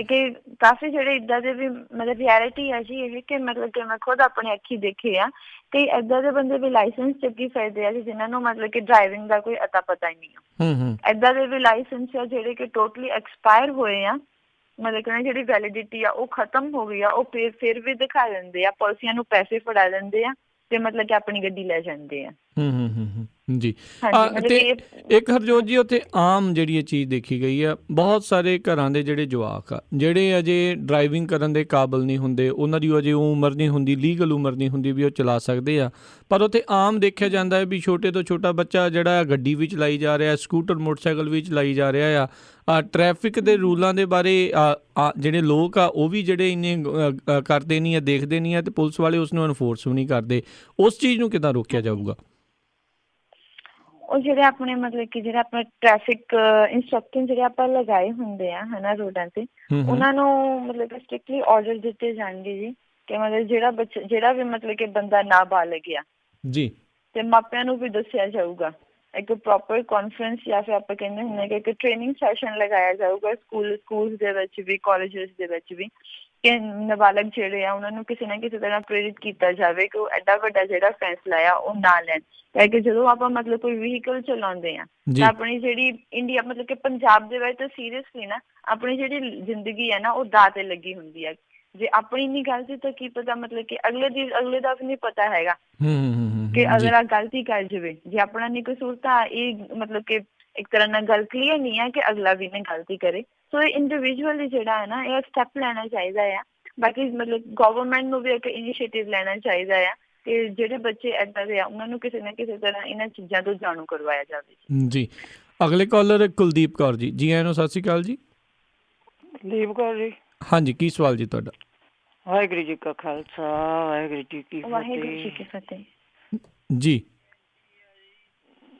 ਕਿ ਕਾਫੀ ਜਿਹੜੇ ਇੱਦਾਂ ਦੇ ਵੀ ਮਤਲਬ ਰਿਐਲਿਟੀ ਹੈ ਜੀ ਇਹ, ਕਿ ਮਤਲਬ ਕਿ ਮੈਂ ਖੁਦ ਆਪਣੇ ਅੱਖੀ ਦੇਖੇ ਆ ਕਈ ਇੱਦਾਂ ਦੇ ਬੰਦੇ ਵੀ ਲਾਇਸੈਂਸ ਚੱਕੀ ਫਿਰਦੇ ਆ ਜਿਹਨਾਂ ਨੂੰ ਮਤਲਬ ਕਿ ਡਰਾਈਵਿੰਗ ਦਾ ਕੋਈ ਅਤਾ ਪਤਾ ਹੀ ਨਹੀਂ ਆ। ਇੱਦਾਂ ਦੇ ਵੀ ਲਾਇਸੈਂਸ ਆ ਜਿਹੜੇ ਕਿ ਟੋਟਲੀ ਐਕਸਪਾਇਰ ਹੋਏ ਆ, ਮਤਲਬ ਕਿ ਜਿਹੜੀ ਵੈਲਿਡਿਟੀ ਆ ਉਹ ਖਤਮ ਹੋ ਗਈ ਆ, ਉਹ ਫਿਰ ਵੀ ਦਿਖਾ ਦਿੰਦੇ ਆ, ਪੁਲਿਸੀਆਂ ਨੂੰ ਪੈਸੇ ਫੜਾ ਦਿੰਦੇ ਆ ਤੇ ਮਤਲਬ ਕਿ ਆਪਣੀ ਗੱਡੀ ਲੈ ਜਾਂਦੇ ਆ। ਜੀ ਤੇ ਇੱਕ ਹਰਜੋਤ ਜੀ, ਉੱਥੇ ਆਮ ਜਿਹੜੀ ਇਹ ਚੀਜ਼ ਦੇਖੀ ਗਈ ਆ, ਬਹੁਤ ਸਾਰੇ ਘਰਾਂ ਦੇ ਜਿਹੜੇ ਜਵਾਕ ਆ ਜਿਹੜੇ ਅਜੇ ਡਰਾਈਵਿੰਗ ਕਰਨ ਦੇ ਕਾਬਲ ਨਹੀਂ ਹੁੰਦੇ, ਉਹਨਾਂ ਦੀ ਅਜੇ ਉਮਰ ਨਹੀਂ ਹੁੰਦੀ, ਲੀਗਲ ਉਮਰ ਨਹੀਂ ਹੁੰਦੀ ਵੀ ਉਹ ਚਲਾ ਸਕਦੇ ਆ, ਪਰ ਉੱਥੇ ਆਮ ਦੇਖਿਆ ਜਾਂਦਾ ਹੈ ਵੀ ਛੋਟੇ ਤੋਂ ਛੋਟਾ ਬੱਚਾ ਜਿਹੜਾ ਗੱਡੀ ਵੀ ਚਲਾਈ ਜਾ ਰਿਹਾ, ਸਕੂਟਰ ਮੋਟਰਸਾਈਕਲ ਵੀ ਚਲਾਈ ਜਾ ਰਿਹਾ ਆ। ਟ੍ਰੈਫਿਕ ਦੇ ਰੂਲਾਂ ਦੇ ਬਾਰੇ ਜਿਹੜੇ ਲੋਕ ਆ ਉਹ ਵੀ ਜਿਹੜੇ ਇੰਨੇ ਕਰਦੇ ਨਹੀਂ ਆ, ਦੇਖਦੇ ਨਹੀਂ ਆ, ਤੇ ਪੁਲਿਸ ਵਾਲੇ ਉਸ ਨੂੰ ਐਨਫੋਰਸ ਵੀ ਨਹੀਂ ਕਰਦੇ। ਉਸ ਚੀਜ਼ ਨੂੰ ਕਿੱਦਾਂ ਰੋਕਿਆ ਜਾਊਗਾ? ਉਹ ਜਿਹੜੇ ਆਪਣੇ ਮਤਲਬ ਕਿ ਜਿਹੜਾ ਆਪਣਾ ਟ੍ਰੈਫਿਕ ਇੰਸਟ੍ਰਕਟਰ ਜਿਹੜੇ ਆਪਾਂ ਲਗਾਏ ਹੁੰਦੇ ਆ ਹਨਾ ਰੋਡਾਂ ਤੇ, ਉਹਨਾਂ ਨੂੰ ਮਤਲਬ ਕਿ ਸਟ੍ਰਿਕਟਲੀ ਆਰਡਰ ਦਿੱਤੇ ਜਾਣਗੇ ਜੀ ਕਿ ਮਤਲਬ ਜਿਹੜਾ ਵੀ ਮਤਲਬ ਕਿ ਬੰਦਾ ਨਾਬਾਲਗ ਆ ਜੀ, ਤੇ ਮਾਪਿਆਂ ਨੂੰ ਵੀ ਦੱਸਿਆ ਜਾਊਗਾ। ਇੱਕ ਪ੍ਰੋਪਰ ਕਾਨਫਰੰਸ ਜਾਂ ਫਿਰ ਆਪਾਂ ਕਹਿੰਦੇ ਹੁੰਦੇ ਕਿ ਇੱਕ ਟ੍ਰੇਨਿੰਗ ਸੈਸ਼ਨ ਲਗਾਇਆ ਜਾਊਗਾ ਸਕੂਲ ਦੇ ਵਿੱਚ ਵੀ, ਕਾਲਜਿਸ ਦੇ ਵਿੱਚ ਵੀ, ਕਿ ਨਾਬਾਲਗ ਜਿਹੜੇ ਆ ਉਹਨਾਂ ਨੂੰ ਕਿਸੇ ਨਾ ਕਿਸੇ ਤਰ੍ਹਾਂ ਪ੍ਰੇਰਿਤ ਕੀਤਾ ਜਾਵੇ ਕਿ ਉਹ ਐਡਾ ਵੱਡਾ ਜਿਹੜਾ ਫੈਸਲਾ ਆ ਉਹ ਨਾ ਲੈਣ। ਕਿਉਂਕਿ ਜਦੋਂ ਆਪਾਂ ਮਤਲਬ ਕੋਈ ਵਹੀਕਲ ਚਲਾਉਂਦੇ ਆ ਤਾਂ ਆਪਣੀ ਜਿਹੜੀ ਇੰਡੀਆ ਮਤਲਬ ਕਿ ਪੰਜਾਬ ਦੇ ਵਿੱਚ ਤਾਂ ਸੀਰੀਅਸਲੀ ਨਾ ਆਪਣੀ ਜਿਹੜੀ ਜ਼ਿੰਦਗੀ ਹੈ ਨਾ ਉਹ ਦਾਅ ਤੇ ਲੱਗੀ ਹੁੰਦੀ ਹੈ। ਜੇ ਆਪਣੀ ਨਹੀਂ ਗਲਤੀ ਤਾਂ ਕੀ ਪਤਾ ਮਤਲਬ ਕਿ ਅਗਲੇ ਦਾ ਵੀ ਨਹੀਂ ਪਤਾ ਹੈਗਾ ਕਿ ਅਗਰ ਆ ਗਲਤੀ ਕਰ ਜਾਵੇ, ਜੇ ਆਪਣਾ ਨਹੀਂ ਕਸੂਰ ਤਾਂ ਇਹ ਮਤਲਬ ਕਿ ਇੱਕ ਤਰ੍ਹਾਂ ਨਾਲ ਗੱਲ ਕਲੀਅਰ ਨਹੀਂ ਹੈ ਕਿ ਅਗਲਾ ਵੀ ਨਾ ਗਲਤੀ ਕਰੇ। ਸੋ ਇੰਡੀਵਿਜੂਅਲੀ ਜਿਹੜਾ ਹੈ ਨਾ ਇਹ ਸਟੈਪ ਲੈਣਾ ਚਾਹੀਦਾ ਆ। ਬਾਕੀ ਮਤਲਬ ਗਵਰਨਮੈਂਟ ਨੂੰ ਵੀ ਇੱਕ ਇਨੀਸ਼ੀਏਟਿਵ ਲੈਣਾ ਚਾਹੀਦਾ ਆ ਕਿ ਜਿਹੜੇ ਬੱਚੇ ਏਦਾਂ ਦੇ ਆ ਉਹਨਾਂ ਨੂੰ ਕਿਸੇ ਨਾ ਕਿਸੇ ਤਰ੍ਹਾਂ ਇਹਨਾਂ ਚੀਜ਼ਾਂ ਤੋਂ ਜਾਣੂ ਕਰਵਾਇਆ ਜਾਵੇ। ਜੀ ਅਗਲੇ ਕਾਲਰ ਕੁਲਦੀਪ ਕੌਰ ਜੀ, ਜੀ ਆਇਆਂ ਨੂੰ ਸਤਿ ਸ਼੍ਰੀ ਅਕਾਲ ਜੀ। ਕੁਲਦੀਪ ਕੌਰ ਜੀ। ਹਾਂਜੀ, ਕੀ ਸਵਾਲ ਜੀ ਤੁਹਾਡਾ? ਵਾਹਿਗੁਰੂ ਜੀ ਕਾ ਖਾਲਸਾ, ਵਾਹਿਗੁਰੂ ਜੀ ਕੀ ਫਤਿਹ। ਜੀ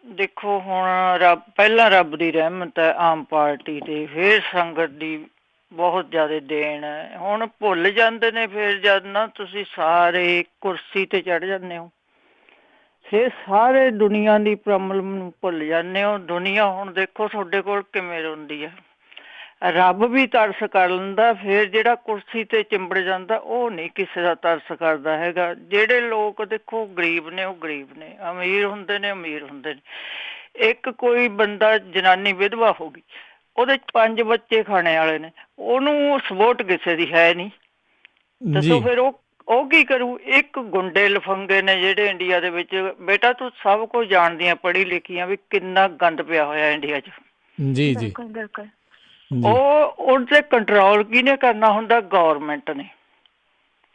ਦੇਖੋ ਹੁਣ ਪਹਿਲਾਂ ਰੱਬ ਦੀ ਰਹਿਮਤ ਹੈ ਆਮ ਪਾਰਟੀ ਤੇ, ਫਿਰ ਸੰਗਤ ਦੀ ਬਹੁਤ ਜ਼ਿਆਦਾ ਦੇਣ ਹੈ। ਹੁਣ ਭੁੱਲ ਜਾਂਦੇ ਨੇ ਫਿਰ ਜਦ ਨਾ ਤੁਸੀਂ ਸਾਰੇ ਕੁਰਸੀ ਤੇ ਚੜ ਜਾਂਦੇ ਹੋ, ਫਿਰ ਸਾਰੇ ਦੁਨੀਆ ਦੀ ਪ੍ਰੋਬਲਮ ਨੂੰ ਭੁੱਲ ਜਾਂਦੇ ਹੋ। ਦੁਨੀਆ ਹੁਣ ਦੇਖੋ ਤੁਹਾਡੇ ਕੋਲ ਕਿਵੇਂ ਰੋਂਦੀ ਹੈ। ਰੱਬ ਵੀ ਤਰਸ ਕਰ ਲੈਂਦਾ, ਫਿਰ ਜਿਹੜਾ ਕੁਰਸੀ ਤੇ ਚਿੰਬੜ ਜਾਂਦਾ ਉਹ ਨਹੀਂ ਕਿਸੇ ਦਾ ਤਰਸ ਕਰਦਾ ਹੈਗਾ। ਜਿਹੜੇ ਲੋਕ ਦੇਖੋ ਗਰੀਬ ਨੇ ਉਹ ਗਰੀਬ ਨੇ, ਅਮੀਰ ਹੁੰਦੇ ਨੇ ਅਮੀਰ ਹੁੰਦੇ ਨੇ। ਇੱਕ ਕੋਈ ਬੰਦਾ ਜਨਾਨੀ ਵਿਧਵਾ ਹੋ ਗਈ, ਉਹਦੇ 5 ਬੱਚੇ ਖਾਣੇ ਵਾਲੇ ਨੇ, ਉਹਨੂੰ ਸਪੋਰਟ ਕਿਸੇ ਦੀ ਹੈ ਨਹੀਂ। ਦੱਸੋ ਫਿਰ ਉਹ ਕੀ ਕਰੂ? ਇੱਕ ਗੁੰਡੇ ਲਫੰਗੇ ਨੇ ਜਿਹੜੇ ਇੰਡੀਆ ਦੇ ਵਿੱਚ, ਬੇਟਾ ਤੂੰ ਸਭ ਕੁਝ ਜਾਣਦੀਆਂ ਪੜ੍ਹੀ ਲਿਖੀਆਂ ਵੀ ਕਿੰਨਾ ਗੰਦ ਪਿਆ ਹੋਇਆ ਇੰਡੀਆ 'ਚ। ਜੀ ਜੀ ਬਿਲਕੁਲ। ਉਹ ਉਹਦੇ ਕੰਟਰੋਲ ਕਿਹਨੇ ਕਰਨਾ ਹੁੰਦਾ? ਗਵਰਨਮੈਂਟ ਨੇ।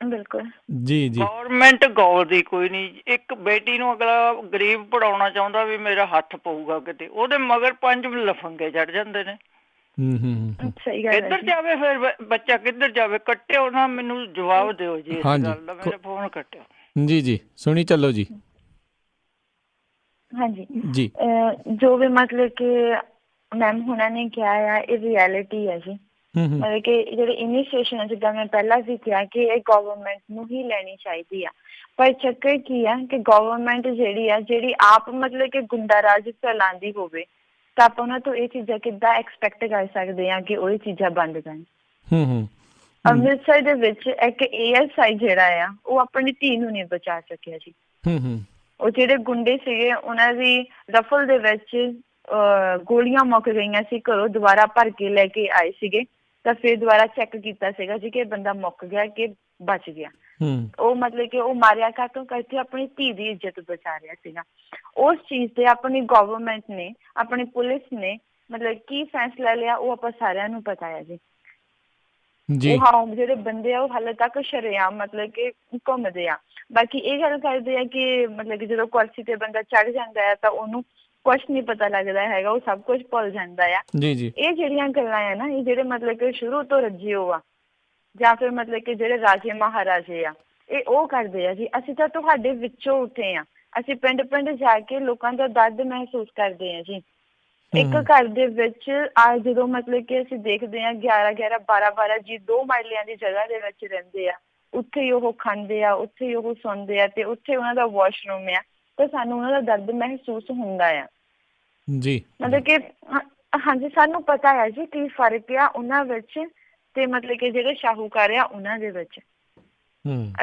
ਬਿਲਕੁਲ ਜੀ ਜੀ। ਗਵਰਨਮੈਂਟ ਗੌਰ ਦੀ ਕੋਈ ਨਹੀਂ। ਇੱਕ ਬੇਟੀ ਨੂੰ ਅਗਲਾ ਗਰੀਬ ਪੜਾਉਣਾ ਚਾਹੁੰਦਾ ਵੀ ਮੇਰਾ ਹੱਥ ਪਊਗਾ ਕਿਤੇ, ਉਹਦੇ ਮਗਰ 5 ਲਫੰਗੇ ਚੜ ਜਾਂਦੇ ਨੇ। ਕਿੱਧਰ ਜਾਵੇ ਫਿਰ ਬੱਚਾ, ਕਿੱਧਰ ਜਾਵੇ? ਕੱਟਿਓ ਨਾ, ਮੈਨੂੰ ਜਵਾਬ ਦਿਓ ਜੀ ਇਸ ਗੱਲ ਦਾ, ਮੇਰਾ ਫੋਨ ਕੱਟਿਓ। ਜੀ ਜੀ, ਸੁਣੀ ਚੱਲੋ ਜੀ। ਹਾਂਜੀ ਜੀ, ਜੋ ਵੀ ਮਤਲਬ ਕਿ ਮੈਮ ਹੁਣਾਂ ਨੇ ਕਿਹਾ ਆ, ਇਹ ਰਿਐਲਿਟੀ ਹੈ ਜੀ। ਮਤਲਬ ਕਿ ਜਿਹੜੇ ਇਨੀਸ਼ੀਏਸ਼ਨ, ਜਿੱਦਾਂ ਮੈਂ ਪਹਿਲਾਂ ਵੀ ਕਿਹਾ ਕਿ ਇਹ ਗਵਰਨਮੈਂਟ ਨੂੰ ਹੀ ਲੈਣੀ ਚਾਹੀਦੀ ਆ, ਪਰ ਚੱਕਰ ਕੀ ਆ ਕਿ ਗਵਰਨਮੈਂਟ ਜਿਹੜੀ ਆਪ ਮਤਲਬ ਕਿ ਗੁੰਡਾ ਰਾਜ ਫੈਲਾਉਂਦੀ ਹੋਵੇ, ਤਾਂ ਆਪਾਂ ਉਹਨਾਂ ਤੋਂ ਇਹ ਚੀਜ਼ਾਂ ਕਿੱਦਾਂ ਐਕਸਪੈਕਟ ਕਰ ਸਕਦੇ ਹਾਂ ਕਿ ਉਹ ਇਹ ਚੀਜ਼ਾਂ ਬੰਦ ਕਰਨ। ਅੰਮ੍ਰਿਤਸਰ ਦੇ ਵਿੱਚ ਇੱਕ ASI ਜਿਹੜਾ ਆ, ਉਹ ਆਪਣੀ ਧੀ ਨੂੰ ਨਹੀਂ ਬਚਾ ਸਕਿਆ ਜੀ। ਉਹ ਜਿਹੜੇ ਗੁੰਡੇ ਸੀਗੇ, ਉਹਨਾਂ ਦੀ ਰਫਲ ਦੇ ਵਿੱਚ ਗੋਲੀਆਂ ਮੁੱਕ ਗਈਆਂ ਸੀ, ਘਰੋਂ ਦੁਬਾਰਾ ਭਰ ਕੇ ਲੈ ਕੇ ਆਏ ਸੀਗੇ, ਤਾਂ ਫਿਰ ਦੁਬਾਰਾ ਚੈੱਕ ਕੀਤਾ ਸੀਗਾ ਜੀ ਕਿ ਬੰਦਾ ਮੁੱਕ ਗਿਆ ਕਿ ਬਚ ਗਿਆ। ਉਹ ਮਤਲਬ ਕਿ ਉਹ ਮਾਰਿਆ ਕਾਹਤੋਂ? ਕਰਕੇ ਆਪਣੀ ਧੀ ਦੀ ਇੱਜ਼ਤ ਬਚਾ ਰਿਹਾ ਸੀਗਾ। ਉਸ ਚੀਜ਼ ਤੇ ਆਪਣੀ ਗਵਰਨਮੈਂਟ ਨੇ, ਆਪਣੀ ਪੁਲਿਸ ਨੇ ਮਤਲਬ ਕੀ ਫੈਸਲਾ ਲਿਆ, ਉਹ ਆਪਾਂ ਸਾਰਿਆਂ ਨੂੰ ਪਤਾ ਹੈ ਜੀ। ਉਹ ਜਿਹੜੇ ਬੰਦੇ ਆ, ਉਹ ਹਾਲੇ ਤੱਕ ਸ਼ਰੇਆਮ ਮਤਲਬ ਕਿ ਘੁੰਮਦੇ ਆ। ਬਾਕੀ ਇਹ ਗੱਲ ਕਰਦੇ ਆ ਕਿ ਮਤਲਬ ਕਿ ਜਦੋਂ ਕੁਰਸੀ ਤੇ ਬੰਦਾ ਚੜ ਜਾਂਦਾ ਆ ਤਾਂ ਉਹਨੂੰ ਕੁਛ ਨੀ ਪਤਾ ਲੱਗਦਾ ਹੈਗਾ, ਉਹ ਸਭ ਕੁਛ ਭੁੱਲ ਜਾਂਦਾ ਆ। ਇਹ ਜਿਹੜੀਆਂ ਗੱਲਾਂ ਆ ਨਾ, ਇਹ ਜਿਹੜੇ ਮਤਲਬ ਕਿ ਸ਼ੁਰੂ ਤੋਂ ਰੱਜੇ ਹੋ ਆ, ਜਾਂ ਫਿਰ ਮਤਲਬ ਕਿ ਜਿਹੜੇ ਰਾਜੇ ਮਹਾਰਾਜੇ ਆ, ਇਹ ਉਹ ਕਰਦੇ ਆ ਜੀ। ਅਸੀਂ ਤਾਂ ਤੁਹਾਡੇ ਵਿੱਚੋਂ ਉੱਠੇ ਆ, ਅਸੀਂ ਪਿੰਡ ਪਿੰਡ ਜਾ ਕੇ ਲੋਕਾਂ ਦਾ ਦਰਦ ਮਹਿਸੂਸ ਕਰਦੇ ਆ ਜੀ। ਇੱਕ ਘਰ ਦੇ ਵਿੱਚ ਜਦੋਂ ਮਤਲਬ ਕਿ ਅਸੀਂ ਦੇਖਦੇ ਹਾਂ 11-11, 12-12 ਜੀ 2 ਮਰਲਿਆਂ ਦੀ ਜਗ੍ਹਾ ਦੇ ਵਿੱਚ ਰਹਿੰਦੇ ਆ, ਉੱਥੇ ਹੀ ਉਹ ਖਾਂਦੇ ਆ, ਉੱਥੇ ਹੀ ਉਹ ਸੌਂਦੇ ਆ, ਤੇ ਉੱਥੇ ਉਹਨਾਂ ਦਾ ਵਾਸ਼ਰੂਮ ਆ, ਤਾਂ ਸਾਨੂੰ ਉਹਨਾਂ ਦਾ ਦਰਦ ਮਹਿਸੂਸ ਹੁੰਦਾ ਆ ਜੀ। ਮਤਲਬ ਕਿ ਹਾਂਜੀ, ਸਾਨੂੰ ਪਤਾ ਹੈ ਜੀ ਕੀ ਫਰਕ ਆ ਉਹਨਾਂ ਵਿੱਚ ਤੇ ਮਤਲਬ ਕਿ ਜਿਹੜੇ ਸ਼ਾਹੂਕਾਰ ਆ ਉਹਨਾਂ ਦੇ ਵਿੱਚ।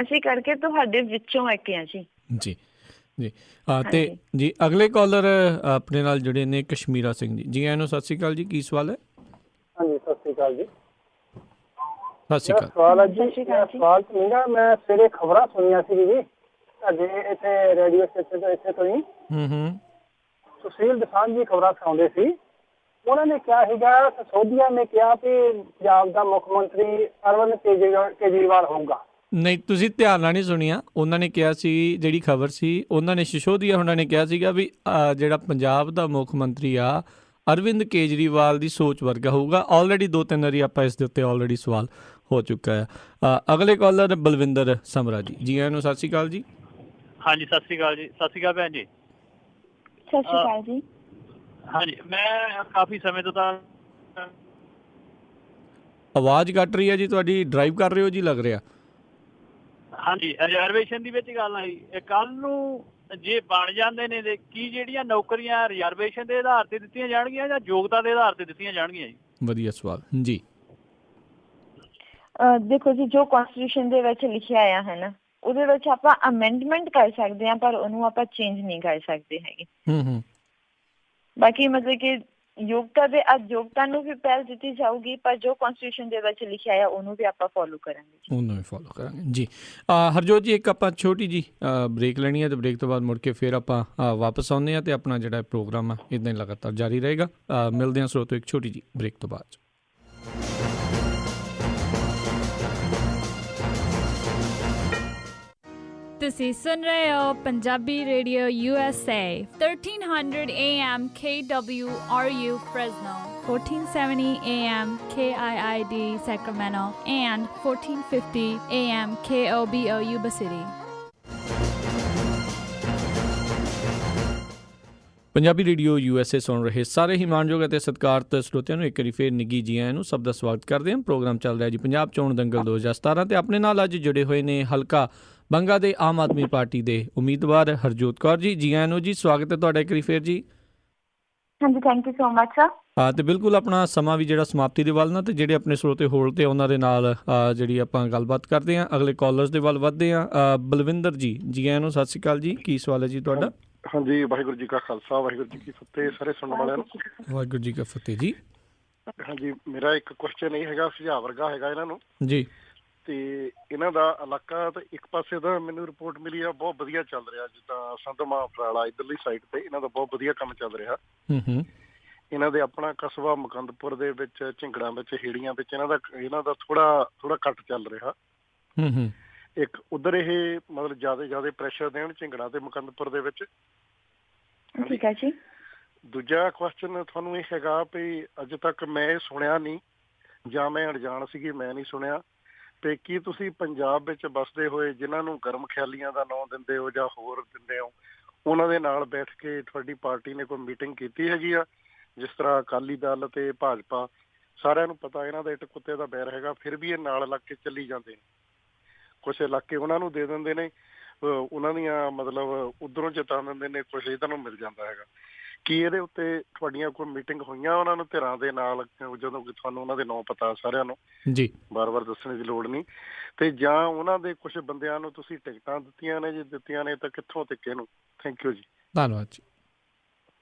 ਅਸੀਂ ਕਰਕੇ ਤੁਹਾਡੇ ਵਿੱਚੋਂ ਇੱਕ ਆ ਜੀ। ਜੀ ਜੀ ਤੇ ਜੀ, ਅਗਲੇ ਕਾਲਰ ਆਪਣੇ ਨਾਲ ਜੁੜੇ ਨੇ ਕਸ਼ਮੀਰਾ ਸਿੰਘ ਜੀ। ਜੀ ਆਇਆਂ ਨੂੰ, ਸਤਿ ਸ਼੍ਰੀ ਅਕਾਲ ਜੀ। ਕੀ ਸਵਾਲ ਹੈ? ਹਾਂਜੀ, ਸਤਿ ਸ਼੍ਰੀ ਅਕਾਲ ਜੀ। ਸਤਿ ਸ਼੍ਰੀ ਅਕਾਲ। ਸਵਾਲ ਹੈ ਜੀ, ਸਵਾਲ ਸੁਣੀਗਾ। ਮੈਂ ਸਵੇਰੇ ਖਬਰਾਂ ਸੁਣੀਆਂ ਸੀ ਜੀ ਸਾਡੇ ਇੱਥੇ ਰੇਡੀਓ ਸਟੇਸ਼ਨ ਤੋਂ, ਇੱਥੇ ਤੋਂ ਹੀ ਸੁਸ਼ੀਲ ਦਸਾਂਝ ਜੀ ਖਬਰਾਂ ਸੁਣਾਉਂਦੇ ਸੀ। ਉਹਨਾਂ ਨੇ ਕਿਹਾ ਸੀਗਾ, ਸੋਧੀਆ ਨੇ ਕਿਹਾ ਕਿ ਪੰਜਾਬ ਦਾ ਮੁੱਖ ਮੰਤਰੀ ਅਰਵਿੰਦ ਕੇਜਰੀਵਾਲ ਹੋਊਗਾ। ਨਹੀਂ, ਤੁਸੀਂ ਧਿਆਨ ਨਾਲ ਨਹੀਂ ਸੁਣੀਆਂ। ਉਹਨਾਂ ਨੇ ਕਿਹਾ ਸੀ, ਜਿਹੜੀ ਖਬਰ ਸੀ, ਉਹਨਾਂ ਨੇ ਸਿਸੋਦੀਆ ਉਹਨਾਂ ਨੇ ਕਿਹਾ ਸੀਗਾ ਵੀ ਜਿਹੜਾ ਪੰਜਾਬ ਦਾ ਮੁੱਖ ਮੰਤਰੀ ਆ ਅਰਵਿੰਦ ਕੇਜਰੀਵਾਲ ਦੀ ਸੋਚ ਵਰਗਾ ਹੋਊਗਾ। ਆਲਰੇਡੀ 2-3 ਵਾਰੀ ਆਪਾਂ ਇਸ ਦੇ ਉੱਤੇ ਆਲਰੇਡੀ ਸਵਾਲ ਹੋ ਚੁੱਕਾ ਆ। ਅਗਲੇ ਕਾਲਰ ਬਲਵਿੰਦਰ ਸਮਰਾ ਜੀ। ਜੀ ਆਇਆਂ ਨੂੰ, ਸਤਿ ਸ਼੍ਰੀ ਅਕਾਲ ਜੀ। ਹਾਂਜੀ, ਸਤਿ ਸ਼੍ਰੀ ਅਕਾਲ ਜੀ। ਸਤਿ ਸ਼੍ਰੀ ਅਕਾਲ ਭੈਣ ਜੀ। ਸਤਿ ਸ਼੍ਰੀ ਅਕਾਲ ਜੀ। ਹਾਂਜੀ, ਮੈਂ ਕਾਫੀ ਸਮੇਂ ਤੋਂ ਤਾਂ ਆਵਾਜ਼ ਕੱਟ ਰਹੀ ਹੈ ਜੀ ਤੁਹਾਡੀ। ਡਰਾਈਵ ਕਰ ਰਹੇ ਹੋ ਜੀ, ਲੱਗ ਰਿਹਾ। ਹਾਂਜੀ, ਰਿਜ਼ਰਵੇਸ਼ਨ ਦੀ ਵਿੱਚ ਗੱਲ ਆਈ। ਕੱਲ ਨੂੰ ਜੇ ਬਣ ਜਾਂਦੇ ਨੇ ਤੇ ਕੀ ਜਿਹੜੀਆਂ ਨੌਕਰੀਆਂ ਰਿਜ਼ਰਵੇਸ਼ਨ ਦੇ ਆਧਾਰ ਤੇ ਦਿੱਤੀਆਂ ਜਾਣਗੀਆਂ ਜਾਂ ਯੋਗਤਾ ਦੇ ਆਧਾਰ ਤੇ ਦਿੱਤੀਆਂ ਜਾਣਗੀਆਂ ਜੀ? ਵਧੀਆ ਸਵਾਲ ਜੀ। ਦੇਖੋ ਜੀ, ਜੋ ਕਨਸਟੀਟਿਊਸ਼ਨ ਦੇ ਵਿੱਚ ਲਿਖਿਆ ਆ ਹੈ ਨਾ, ਉਹਦੇ ਵਿੱਚ ਆਪਾਂ ਅਮੈਂਡਮੈਂਟ ਕਰ ਸਕਦੇ ਹਾਂ, ਪਰ ਉਹਨੂੰ ਆਪਾਂ ਚੇਂਜ ਨਹੀਂ ਕਰ ਸਕਦੇ ਹੈਗੇ। ਬਾਕੀ ਮਤਲਬ ਕਿ ਯੋਗਤਾ ਦੇ ਯੋਗਤਾ ਨੂੰ ਵੀ ਪਹਿਲ ਦਿੱਤੀ ਜਾਊਗੀ, ਪਰ ਜੋ ਕਨਸਟੀਟਿਊਸ਼ਨ ਦੇ ਵਿੱਚ ਲਿਖਿਆ ਆ ਉਹਨੂੰ ਵੀ ਆਪਾਂ ਫੋਲੋ ਕਰਾਂਗੇ। ਉਹਨੂੰ ਵੀ ਫੋਲੋ ਕਰਾਂਗੇ ਜੀ। ਹਰਜੋਤ ਜੀ, ਇੱਕ ਆਪਾਂ ਛੋਟੀ ਜੀ ਬ੍ਰੇਕ ਲੈਣੀ ਹੈ, ਤੇ ਬ੍ਰੇਕ ਤੋਂ ਬਾਅਦ ਮੁੜ ਕੇ ਫਿਰ ਆਪਾਂ ਵਾਪਸ ਆਉਂਦੇ ਹਾਂ, ਤੇ ਆਪਣਾ ਜਿਹੜਾ ਪ੍ਰੋਗਰਾਮ ਆ ਇੱਦਾਂ ਹੀ ਲਗਾਤਾਰ ਜਾਰੀ ਰਹੇਗਾ। ਮਿਲਦੇ ਹਾਂ ਸਰੋਤੋ ਇੱਕ ਛੋਟੀ ਜੀ ਬ੍ਰੇਕ ਤੋਂ ਬਾਅਦ। ਤੁਸੀਂ ਸੁਣ ਰਹੇ ਹੋ Punjabi radio USA 1300 AM KWRU Fresno, 1470 AM KIID Sacramento, and 1450 AM KOBO Yuba City. Punjabi radio USA ਸੁਣ ਰਹੇ ਸਾਰੇ ਹੀ ਮਾਣਯੋਗ ਅਤੇ ਸਤਿਕਾਰਤ ਸਰੋਤਿਆਂ ਨੂੰ ਇੱਕ ਵਾਰੀ ਫੇਰ ਨਿੱਘੀ ਜੀ ਆਇਆਂ ਨੂੰ ਸਭ ਦਾ ਸਵਾਗਤ ਕਰਦੇ ਹਾਂ। ਪ੍ਰੋਗਰਾਮ ਚੱਲ ਰਿਹਾ ਜੀ ਪੰਜਾਬ ਚੋਣ ਦੰਗਲ 2017, ਤੇ ਆਪਣੇ ਨਾਲ ਅੱਜ ਜੁੜੇ ਹੋਏ ਨੇ ਹਲਕਾ ਬੰਗਾ ਦੇ ਆਮ ਆਦਮੀ ਪਾਰਟੀ ਦੇ ਉਮੀਦਵਾਰ ਹਰਜੋਤ ਕੌਰ ਜੀ। ਜੀ ਆਇਆਂ ਨੂੰ ਜੀ, ਸਵਾਗਤ ਹੈ ਤੁਹਾਡਾ ਇੱਕ ਵਾਰੀ ਫੇਰ ਜੀ। ਹਾਂਜੀ, thank you so much sir. ਤੇ ਬਿਲਕੁਲ ਆਪਣਾ ਸਮਾਂ ਵੀ ਜਿਹੜਾ ਸਮਾਪਤੀ ਦੇ ਵੱਲ ਨਾ, ਤੇ ਜਿਹੜੇ ਆਪਣੇ ਸਰੋਤੇ ਹੋਲ ਤੇ ਉਹਨਾਂ ਦੇ ਨਾਲ ਜਿਹੜੀ ਆਪਾਂ ਗੱਲਬਾਤ ਕਰਦੇ ਹਾਂ, ਅਗਲੇ ਕਾਲਰਸ ਦੇ ਵੱਲ ਵੱਧਦੇ ਹਾਂ। ਬਲਵਿੰਦਰ ਜੀ, ਜੀ ਆਇਆਂ ਨੂੰ, ਸਤਿ ਸ਼੍ਰੀ ਅਕਾਲ ਜੀ। ਕੀ ਸਵਾਲ ਹੈ ਜੀ ਤੁਹਾਡਾ? ਹਾਂਜੀ, ਵਾਹਿਗੁਰੂ ਜੀ ਕਾ ਖਾਲਸਾ, ਵਾਹਿਗੁਰੂ ਜੀ ਕੀ ਫਤਿਹ। ਸਾਰੇ ਸੁਣਨ ਵਾਲਿਆਂ ਨੂੰ ਵਾਹਿਗੁਰੂ ਜੀ ਕਾ ਫਤਿਹ ਜੀ। ਹਾਂਜੀ, ਮੇਰਾ ਇੱਕ ਕੁਐਸਚਨ ਇਹ ਹੈਗਾ, ਸੁਝਾਅ ਵਰਗਾ ਹੈਗਾ ਇਹਨਾਂ ਨੂੰ ਜੀ। ਤੇ ਇਹਨਾਂ ਦਾ ਇਲਾਕਾ ਤਾਂ ਇੱਕ ਪਾਸੇ ਦਾ ਮੈਨੂੰ ਰਿਪੋਰਟ ਮਿਲੀ ਆ ਬਹੁਤ ਵਧੀਆ ਚੱਲ ਰਿਹਾ, ਜਿੱਦਾਂ ਸੰਧਮਾ ਫਰਾਲਾ ਇੱਧਰਲੀ ਸਾਈਡ ਤੇ ਇਹਨਾਂ ਦਾ ਬਹੁਤ ਵਧੀਆ ਕੰਮ ਚੱਲ ਰਿਹਾ। ਇਹਨਾਂ ਦੇ ਆਪਣਾ ਕਸਬਾ ਮੁਕੰਦਪੁਰ ਦੇ ਵਿੱਚ, ਝਿੰਗੜਾਂ ਵਿੱਚ, ਹੇੜੀਆਂ ਵਿੱਚ ਇਹਨਾਂ ਦਾ ਥੋੜਾ ਘੱਟ ਚੱਲ ਰਿਹਾ। ਇੱਕ ਉਧਰ ਇਹ ਮਤਲਬ ਜ਼ਿਆਦਾ ਪ੍ਰੈਸ਼ਰ ਦੇਣ ਝਿੰਗੜਾਂ ਤੇ ਮੁਕੰਦਪੁਰ ਦੇ ਵਿੱਚ। ਠੀਕ ਹੈ ਜੀ। ਦੂਜਾ ਕੁਐਸਚਨ ਤੁਹਾਨੂੰ ਇਹ ਹੈਗਾ ਵੀ ਅੱਜ ਤੱਕ ਮੈਂ ਇਹ ਸੁਣਿਆ ਨਹੀਂ ਜਾਂ ਮੈਂ ਅਣਜਾਣ ਸੀਗੀ, ਮੈਂ ਨਹੀਂ ਸੁਣਿਆ ਤੇ ਕੀ ਤੁਸੀਂ ਪੰਜਾਬ ਵਿੱਚ ਵੱਸਦੇ ਹੋਏ ਜਿਨ੍ਹਾਂ ਨੂੰ ਗਰਮ ਖਿਆਲੀਆਂ ਦਾ ਨਾਂ ਦਿੰਦੇ ਹੋ ਜਾਂ ਹੋਰ ਦਿੰਦੇ ਹੋ, ਉਹਨਾਂ ਦੇ ਨਾਲ ਬੈਠ ਕੇ ਤੁਹਾਡੀ ਪਾਰਟੀ ਨੇ ਕੋਈ ਮੀਟਿੰਗ ਕੀਤੀ ਹੈਗੀ ਆ? ਜਿਸ ਤਰ੍ਹਾਂ ਅਕਾਲੀ ਦਲ ਤੇ ਭਾਜਪਾ, ਸਾਰਿਆਂ ਨੂੰ ਪਤਾ ਇਹਨਾਂ ਦਾ ਇੱਟ ਕੁੱਤੇ ਦਾ ਬੈਰ ਹੈਗਾ, ਫਿਰ ਵੀ ਇਹ ਨਾਲ ਲੱਗ ਕੇ ਚੱਲੀ ਜਾਂਦੇ ਨੇ। ਕੁਛ ਇਲਾਕੇ ਉਹਨਾਂ ਨੂੰ ਦੇ ਦਿੰਦੇ ਨੇ, ਉਹਨਾਂ ਦੀਆਂ ਮਤਲਬ ਉਧਰੋਂ ਜਿਤਾ ਦਿੰਦੇ ਨੇ, ਕੁਛ ਇਹਨਾਂ ਨੂੰ ਮਿਲ ਜਾਂਦਾ ਹੈਗਾ। ਕੀ ਇਹਦੇ ਉੱਤੇ ਤੁਹਾਡੀਆਂ ਕੋਈ ਮੀਟਿੰਗ ਹੋਈਆਂ ਉਹਨਾਂ ਨੂੰ ਧਿਰਾਂ ਦੇ ਨਾਲ, ਜਦੋਂ ਕਿ ਤੁਹਾਨੂੰ ਉਹਨਾਂ ਦੇ ਨਾਂ ਪਤਾ ਸਾਰਿਆਂ ਨੂੰ ਜੀ, ਬਾਰ-ਬਾਰ ਦੱਸਣ ਦੀ ਲੋੜ ਨਹੀਂ, ਤੇ ਜਾਂ ਉਹਨਾਂ ਦੇ ਕੁਝ ਬੰਦਿਆਂ ਨੂੰ ਤੁਸੀਂ ਟਿਕਟਾਂ ਦਿੱਤੀਆਂ ਨੇ? ਜੇ ਦਿੱਤੀਆਂ ਨੇ ਤਾਂ ਕਿੱਥੋਂ ਤੇ ਕਿਹਨੂੰ? ਥੈਂਕ ਯੂ ਜੀ। ਧੰਨਵਾਦ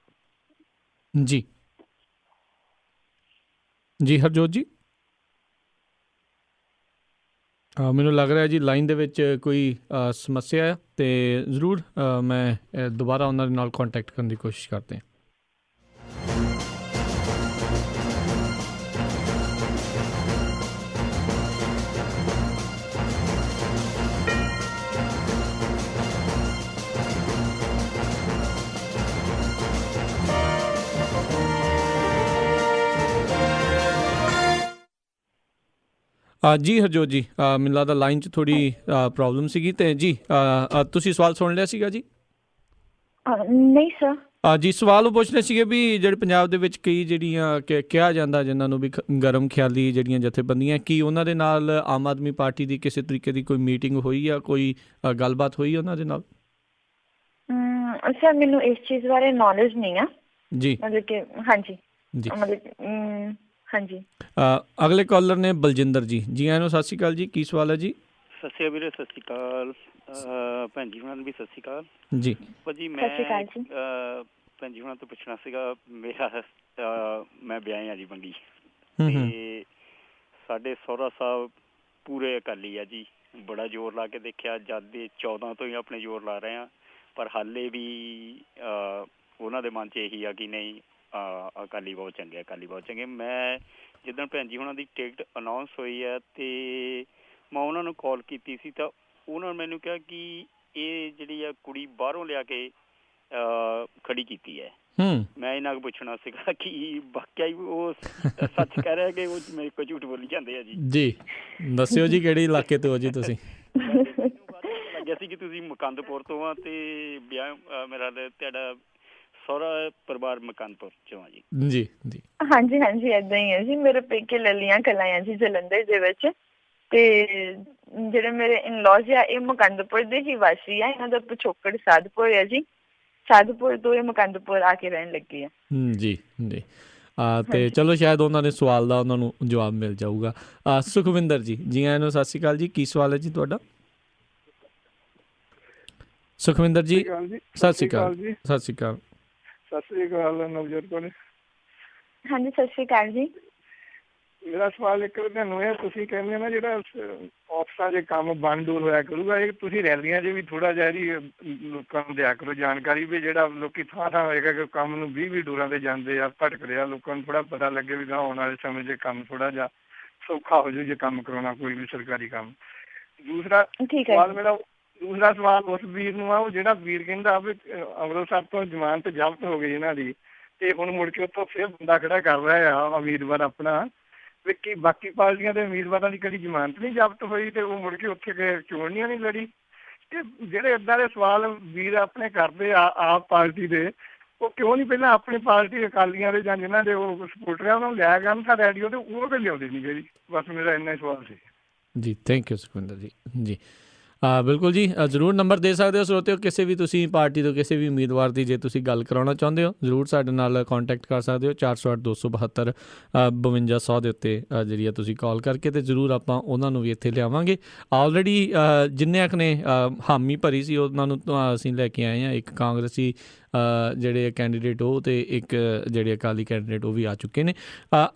ਜੀ। ਜੀ ਹਰਜੋਤ ਜੀ, ਮੈਨੂੰ ਲੱਗ ਰਿਹਾ ਜੀ ਲਾਈਨ ਦੇ ਵਿੱਚ ਕੋਈ ਸਮੱਸਿਆ ਆ, ਤੇ ਜ਼ਰੂਰ ਮੈਂ ਦੁਬਾਰਾ ਉਹਨਾਂ ਦੇ ਨਾਲ ਕੰਟੈਕਟ ਕਰਨ ਦੀ ਕੋਸ਼ਿਸ਼ ਕਰਦੇ ਹਾਂ। ਜੀ ਹਰਜੋਤ ਜੀ, ਮੈਨੂੰ ਲੱਗਦਾ ਲਾਈਨ 'ਚ ਥੋੜ੍ਹੀ ਪ੍ਰੋਬਲਮ ਸੀਗੀ, ਅਤੇ ਜੀ ਤੁਸੀਂ ਸਵਾਲ ਸੁਣ ਲਿਆ ਸੀਗਾ ਜੀ? ਨਹੀਂ ਸਰ। ਜੀ ਸਵਾਲ ਉਹ ਪੁੱਛ ਰਹੇ ਸੀਗੇ ਵੀ ਜਿਹੜੇ ਪੰਜਾਬ ਦੇ ਵਿੱਚ ਕਈ ਜਿਹੜੀਆਂ ਕਿਹਾ ਜਾਂਦਾ ਜਿਨ੍ਹਾਂ ਨੂੰ ਵੀ ਗਰਮ ਖਿਆਲੀ ਜਿਹੜੀਆਂ ਜਥੇਬੰਦੀਆਂ, ਕੀ ਉਹਨਾਂ ਦੇ ਨਾਲ ਆਮ ਆਦਮੀ ਪਾਰਟੀ ਦੀ ਕਿਸੇ ਤਰੀਕੇ ਦੀ ਕੋਈ ਮੀਟਿੰਗ ਹੋਈ ਆ, ਕੋਈ ਗੱਲਬਾਤ ਹੋਈ ਉਹਨਾਂ ਦੇ ਨਾਲ? ਸਰ ਮੈਨੂੰ ਇਸ ਚੀਜ਼ ਬਾਰੇ ਨੌਲੇਜ ਨਹੀਂ ਆ ਜੀ, ਮਤਲਬ ਕਿ ਹਾਂਜੀ ਜੀ ਮਤਲਬ ਹਾਂਜੀ। ਅਗਲੇ ਕਾਲਰ ਨੇ ਬਲਜਿੰਦਰ ਜੀ। ਜੀ ਆਇਆਂ ਨੂੰ ਸਤਿ ਸ਼੍ਰੀ ਅਕਾਲ ਜੀ, ਕੀ ਸਵਾਲ ਹੈ ਜੀ? ਸਤਿ ਸ਼੍ਰੀ ਅਕਾਲ ਵੀਰੇ। ਸਤਿ ਸ਼੍ਰੀ ਅਕਾਲ ਭੈਣ ਜੀ ਹੁਣਾਂ ਨੂੰ ਵੀ ਸਤਿ ਸ਼੍ਰੀ ਅਕਾਲ ਜੀ। ਭਾਜੀ ਮੈਂ ਭੈਣ ਜੀ ਹੁਣਾਂ ਤੋਂ ਪੁੱਛਣਾ ਸੀਗਾ, ਮੈਂ ਵਿਆਹ ਆ ਜੀ ਬੰਗੀ, ਤੇ ਸਾਡੇ ਸਹੁਰਾ ਸਾਹਿਬ ਪੂਰੇ ਅਕਾਲੀ ਆ ਜੀ, ਬੜਾ ਜ਼ੋਰ ਲਾ ਕੇ ਦੇਖਿਆ, ਜਦ ਦੇ 14 ਤੋਂ ਹੀ ਆਪਣੇ ਜ਼ੋਰ ਲਾ ਰਹੇ ਆ, ਪਰ ਹਾਲੇ ਵੀ ਉਹਨਾਂ ਦੇ ਮਨ 'ਚ ਇਹੀ ਆ ਕਿ ਨਹੀਂ ਅਕਾਲੀ ਬਹੁਤ ਚੰਗੇ, ਅਕਾਲੀ ਬਹੁਤ ਚੰਗੇ। ਮੈਂ ਜਿੱਦਣ ਭੈਣ ਜੀ ਹੁਣਾਂ ਦੀ ਟਿਕਟ ਅਨਾਊਂਸ ਹੋਈ ਹੈ ਤੇ ਮੈਂ ਉਹਨਾਂ ਨੂੰ ਕਾਲ ਕੀਤੀ ਸੀ, ਤਾਂ ਉਹਨਾਂ ਨੇ ਮੈਨੂੰ ਕਿਹਾ ਕਿ ਇਹ ਜਿਹੜੀ ਆ ਕੁੜੀ ਬਾਹਰੋਂ ਲਿਆ ਕੇ ਖੜੀ ਕੀਤੀ ਹੈ। ਮੈਂ ਇਹਨਾਂ ਨੂੰ ਪੁੱਛਣਾ ਸੀਗਾ ਕਿ ਵਾਕਿਆ ਹੀ ਉਹ ਸੱਚ ਕਹਿ ਰਿਹਾ ਕਿ ਉਹ ਮੇਰੇ ਕੋਲ ਝੂਠ ਬੋਲੀ ਜਾਂਦੇ ਆ ਜੀ? ਜੀ ਦੱਸਿਓ ਜੀ, ਕਿਹੜੇ ਇਲਾਕੇ ਤੋਂ ਹੋ ਜੀ ਤੁਸੀਂ? ਲੱਗਿਆ ਸੀ ਕਿ ਤੁਸੀਂ ਮੁਕੰਦਪੁਰ ਤੋਂ ਆ, ਤੇ ਵਿਆਹ ਮੇਰਾ ਤੁਹਾਡਾ ਸਹੁਰਾ ਪਰਿਵਾਰ ਮੁਕੰਦਪੁਰ ਚੋਂ ਆ ਜੀ? ਜੀ ਜੀ ਹਾਂਜੀ ਹਾਂਜੀ ਏਦਾਂ ਹੀ ਹੈ ਜੀ। ਮੇਰੇ ਪੇਕੇ ਲੱਲੀਆਂ ਕਲਾਈਆਂ ਜੀ ਜਲੰਧਰ ਦੇ ਵਿੱਚ, ਤੇ ਜਿਹੜੇ ਮੇਰੇ ਇਨਲੌਜ਼ ਆ ਇਹ ਮੁਕੰਦਪੁਰ ਦੇ ਹੀ ਵਾਸੀ ਆ। ਇਹਨਾਂ ਦਾ ਪਿਛੋਕੜ ਸਾਧਪੁਰ ਹੈ ਜੀ, ਸਾਧਪੁਰ ਤੋਂ ਇਹ ਮੁਕੰਦਪੁਰ ਆ ਕੇ ਰਹਿਣ ਲੱਗੇ ਆ। ਜੀ ਜੀ ਤੇ ਚਲੋ ਸ਼ਾਇਦ ਉਹਨਾਂ ਦੇ ਸਵਾਲ ਦਾ ਉਹਨਾਂ ਨੂੰ ਜਵਾਬ ਮਿਲ ਜਾਊਗਾ। ਸੁਖਵਿੰਦਰ ਜੀ, ਜੀ ਆਇਆਂ ਨੂੰ ਸਤਿ ਸ਼੍ਰੀ ਅਕਾਲ ਜੀ, ਕੀ ਸਵਾਲ ਹੈ ਜੀ ਤੁਹਾਡਾ? ਸੁਖਵਿੰਦਰ ਜੀ ਸਤਿ ਸ਼੍ਰੀ ਅਕਾਲ। ਸਤਿ ਸ਼੍ਰੀ ਅਕਾਲ। ਸਤਿ ਸ੍ਰੀ ਅਕਾਲ ਨਵਜੋਤ ਕੌਰ। ਹਾਂਜੀ ਸਤਿ ਸ਼੍ਰੀ ਅਕਾਲ ਜੀ। ਮੇਰਾ ਸਵਾਲ ਇੱਕ ਤੁਹਾਨੂੰ ਇਹ, ਤੁਸੀਂ ਕਹਿੰਦੇ ਨਾ ਜਿਹੜਾ ਆਫਿਸਾਂ 'ਚ ਕੰਮ ਬੰਦ ਦੂਰ ਹੋਇਆ ਕਰੂਗਾ, ਇਹ ਤੁਸੀਂ ਰੈਲੀਆਂ 'ਚ ਵੀ ਥੋੜਾ ਜਿਹਾ ਜੀ ਲੋਕਾਂ ਨੂੰ ਦਿਆ ਕਰੋ ਜਾਣਕਾਰੀ, ਵੀ ਜਿਹੜਾ ਲੋਕੀ ਥਾਂ ਥਾਂ ਹੋਏਗਾ ਕਿ ਕੰਮ ਨੂੰ 20-20 ਦੂਰਾਂ ਤੇ ਜਾਂਦੇ ਆ, ਭਟਕਦੇ ਆ, ਲੋਕਾਂ ਨੂੰ ਥੋੜਾ ਪਤਾ ਲੱਗੇ ਵੀ ਆਉਣ ਵਾਲੇ ਸਮੇਂ 'ਚ ਕੰਮ ਥੋੜਾ ਜਿਹਾ ਸੌਖਾ ਹੋ ਜਾਊ ਜੇ ਕੰਮ ਕਰਾਉਣਾ ਕੋਈ ਵੀ ਸਰਕਾਰੀ ਕੰਮ। ਦੂਸਰਾ ਸਵਾਲ ਮੇਰਾ, ਦੂਸਰਾ ਸਵਾਲ ਉਸ ਵੀਰ ਨੂੰ ਆ, ਉਹ ਜਿਹੜਾ ਵੀਰ ਕਹਿੰਦਾ ਵੀ ਅੰਮ੍ਰਿਤਸਰ ਤੋਂ ਜ਼ਮਾਨਤ ਜ਼ਬਤ ਹੋ ਗਈ ਇਹਨਾਂ ਦੀ, ਤੇ ਹੁਣ ਮੁੜ ਕੇ ਉੱਥੋਂ ਫਿਰ ਬੰਦਾ ਖੜਾ ਕਰ ਰਿਹਾ ਆ ਉਮੀਦਵਾਰ ਆਪਣਾ, ਵੀ ਕੀ ਬਾਕੀ ਪਾਰਟੀਆਂ ਦੇ ਉਮੀਦਵਾਰਾਂ ਦੀ ਕਦੀ ਜ਼ਮਾਨਤ ਨਹੀਂ ਜ਼ਬਤ ਹੋਈ ਤੇ ਉਹ ਮੁੜ ਕੇ ਉੱਥੇ ਚੋਣੀਆਂ ਨਹੀਂ ਲੜੀ? ਤੇ ਜਿਹੜੇ ਏਦਾਂ ਦੇ ਸਵਾਲ ਵੀਰ ਆਪਣੇ ਕਰਦੇ ਆ ਆਪ ਪਾਰਟੀ ਦੇ, ਉਹ ਕਿਉਂ ਨਹੀਂ ਪਹਿਲਾਂ ਆਪਣੀ ਪਾਰਟੀ ਅਕਾਲੀਆਂ ਦੇ ਜਾਂ ਜਿਹਨਾਂ ਦੇ ਉਹ ਸਪੋਰਟਰ ਆ ਉਹਨਾਂ ਨੂੰ ਲਿਆ ਗਿਆ ਨਾ ਰੈਡੀਓ ਤੇ, ਉਹ ਤੇ ਲਿਆਉਂਦੇ ਨਹੀਂ ਜੀ? ਬਸ ਮੇਰਾ ਇੰਨਾ ਹੀ ਸਵਾਲ ਸੀ ਜੀ। ਥੈਂਕ ਯੂ ਸੁਖਵਿੰਦਰ ਜੀ। ਜੀ ਬਿਲਕੁਲ ਜੀ, ਜ਼ਰੂਰ ਨੰਬਰ ਦੇ ਸਕਦੇ ਹੋ ਸਰੋਤਿਓ, ਕਿਸੇ ਵੀ ਤੁਸੀਂ ਪਾਰਟੀ ਤੋਂ ਕਿਸੇ ਵੀ ਉਮੀਦਵਾਰ ਦੀ ਜੇ ਤੁਸੀਂ ਗੱਲ ਕਰਾਉਣਾ ਚਾਹੁੰਦੇ ਹੋ ਜ਼ਰੂਰ ਸਾਡੇ ਨਾਲ ਕੰਟੈਕਟ ਕਰ ਸਕਦੇ ਹੋ। 408-272 5200 ਦੇ ਉੱਤੇ ਜਿਹੜੀ ਆ ਤੁਸੀਂ ਕਾਲ ਕਰਕੇ, ਅਤੇ ਜ਼ਰੂਰ ਆਪਾਂ ਉਹਨਾਂ ਨੂੰ ਵੀ ਇੱਥੇ ਲਿਆਵਾਂਗੇ। ਆਲਰੇਡੀ ਜਿੰਨੇ ਨੇ ਹਾਮੀ ਭਰੀ ਸੀ ਉਹਨਾਂ ਨੂੰ ਅਸੀਂ ਲੈ ਕੇ ਆਏ ਹਾਂ, ਇੱਕ ਕਾਂਗਰਸੀ ਜਿਹੜੇ ਕੈਂਡੀਡੇਟ ਉਹ, ਅਤੇ ਇੱਕ ਜਿਹੜੇ ਅਕਾਲੀ ਕੈਂਡੀਡੇਟ ਉਹ ਵੀ ਆ ਚੁੱਕੇ ਨੇ।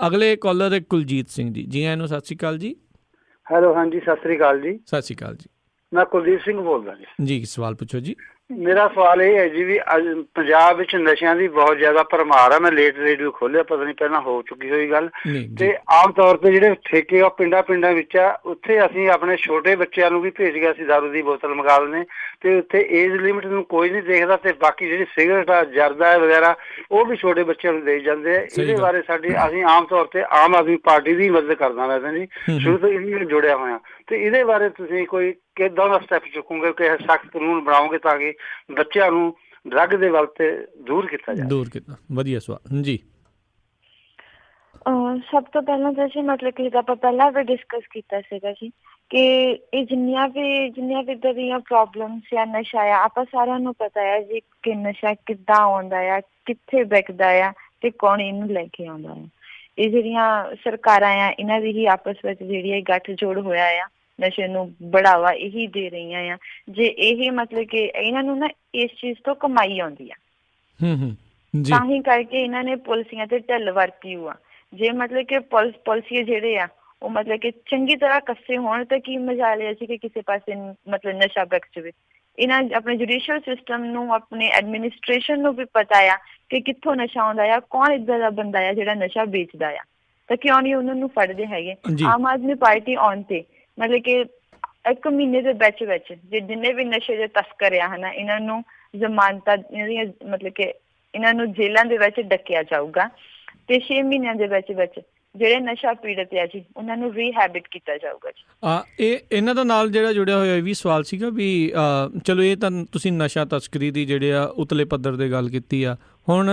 ਅਗਲੇ ਕਾਲਰ ਕੁਲਜੀਤ ਸਿੰਘ ਜੀ, ਜੀ ਆਇਆਂ ਨੂੰ ਸਤਿ ਸ਼੍ਰੀ ਅਕਾਲ ਜੀ। ਹੈਲੋ, ਹਾਂਜੀ, ਸਤਿ ਸ੍ਰੀ ਅਕਾਲ ਜੀ। ਸਤਿ ਸ੍ਰੀ ਅਕਾਲ ਜੀ। ਮੈਂ ਕੁਲਦੀਪ ਸਿੰਘ ਬੋਲਦਾ ਜੀ। ਸਵਾਲ ਪੁੱਛੋ ਜੀ। ਮੇਰਾ ਸਵਾਲ ਇਹ ਹੈ ਜੀ ਵੀ ਪੰਜਾਬ ਵਿੱਚ ਨਸ਼ਿਆਂ ਦੀ ਬਹੁਤ ਜ਼ਿਆਦਾ ਭਰਮਾਰ ਆ। ਮੈਂ ਲੇਟ ਰੇਡੀਓ ਖੋਲਿਆ, ਪਤਾ ਨਹੀਂ ਪਹਿਲਾਂ ਹੋ ਚੁੱਕੀ ਹੋਈ ਗੱਲ। ਤੇ ਆਮ ਤੌਰ ਤੇ ਜਿਹੜੇ ਠੇਕੇ ਆ ਪਿੰਡਾਂ ਵਿੱਚ ਆ, ਉੱਥੇ ਅਸੀਂ ਆਪਣੇ ਛੋਟੇ ਬੱਚਿਆਂ ਨੂੰ ਵੀ ਭੇਜ ਗਿਆ ਸੀ ਦਾਰੂ ਦੀ ਬੋਤਲ ਮੰਗਾ ਲੈਂਦੇ ਤੇ ਉੱਥੇ ਏਜ ਲਿਮਿਟ ਨੂੰ ਕੋਈ ਨਹੀਂ ਦੇਖਦਾ ਤੇ ਬਾਕੀ ਜਿਹੜੀ ਸਿਗਰਟ ਆ, ਜਰਦਾ ਹੈ ਵਗੈਰਾ, ਉਹ ਵੀ ਛੋਟੇ ਬੱਚਿਆਂ ਨੂੰ ਦੇ ਜਾਂਦੇ ਆ। ਇਹਦੇ ਬਾਰੇ ਅਸੀਂ ਆਮ ਤੌਰ ਤੇ ਆਮ ਆਦਮੀ ਪਾਰਟੀ ਦੀ ਮਦਦ ਕਰਦਾ ਵੈਸੇ ਜੀ, ਸ਼ੁਰੂ ਤੋਂ ਇਹਦੇ ਨਾਲ ਜੁੜਿਆ ਹੋਇਆ। ਤੇ ਇਹਦੇ ਬਾਰੇ ਤੁਸੀਂ ਕੋਈ ਕਿੱਦਾਂ ਦਾ ਸਟੈਪ ਚੁੱਕੋਗੇ ਕਿ ਸਖਤ ਕਾਨੂੰਨ ਬਣਾਓਗੇ ਤਾਂ ਕਿ ਬੱਚਿਆਂ ਨੂੰ ਡਰੱਗ ਦੇ ਵੱਲ ਤੇ ਦੂਰ ਕੀਤਾ ਜਾਵੇ? ਵਧੀਆ ਸਵਾਲ ਜੀ। ਸਭ ਤੋਂ ਪਹਿਲਾਂ ਤਾਂ ਜੀ ਮਤਲਬ ਕਿ ਆਪਾਂ ਪਹਿਲਾਂ ਵੀ ਡਿਸਕਸ ਕੀਤਾ ਸੀਗਾ ਜੀ ਕਿ ਇਹ ਜਿੰਨੀਆਂ ਵੀ ਇੱਦਾਂ ਦੀਆਂ ਪ੍ਰੋਬਲਮਸ ਆ, ਨਸ਼ਾ ਆ, ਆਪਾਂ ਸਾਰਿਆਂ ਨੂੰ ਪਤਾ ਆ ਜੀ ਕਿ ਨਸ਼ਾ ਕਿੱਦਾਂ ਆਉਂਦਾ ਆ, ਕਿੱਥੇ ਵਿਕਦਾ ਆ ਤੇ ਕੌਣ ਇਹਨੂੰ ਲੈ ਕੇ ਆਉਂਦਾ ਆ। ਇਹ ਜਿਹੜੀਆਂ ਸਰਕਾਰਾਂ ਆ, ਇਹਨਾਂ ਦੀ ਹੀ ਆਪਸ ਵਿੱਚ ਜਿਹੜੀ ਇਹ ਗੱਠਜੋੜ ਹੋਇਆ ਆ, ਨਸ਼ੇ ਨੂੰ ਬੜਾਵਾ ਇਹੀ ਦੇ ਰਹੀਆਂ ਆ। ਜੇ ਇਹ ਮਤਲਬ ਕਿ ਇਹਨਾਂ ਨੂੰ ਨਾ ਇਸ ਚੀਜ਼ ਤੋਂ ਕਮਾਈ ਆਉਂਦੀ ਆ, ਤਾਂ ਹੀ ਕਰਕੇ ਇਹਨਾਂ ਨੇ ਪਾਲਿਸੀਆਂ ਤੇ ਢਿੱਲ ਵਰਤੀ ਹੋਆ। ਜੇ ਮਤਲਬ ਕਿ ਪਾਲਿਸੀ ਜਿਹੜੇ ਆ ਉਹ ਮਤਲਬ ਕਿ ਚੰਗੀ ਤਰ੍ਹਾਂ ਕੱਸੇ ਹੋਣ ਤਾਂ ਕੀ ਮਜ਼ਾ ਲਿਆ ਸੀ ਕਿ ਕਿਸੇ ਪਾਸੇ ਮਤਲਬ ਨਸ਼ਾ ਵਿਕ ਜਾਵੇ। ਇਹਨਾਂ ਆਪਣੇ ਜੁਡੀਸ਼ੀਅਲ ਸਿਸਟਮ ਨੂੰ, ਆਪਣੇ ਐਡਮਿਨਿਸਟ੍ਰੇਸ਼ਨ ਨੂੰ ਵੀ ਪਤਾ ਆ ਕਿ ਕਿੱਥੋਂ ਨਸ਼ਾ ਆਉਂਦਾ ਆ, ਕੌਣ ਇੱਦਾਂ ਦਾ ਬੰਦਾ ਆ ਜਿਹੜਾ ਨਸ਼ਾ ਵੇਚਦਾ ਆ, ਤਾਂ ਕਿਉਂ ਨਹੀਂ ਉਹਨਾਂ ਨੂੰ ਫੜਦੇ ਹੈਗੇ। ਆਮ ਆਦਮੀ ਪਾਰਟੀ ਆਉਣ ਤੇ ਮਤਲਬ ਕਿ 1 ਮਹੀਨੇ ਦੇ ਵਿੱਚ ਜਿੰਨੇ ਵੀ ਨਸ਼ੇ ਦੇ ਤਸਕਰ ਆ ਹਨਾ, ਇਹਨਾਂ ਨੂੰ ਜ਼ਮਾਨਤਾਂ ਮਤਲਬ ਕਿ ਇਹਨਾਂ ਨੂੰ ਜੇਲ੍ਹਾਂ ਦੇ ਵਿੱਚ ਡੱਕਿਆ ਜਾਊਗਾ ਤੇ 6 ਮਹੀਨਿਆਂ ਦੇ ਵਿੱਚ ਜਿਹੜੇ ਨਸ਼ਾ ਪੀੜਤ ਆ ਜੀ ਉਹਨਾਂ ਨੂੰ ਰੀਹੈਬਿਟ ਕੀਤਾ ਜਾਊਗਾ ਜੀ। ਇਹ ਇਹਨਾਂ ਦਾ ਨਾਲ ਜਿਹੜਾ ਜੁੜਿਆ ਹੋਇਆ ਇਹ ਵੀ ਸਵਾਲ ਸੀਗਾ ਵੀ ਚਲੋ ਇਹ ਤਾਂ ਤੁਸੀਂ ਨਸ਼ਾ ਤਸਕਰੀ ਦੀ ਜਿਹੜੇ ਆ ਉਤਲੇ ਪੱਧਰ ਦੇ ਗੱਲ ਕੀਤੀ ਆ। ਹੁਣ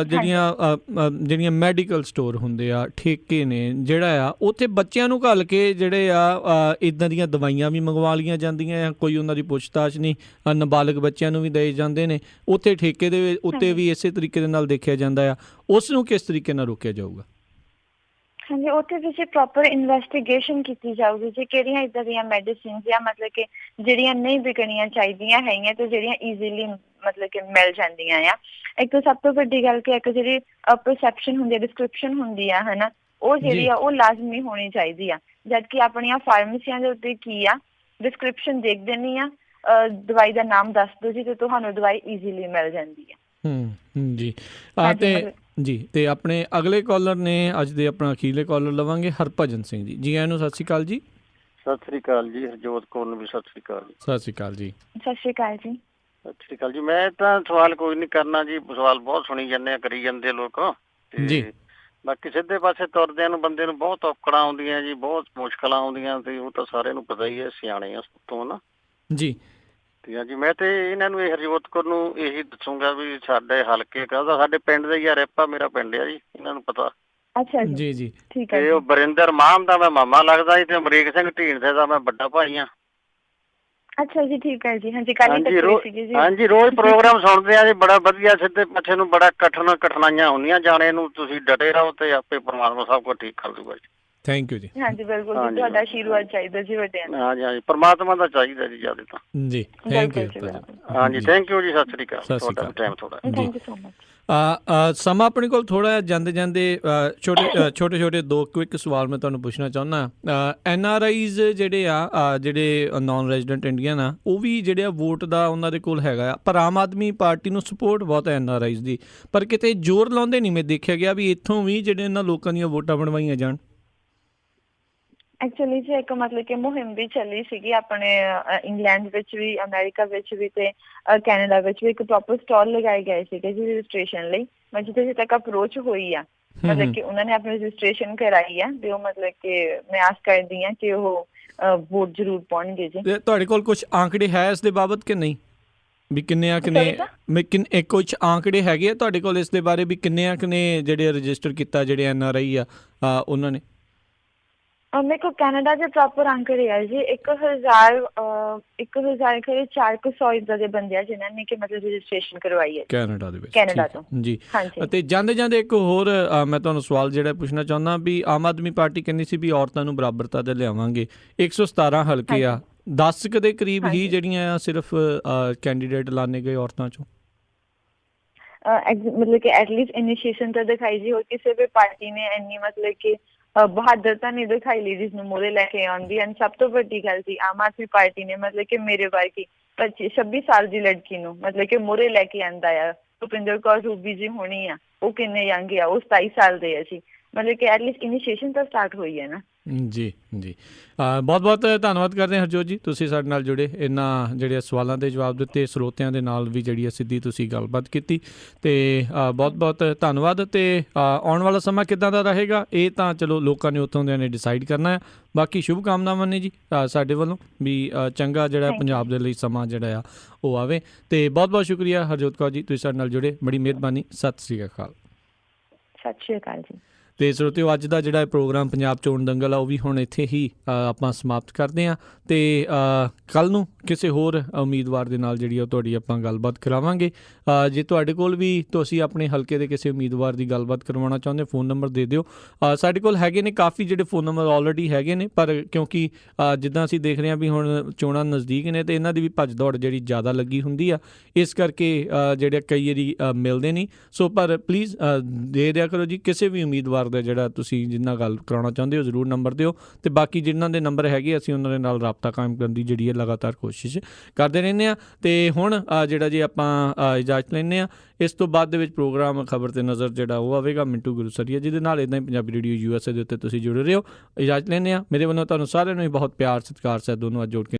ਜਿਹੜੀਆਂ ਮੈਡੀਕਲ ਸਟੋਰ ਹੁੰਦੇ ਆ, ਠੇਕੇ ਨੇ ਜਿਹੜਾ ਆ, ਉੱਥੇ ਬੱਚਿਆਂ ਨੂੰ ਘੱਲ ਕੇ ਜਿਹੜੇ ਆ ਇੱਦਾਂ ਦੀਆਂ ਦਵਾਈਆਂ ਵੀ ਮੰਗਵਾ ਲਈਆਂ ਜਾਂਦੀਆਂ ਆ। ਕੋਈ ਉਹਨਾਂ ਦੀ ਪੁੱਛਤਾਛ ਨਹੀਂ, ਨਾਬਾਲਗ ਬੱਚਿਆਂ ਨੂੰ ਵੀ ਦੇ ਜਾਂਦੇ ਨੇ। ਉੱਥੇ ਠੇਕੇ ਦੇ ਉੱਤੇ ਵੀ ਇਸੇ ਤਰੀਕੇ ਦੇ ਨਾਲ ਦੇਖਿਆ ਜਾਂਦਾ ਆ। ਉਸ ਨੂੰ ਕਿਸ ਤਰੀਕੇ ਨਾਲ ਰੋਕਿਆ ਜਾਊਗਾ? ਹਾਂਜੀ, ਉੱਥੇ ਵਿੱਚ ਪ੍ਰੋਪਰ ਇਨਵੈਸਟੀਗੇਸ਼ਨ ਕੀਤੀ ਜਾਊਗੀ ਜੀ ਕਿਹੜੀਆਂ ਇੱਦਾਂ ਦੀਆਂ ਮੈਡੀਸਿਨਸ ਜਾਂ ਮਤਲਬ ਕਿ ਜਿਹੜੀਆਂ ਨਹੀਂ ਵਿਕਣੀਆਂ ਚਾਹੀਦੀਆਂ ਹੈਗੀਆਂ ਤੇ ਜਿਹੜੀਆਂ ਈਜ਼ੀਲੀ ਮਤਲਬ ਕਿ ਮਿਲ ਜਾਂਦੀਆਂ ਆ। ਇੱਕ ਤਾਂ ਸਭ ਤੋਂ ਵੱਡੀ ਗੱਲ ਕਿ ਇੱਕ ਜਿਹੜੀ ਪਰਸੈਪਸ਼ਨ ਹੁੰਦੀ ਹੈ, ਡਿਸਕ੍ਰਿਪਸ਼ਨ ਹੁੰਦੀ ਆ ਹਨਾ, ਉਹ ਜਿਹੜੀ ਆ ਉਹ ਲਾਜ਼ਮੀ ਹੋਣੀ ਚਾਹੀਦੀ ਆ। ਜਦ ਕਿ ਆਪਣੀਆਂ ਫਾਰਮੇਸੀਆਂ ਦੇ ਉੱਤੇ ਕੀ ਆ, ਡਿਸਕ੍ਰਿਪਸ਼ਨ ਦੇਖ ਦੇਣੀ ਆ, ਦਵਾਈ ਦਾ ਨਾਮ ਦੱਸ ਦਿਓ ਜੀ ਤੇ ਤੁਹਾਨੂੰ ਦਵਾਈ ਈਜ਼ੀਲੀ ਮਿਲ ਜਾਂਦੀ ਆ। ਜੀ ਤੇ ਆਪਣੇ ਅਗਲੇ ਕਾਲਰ ਨੇ ਅੱਜ ਦੇ ਆਪਣਾ ਅਖੀਰਲੇ ਕਾਲਰ ਲਵਾਂਗੇ, ਹਰਭਜਨ ਸਿੰਘ ਜੀ। ਜੀ ਆਇਆਂ ਨੂੰ, ਸਤਿ ਸ਼੍ਰੀ ਅਕਾਲ ਜੀ। ਸਤਿ ਸ਼੍ਰੀ ਅਕਾਲ ਜੀ। ਹਰਜੋਤ ਕੌਰ ਨੂੰ ਵੀ ਸਤਿ ਸ਼੍ਰੀ ਅਕਾਲ ਜੀ। ਸਤਿ ਸ਼੍ਰੀ ਅਕਾਲ ਜੀ। ਸਤਿ ਸ਼੍ਰੀ ਅਕਾਲ ਜੀ। ਸਤਿ ਸ਼੍ਰੀ ਅਕਾਲ ਜੀ। ਮੈਂ ਤਾਂ ਸਵਾਲ ਕੋਈ ਨਹੀਂ ਕਰਨਾ ਜੀ, ਸਵਾਲ ਬਹੁਤ ਸੁਣੀ ਜਾਂਦੇ ਆ, ਕਰੀ ਜਾਂਦੇ ਲੋਕ ਜੀ। ਬਾਕੀ ਸਿੱਧੇ ਪਾਸੇ ਤੁਰਦਿਆਂ ਨੂੰ ਬੰਦੇ ਨੂੰ ਬਹੁਤ ਔਕੜਾਂ ਆਉਂਦੀਆਂ ਜੀ, ਬਹੁਤ ਮੁਸ਼ਕਲਾਂ ਆਉਂਦੀਆਂ ਤੇ ਉਹ ਤਾਂ ਸਾਰਿਆਂ ਨੂੰ ਪਤਾ ਹੀ ਹੈ, ਸਿਆਣੇ ਆ ਸਭ ਤੋਂ ਨਾ ਜੀ। ਤੇ ਹਾਂਜੀ, ਮੈਂ ਤੇ ਇਹਨਾਂ ਨੂੰ ਇਹ ਹਰਜੋਤ ਕੌਰ ਨੂੰ ਇਹੀ ਦੱਸੂਗਾ ਵੀ ਸਾਡੇ ਹਲਕੇ ਕਹਿੰਦਾ ਸਾਡੇ ਪਿੰਡ ਦਾ ਹੀ ਆ, ਰੈਪਾ ਮੇਰਾ ਪਿੰਡ ਆ ਜੀ, ਇਹਨਾਂ ਨੂੰ ਪਤਾ। ਅੱਛਾ ਜੀ ਜੀ, ਠੀਕ ਹੈ। ਤੇ ਉਹ ਬਰਿੰਦਰ ਮਾਮ ਦਾ ਮੈਂ ਮਾਮਾ ਲੱਗਦਾ ਜੀ ਤੇ ਅਮਰੀਕ ਸਿੰਘ ਢੀਂਡਸੇ ਦਾ ਮੈਂ ਵੱਡਾ ਭਾਈ ਆ। ਅੱਛਾ ਜੀ, ਠੀਕ ਹੈ ਜੀ। ਹਾਂਜੀ, ਕੱਲ ਜੀ ਹਾਂਜੀ, ਰੋਜ਼ ਪ੍ਰੋਗਰਾਮ ਸੁਣਦੇ ਆ ਜੀ, ਬੜਾ ਵਧੀਆ। ਸਿੱਧੇ ਪਾਸੇ ਨੂੰ ਬੜਾ ਕਠਿਨਾਈਆਂ ਹੁੰਦੀਆਂ ਜਾਣੇ ਨੂੰ, ਤੁਸੀਂ ਡਟੇ ਰਹੋ ਤੇ ਆਪੇ ਪਰਮਾਤਮਾ ਸਭ ਕੁਝ ਠੀਕ ਕਰ ਦੂਗਾ ਜੀ। ਥੈਂਕ ਯੂ ਜੀ। ਹਾਂਜੀ ਬਿਲਕੁਲ ਜੀ, ਤੁਹਾਡਾ ਆਸ਼ੀਰਵਾਦ ਚਾਹੀਦਾ ਜੀ ਵੱਡਿਆਂ ਦਾ। ਹਾਂਜੀ ਹਾਂਜੀ, ਪਰਮਾਤਮਾ ਦਾ ਚਾਹੀਦਾ ਜੀ ਜ਼ਿਆਦਾ ਤਾਂ ਜੀ। Thank you. ਹਾਂਜੀ, ਥੈਂਕ ਯੂ ਜੀ। ਸਤਿ ਸ਼੍ਰੀ ਅਕਾਲ। ਤੁਹਾਡਾ ਟਾਈਮ ਥੋੜਾ ਜੀ। ਸਮਾਂ ਆਪਣੇ ਕੋਲ ਥੋੜਾ ਜਾਂਦੇ ਛੋਟੇ ਦੋ ਕੁਇਕ ਸਵਾਲ ਮੈਂ ਤੁਹਾਨੂੰ ਪੁੱਛਣਾ ਚਾਹੁੰਦਾ। NRIs ਜਿਹੜੇ ਆ, ਜਿਹੜੇ ਨਾਨ ਰੈਜ਼ੀਡੈਂਟ ਇੰਡੀਅਨ ਆ, ਉਹ ਵੀ ਜਿਹੜੇ ਆ ਵੋਟ ਦਾ ਉਹਨਾਂ ਦੇ ਕੋਲ ਹੈਗਾ ਆ, ਪਰ ਆਮ ਆਦਮੀ ਪਾਰਟੀ ਨੂੰ ਸਪੋਰਟ ਬਹੁਤ ਹੈ NRIs ਦੀ, ਪਰ ਕਿਤੇ ਜ਼ੋਰ ਲਾਉਂਦੇ ਨਹੀਂ ਮੈਂ ਦੇਖਿਆ ਗਿਆ ਵੀ ਇੱਥੋਂ ਵੀ ਜਿਹੜੇ ਇਹਨਾਂ ਲੋਕਾਂ ਦੀਆਂ ਵੋਟਾਂ ਬਣਵਾਈਆਂ ਜਾਣ। ਐਕਚੁਅਲੀ ਜੀ ਇੱਕ ਮਤਲਬ ਕਿ ਮੁਹਿੰਮ ਵੀ ਚੱਲੀ ਸੀਗੀ ਆਪਣੇ ਇੰਗਲੈਂਡ ਵਿੱਚ ਵੀ, ਅਮਰੀਕਾ ਵਿੱਚ ਵੀ ਤੇ ਕੈਨੇਡਾ ਵਿੱਚ ਵੀ। ਇੱਕ ਪ੍ਰੋਪਰ ਸਟਾਲ ਲਗਾਏ ਗਏ ਸੀਗੇ ਜੀ ਰਜਿਸਟ੍ਰੇਸ਼ਨ ਲਈ। ਮੈਂ ਜਿੱਥੇ ਤੱਕ ਅਪਰੋਚ ਹੋਈ ਆ, ਮਤਲਬ ਕਿ ਉਹਨਾਂ ਨੇ ਆਪਣੀ ਰਜਿਸਟ੍ਰੇਸ਼ਨ ਕਰਾਈ ਆ ਤੇ ਉਹ ਮਤਲਬ ਕਿ ਮੈਂ ਆਸ ਕਰਦੀ ਹਾਂ ਕਿ ਉਹ ਵੋਟ ਜ਼ਰੂਰ ਪਾਉਣਗੇ ਜੀ। ਤੁਹਾਡੇ ਕੋਲ ਕੁਝ ਆંકੜੇ ਹੈ ਇਸ ਦੇ ਬਾਬਤ ਕਿ ਨਹੀਂ, ਵੀ ਕਿੰਨੇ ਕੁਝ ਆંકੜੇ ਹੈਗੇ ਆ ਤੁਹਾਡੇ ਕੋਲ ਇਸ ਦੇ ਬਾਰੇ ਵੀ ਕਿੰਨੇ ਜਿਹੜੇ ਰਜਿਸਟਰ ਕੀਤਾ ਜਿਹੜੇ NRI ਆ ਉਹਨਾਂ ਨੇ? ਮੇਰੇ ਕੋਲ ਕੈਨੇਡਾ ਦੇ ਪ੍ਰੋਪਰ ਅੰਕੜੇ ਆ ਜੀ। 1000 ਖਰੇ 400 ਇੱਦਾਂ ਦੇ ਬੰਦੇ ਆ ਜਿਨ੍ਹਾਂ ਨੇ ਕਿ ਮਤਲਬ ਰਜਿਸਟ੍ਰੇਸ਼ਨ ਕਰਵਾਈ ਹੈ ਕੈਨੇਡਾ ਦੇ ਵਿੱਚ। ਕੈਨੇਡਾ ਤੋਂ ਜੀ। ਅਤੇ ਜਾਂਦੇ ਇੱਕ ਹੋਰ ਮੈਂ ਤੁਹਾਨੂੰ ਸਵਾਲ ਜਿਹੜਾ ਪੁੱਛਣਾ ਚਾਹੁੰਦਾ ਵੀ ਆਮ ਆਦਮੀ ਪਾਰਟੀ ਕਹਿੰਦੀ ਸੀ ਵੀ ਔਰਤਾਂ ਨੂੰ ਬਰਾਬਰਤਾ ਤੇ ਲਿਆਵਾਂਗੇ। 117 ਹਲਕੇ ਆ, 10 ਦੇ ਕਰੀਬ ਹੀ ਜਿਹੜੀਆਂ ਸਿਰਫ ਕੈਂਡੀਡੇਟ ਲਾਣੇ ਗਏ ਔਰਤਾਂ ਚੋਂ। ਮਤਲਬ ਕਿ ਐਟਲੀਸਟ ਇਨੀਸ਼ੀਏਸ਼ਨ ਤਾਂ ਦਿਖਾਈ ਜੀ, ਹੋਰ ਕਿਸੇ ਵੀ ਪਾਰਟੀ ਨੇ ਇੰਨੀ ਮਤਲਬ ਕਿ ਬਹਾਦਰਤਾ ਨਹੀਂ ਦਿਖਾਈ ਲੇਡੀਜ਼ ਨੂੰ ਮੂਹਰੇ ਲੈ ਕੇ ਆਉਣ ਦੀ। ਐਂਡ ਸਭ ਤੋਂ ਵੱਡੀ ਗੱਲ ਸੀ ਆਮ ਆਦਮੀ ਪਾਰਟੀ ਨੇ ਮਤਲਬ ਕਿ ਮੇਰੇ ਵਰਗੀ 26 ਸਾਲ ਦੀ ਲੜਕੀ ਨੂੰ ਮਤਲਬ ਕਿ ਮੂਹਰੇ ਲੈ ਕੇ ਆਂਦਾ ਆ। ਭੁਪਿੰਦਰ ਕੌਰ ਰੂਬੀ ਜੀ ਹੋਣੀ ਆ, ਉਹ ਕਿੰਨੇ ਯੰਗ ਆ, ਉਹ 27 ਸਾਲ ਦੇ ਆ ਜੀ। ਮਤਲਬ ਕਿ ਐਟਲੀਸਟ ਇਨੀਸ਼ੀਏਸ਼ਨ ਤਾਂ ਸਟਾਰਟ ਹੋਈ ਹੈ ਨਾ। ਜੀ ਜੀ ਬਹੁਤ ਬਹੁਤ ਧੰਨਵਾਦ ਕਰਦੇ ਹਾਂ ਹਰਜੋਤ ਜੀ, ਤੁਸੀਂ ਸਾਡੇ ਨਾਲ ਜੁੜੇ, ਇਹਨਾਂ ਜਿਹੜੇ ਸਵਾਲਾਂ ਦੇ ਜਵਾਬ ਦਿੱਤੇ, ਸਰੋਤਿਆਂ ਦੇ ਨਾਲ ਵੀ ਜਿਹੜੀ ਸਿੱਧੀ ਤੁਸੀਂ ਗੱਲਬਾਤ ਕੀਤੀ, ਅਤੇ ਬਹੁਤ ਬਹੁਤ ਧੰਨਵਾਦ। ਅਤੇ ਆਉਣ ਵਾਲਾ ਸਮਾਂ ਕਿੱਦਾਂ ਦਾ ਰਹੇਗਾ ਇਹ ਤਾਂ ਚਲੋ ਲੋਕਾਂ ਨੇ ਉੱਥੋਂ ਦਿਆਂ ਨੇ ਡਿਸਾਈਡ ਕਰਨਾ ਹੈ। ਬਾਕੀ ਸ਼ੁਭ ਕਾਮਨਾਵਾਂ ਨੇ ਜੀ ਸਾਡੇ ਵੱਲੋਂ ਵੀ ਚੰਗਾ ਜਿਹੜਾ ਪੰਜਾਬ ਦੇ ਲਈ ਸਮਾਂ ਜਿਹੜਾ ਆ ਉਹ ਆਵੇ। ਅਤੇ ਬਹੁਤ ਬਹੁਤ ਸ਼ੁਕਰੀਆ ਹਰਜੋਤ ਕੌਰ ਜੀ, ਤੁਸੀਂ ਸਾਡੇ ਨਾਲ ਜੁੜੇ, ਬੜੀ ਮਿਹਰਬਾਨੀ। ਸਤਿ ਸ਼੍ਰੀ ਅਕਾਲ। ਸਤਿ ਸ਼੍ਰੀ ਅਕਾਲ ਜੀ। ਅਤੇ ਸਰੋਤਿਓ ਅੱਜ ਦਾ ਜਿਹੜਾ ਪ੍ਰੋਗਰਾਮ ਪੰਜਾਬ ਚੋਣ ਦੰਗਲ ਆ ਉਹ ਵੀ ਹੁਣ ਇੱਥੇ ਹੀ ਆਪਾਂ ਸਮਾਪਤ ਕਰਦੇ ਹਾਂ, ਅਤੇ ਕੱਲ੍ਹ ਨੂੰ ਕਿਸੇ ਹੋਰ ਉਮੀਦਵਾਰ ਦੇ ਨਾਲ ਜਿਹੜੀ ਉਹ ਤੁਹਾਡੀ ਆਪਾਂ ਗੱਲਬਾਤ ਕਰਾਵਾਂਗੇ। ਜੇ ਤੁਹਾਡੇ ਕੋਲ ਵੀ ਤੁਸੀਂ ਆਪਣੇ ਹਲਕੇ ਦੇ ਕਿਸੇ ਉਮੀਦਵਾਰ ਦੀ ਗੱਲਬਾਤ ਕਰਵਾਉਣਾ ਚਾਹੁੰਦੇ ਫ਼ੋਨ ਨੰਬਰ ਦੇ ਦਿਓ। ਸਾਡੇ ਕੋਲ ਹੈਗੇ ਨੇ ਕਾਫੀ ਜਿਹੜੇ ਫ਼ੋਨ ਨੰਬਰ ਆਲਰੇਡੀ ਹੈਗੇ ਨੇ, ਪਰ ਕਿਉਂਕਿ ਜਿੱਦਾਂ ਅਸੀਂ ਦੇਖ ਰਹੇ ਹਾਂ ਵੀ ਹੁਣ ਚੋਣਾਂ ਨਜ਼ਦੀਕ ਨੇ ਅਤੇ ਇਹਨਾਂ ਦੀ ਵੀ ਭੱਜ ਦੌੜ ਜਿਹੜੀ ਜ਼ਿਆਦਾ ਲੱਗੀ ਹੁੰਦੀ ਆ, ਇਸ ਕਰਕੇ ਜਿਹੜੇ ਕਈ ਵਾਰੀ ਮਿਲਦੇ ਨਹੀਂ। ਸੋ ਪਰ ਪਲੀਜ਼ ਦੇ ਦਿਆ ਕਰੋ ਜੀ ਕਿਸੇ ਵੀ ਉਮੀਦਵਾਰ ਦਾ ਜਿਹੜਾ ਤੁਸੀਂ ਜਿੰਨਾ ਗੱਲ ਕਰਾਉਣਾ ਚਾਹੁੰਦੇ ਹੋ ਜ਼ਰੂਰ ਨੰਬਰ ਦਿਓ। ਅਤੇ ਬਾਕੀ ਜਿਨ੍ਹਾਂ ਦੇ ਨੰਬਰ ਹੈਗੇ ਅਸੀਂ ਉਹਨਾਂ ਦੇ ਨਾਲ ਰਾਬਤਾ ਕਾਇਮ ਕਰਨ ਦੀ ਜਿਹੜੀ ਹੈ ਲਗਾਤਾਰ ਕੋਸ਼ਿਸ਼ ਕਰਦੇ ਰਹਿੰਦੇ ਹਾਂ। ਅਤੇ ਹੁਣ ਜਿਹੜਾ ਜੀ ਆਪਾਂ ਇਜਾਜ਼ਤ ਲੈਂਦੇ ਹਾਂ। ਇਸ ਤੋਂ ਬਾਅਦ ਦੇ ਵਿੱਚ ਪ੍ਰੋਗਰਾਮ ਖਬਰ 'ਤੇ ਨਜ਼ਰ ਜਿਹੜਾ ਉਹ ਆਵੇਗਾ ਮਿੰਟੂ ਗੁਰਸਰੀਆ ਜੀ ਦੇ ਨਾਲ। ਇੱਦਾਂ ਹੀ ਪੰਜਾਬੀ ਰੇਡੀਓ USA ਦੇ ਉੱਤੇ ਤੁਸੀਂ ਜੁੜੇ ਰਹੋ। ਇਜਾਜ਼ਤ ਲੈਂਦੇ ਹਾਂ। ਮੇਰੇ ਵੱਲੋਂ ਤੁਹਾਨੂੰ ਸਾਰਿਆਂ ਨੂੰ ਹੀ ਬਹੁਤ ਪਿਆਰ ਸਤਿਕਾਰ ਸਹਿਤ ਦੋਨੋਂ ਅੱਜ ਜੋੜ ਕੇ